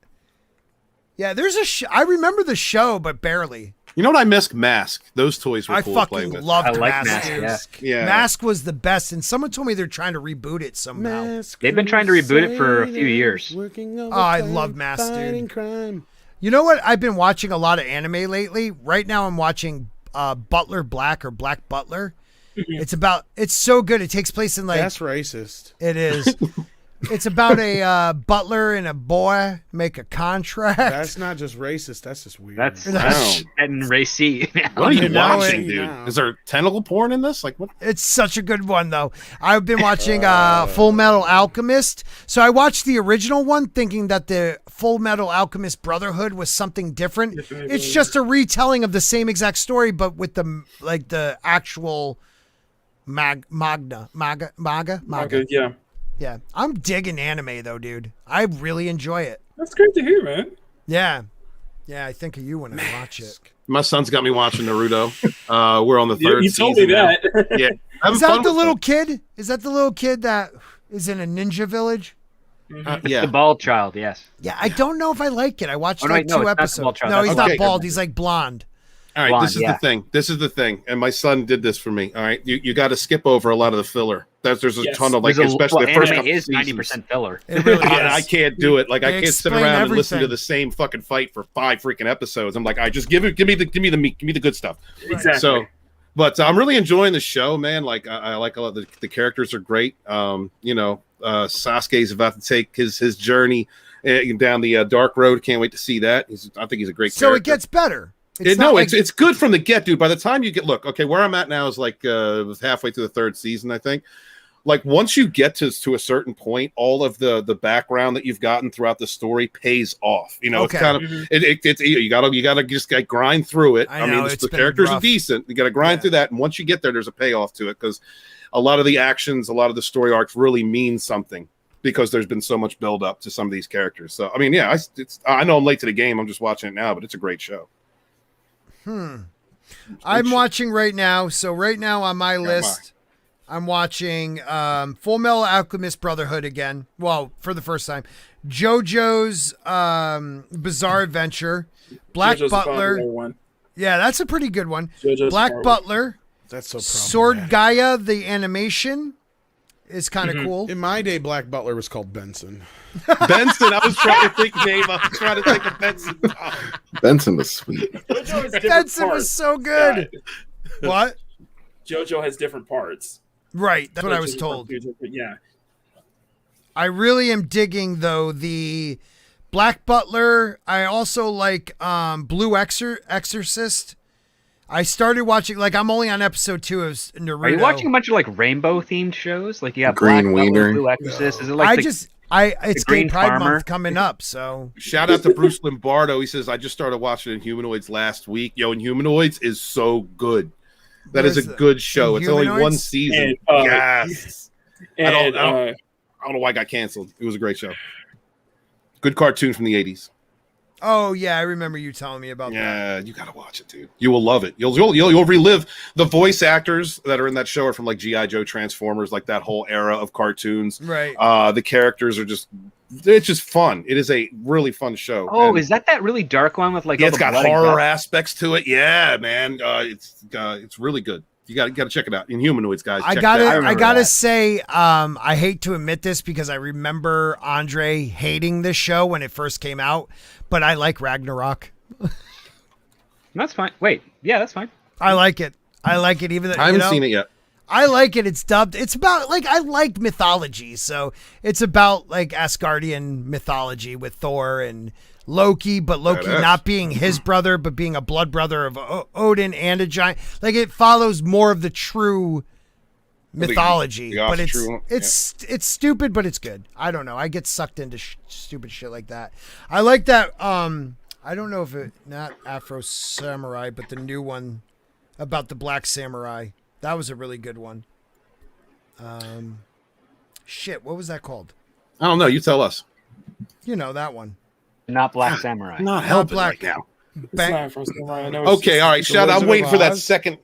Yeah, there's I remember the show, but barely. You know what I miss? Mask. Those toys were I cool to play fucking with. loved I like Mask. Mask, dude. Yeah. Mask was the best, and someone told me they're trying to reboot it somehow. They've been trying to reboot it for a few years. Oh, I love Mask, dude. You know what? I've been watching a lot of anime lately. Right now, I'm watching Butler Black or Black Butler. It's so good. It takes place in like That's racist. it is. It's about a butler and a boy make a contract. That's not just racist. That's just weird. That's Wow. and racy. What are you know watching, it dude? now. Is there tentacle porn in this? Like what? It's such a good one, though. I've been watching Full Metal Alchemist. So I watched the original one thinking that the Full Metal Alchemist Brotherhood was something different. It's just a retelling of the same exact story, but with the actual maga. Yeah. Yeah. I'm digging anime, though, dude. I really enjoy it. That's great to hear, man. Yeah. Yeah, I think of you when I watch it. My son's got me watching Naruto. We're on the You, third you season told me now. that. Yeah. Is that the little kid? Is that the little kid that is in a ninja village? Yeah. The bald child, yes. Yeah, I don't know if I like it. I watched Oh, no, like no, two it's not the episodes. bald child. No, That's he's okay. not bald. He's like blonde. All right, Blonde, this is yeah. the thing. This is the thing. And my son did this for me. All right. You got to skip over a lot of the filler. There's a Yes. ton of like, There's especially the first anime couple is seasons. 90% filler. It really I is. can't do it. Like I They can't sit explain around and listen to everything. the same fucking fight for 5 freaking episodes. I'm like, I just give me the good stuff. Exactly. So, but I'm really enjoying the show, man. Like I like a lot of the characters are great. Sasuke's about to take his journey down the dark road. Can't wait to see that. I think he's a great So character. it gets better. It's It's good from the get, dude. By the time you get where I'm at now is like halfway through the 3rd season, I think. Like once you get to a certain point, all of the background that you've gotten throughout the story pays off. You know, Okay. it's kind of it's you gotta just like grind through it. I know, the it's been characters are rough. decent. You gotta grind through that, and once you get there's a payoff to it because a lot of the actions, a lot of the story arcs really mean something because there's been so much build up to some of these characters. So I mean, yeah, I know I'm late to the game. I'm just watching it now, but it's a great show. I'm watching right now. So right now on my list, I'm watching Full Metal Alchemist Brotherhood again. Well, for the first time. JoJo's Bizarre Adventure. Black JoJo's Butler. the one. Yeah, that's a pretty good one. JoJo's Black horrible. Butler. That's so Sword problematic. Gaia, the animation is kind of cool. In my day, Black Butler was called Benson. Benson, I was trying to think name. I was trying to think of Benson. Benson was sweet. JoJo has different Benson parts. was so good. Yeah. What? JoJo has different parts. Right, that's what I was JoJo's told. Yeah. I really am digging though the Black Butler. I also like Blue Exorcist. I started watching I'm only on episode 2 of Naruto. Are you watching a bunch of like rainbow themed shows? Like you have Green Black Butler, Wiener. Blue Exorcist. Is it like it's Gay Green Pride Farmer? Month coming up, so Shout out to Bruce Lombardo. He says, I just started watching Inhumanoids last week. Yo, Inhumanoids is so good. That is a good show. It's only one Inhumanoids? season. And, Yes. And, I don't know why it got canceled. It was a great show. Good cartoon from the 80s. oh yeah, I remember you telling me about that. Yeah, you gotta watch it, dude. You will love it. You'll relive the voice actors that are in that show are from like G.I. Joe, Transformers, like that whole era of cartoons. Right. The characters are it's just fun. It is a really fun show. Oh, And- is that really dark one with like yeah, all it's the got blood and horror guts? aspects to it. Yeah, man. It's really good. You got to check it out. Inhumanoids, guys. I Check gotta, that out. I gotta say, I hate to admit this because I remember Andre hating this show when it first came out, but I like Ragnarok. That's fine. Wait, yeah, that's fine. I like it. I like it even though I haven't seen it yet. I like it. It's dubbed. It's about I like mythology, so it's about Asgardian mythology with Thor and Loki, but Loki Badass. not being his brother, but being a blood brother of Odin and a giant. It follows more of the true mythology, the but true- it's stupid, but it's good. I don't know. I get sucked into stupid shit like that. I like that. I don't know if not Afro Samurai, but the new one about the Black Samurai. That was a really good one. Shit, what was that called? I don't know. You tell us. You know that one. Not Black Samurai. Not helping Black. right now. It's Bang- not from Samurai. I know it's Okay, all right. Shout out. I'm Wizard waiting of for that Oz. second.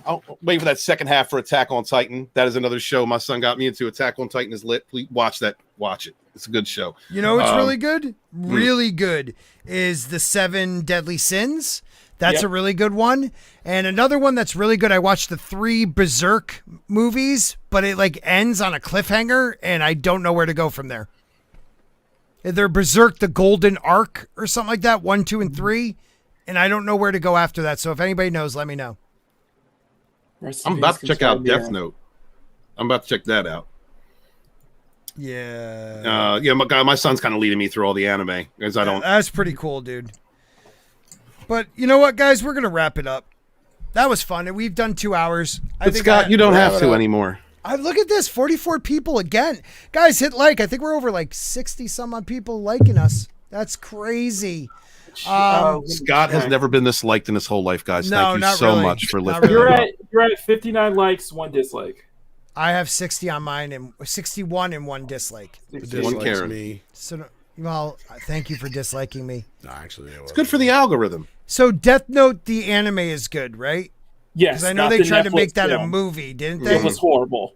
I'll wait for that second half for Attack on Titan. That is another show my son got me into. Attack on Titan is lit. Please watch that. Watch it. It's a good show. You know what's really good? Really good is the 7 Deadly Sins. That's a really good one. And another one that's really good, I watched the 3 Berserk movies, but it like ends on a cliffhanger, and I don't know where to go from there. They're Berserk, the Golden Arc, or something like that, 1, 2, and 3, and I don't know where to go after that. So if anybody knows, let me know. I'm about to check out Death Note. I'm about to check that out. Yeah. My son's kind of leading me through all the anime because I don't. That's pretty cool, dude. But you know what, guys? We're gonna wrap it up. That was fun, and we've done 2 hours. But Scott, you don't have to anymore. Look at this, 44 people again. Guys, hit like. I think we're over like 60 some odd people liking us. That's crazy. Scott has never been this liked in his whole life, guys. Thank you so much for listening. You're at 59 likes, 1 dislike. I have 60 on mine and 61 and 1 dislike. One Karen. Me. So, well, thank you for disliking me. No, actually, it's good for the algorithm. So Death Note, the anime is good, right? Yes. Because I know they tried to make that a movie, didn't they? It was horrible.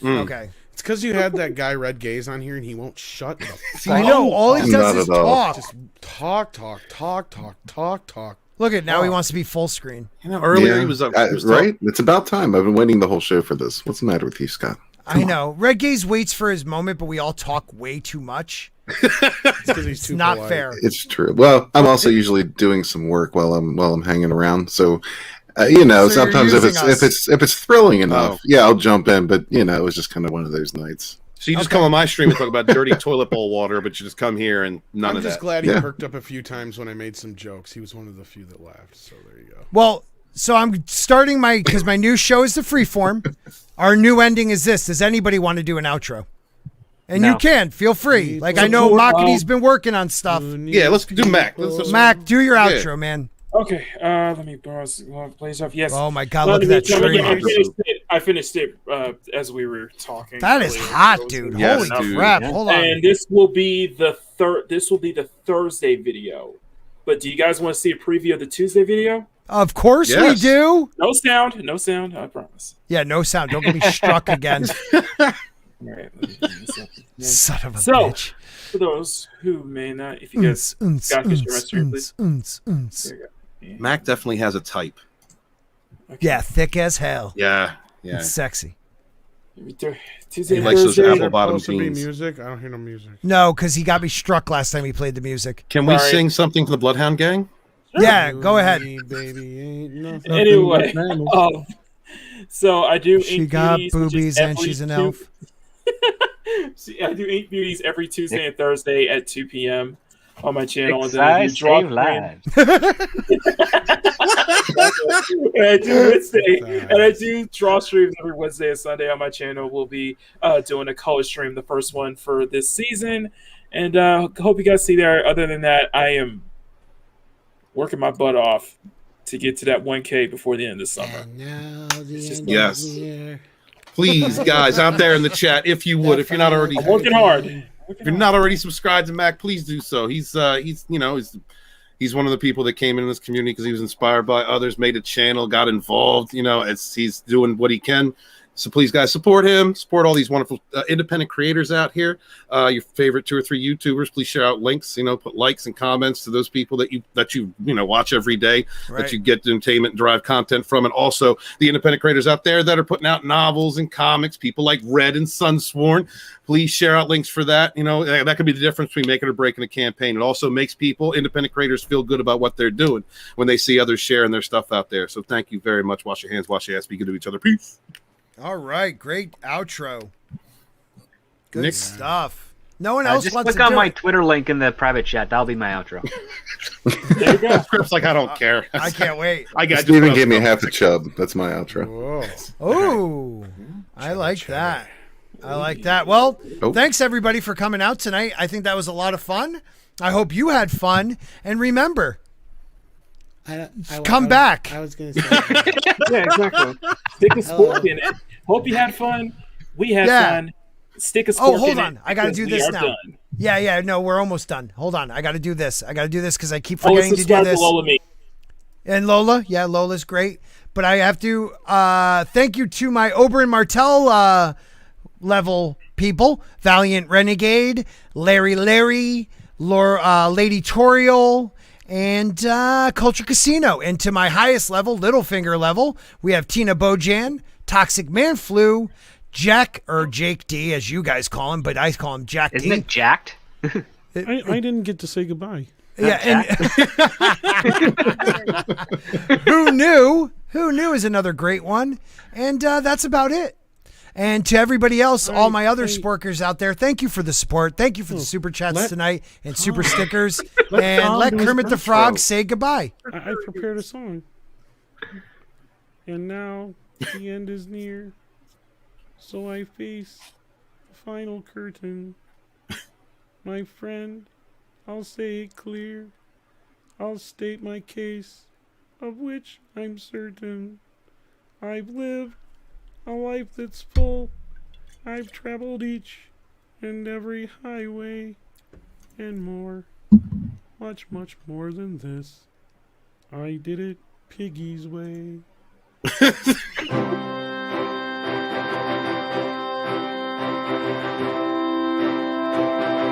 Okay. It's because you had that guy Red Gaze on here, and he won't shut the fuck I know. All he does is talk. Just talk. Look at now he wants to be full screen. Earlier he was up. Right? It's about time. I've been waiting the whole show for this. What's the matter with you, Scott? I know. Red Gaze waits for his moment, but we all talk way too much. It's too not fair. It's true. Well, I'm also usually doing some work while I'm hanging around. So, sometimes if it's thrilling enough, I'll jump in. But it was just kind of one of those nights. So you just come on my stream and talk about dirty toilet bowl water, but you just come here and none of that. I'm just glad he perked up a few times when I made some jokes. He was one of the few that laughed. So there you go. Well, so I'm starting because my new show is the Freeform. Our new ending is this. Does anybody want to do an outro? And you can. Feel free. Like, I know Maki's been working on stuff. Yeah, let's do Mac. Mac, do your outro, man. Okay, let me play stuff. Yes. Oh my God, look at that tree. I finished it as we were talking. That is hot, dude. Holy crap! Hold on. And this will be the Thursday video. But do you guys want to see a preview of the Tuesday video? Of course we do. No sound. I promise. Yeah, no sound. Don't get me struck again. All right. Son of a bitch. For those who may not, if you guys got your stream, please. There you go. Yeah. Mac definitely has a type. Okay. Yeah, thick as hell. Yeah. It's sexy. Tuesday, he likes those apple bottom jeans. jeans. Music? I don't hear no music. No, because he got me struck last time he played the music. Can we sing something for the Bloodhound Gang? Yeah, go ahead. Anyway, so I do. She got boobies and she's an elf. I do Ink Beauties every Tuesday and Thursday at 2 p.m. on my channel. And then I do draw live. And I do draw streams every Wednesday and Sunday on my channel. We'll be doing a color stream, the first one for this season. And hope you guys see there. Other than that, I am working my butt off to get to that 1K before the end of the summer. Yes. Please, guys, out there in the chat, if you would, if you're not already working hard. If you're not already subscribed to Mac, please do so. He's one of the people that came into this community because he was inspired by others, made a channel, got involved. He's doing what he can. So please, guys, support him. Support all these wonderful independent creators out here. Your favorite 2 or 3 YouTubers. Please share out links. Put likes and comments to those people that you watch every day, that you get entertainment and derive content from, and also the independent creators out there that are putting out novels and comics. People like Red and Sunsworn. Please share out links for that. That could be the difference between making or breaking a campaign. It also makes people, independent creators, feel good about what they're doing when they see others sharing their stuff out there. So thank you very much. Wash your hands, wash your ass, be good to each other. Peace. All right, great outro. Good Nick. stuff. No one else just wants to click on do my it. Twitter link in the private chat. That'll be my outro. There you go. Script's like, I don't care. I can't wait. I got Steven gave me half a chub. That's my outro. Oh, I like that. I like that. Well, thanks everybody for coming out tonight. I think that was a lot of fun. I hope you had fun. And remember, come back. I was going to say. Yeah, exactly. Stick a spork in it. Hope you had fun. We had fun. Stick a spork in it. Oh, hold on. I got to do this now. Done. Yeah. No, we're almost done. Hold on. I got to do this. because I keep forgetting to do this. Lola me. And Lola. Yeah, Lola's great. But I have to thank you to my Oberyn Martell level people. Valiant Renegade, Larry, Lady Tauriel, and Culture Casino. And to my highest level, Littlefinger level, we have Tina Bojan, Toxic Man Flu, Jack, or Jake D, as you guys call him, but I call him Jack D. Isn't it jacked? I didn't get to say goodbye. Yeah, and Who Knew is another great one. And that's about it. And to everybody else, all my other Sporkers out there, thank you for the support. Thank you for the super chats tonight and super stickers. And let Kermit the Frog say goodbye. I prepared a song. And now the end is near. So I face the final curtain. My friend, I'll say it clear. I'll state my case, of which I'm certain. I've lived a life that's full. I've traveled each and every highway and more. Much, much more than this. I did it Piggy's way.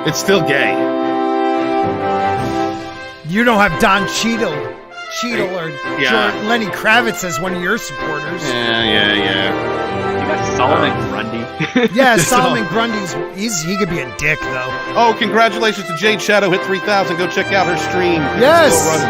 It's still gay. You don't have Don Cheadle or Lenny Kravitz as one of your supporters. Yeah. You got Solomon Grundy. Yeah, Solomon Grundy's he could be a dick though. Oh, congratulations to Jade Shadow, hit 3,000. Go check out her stream. Yes. It's still running.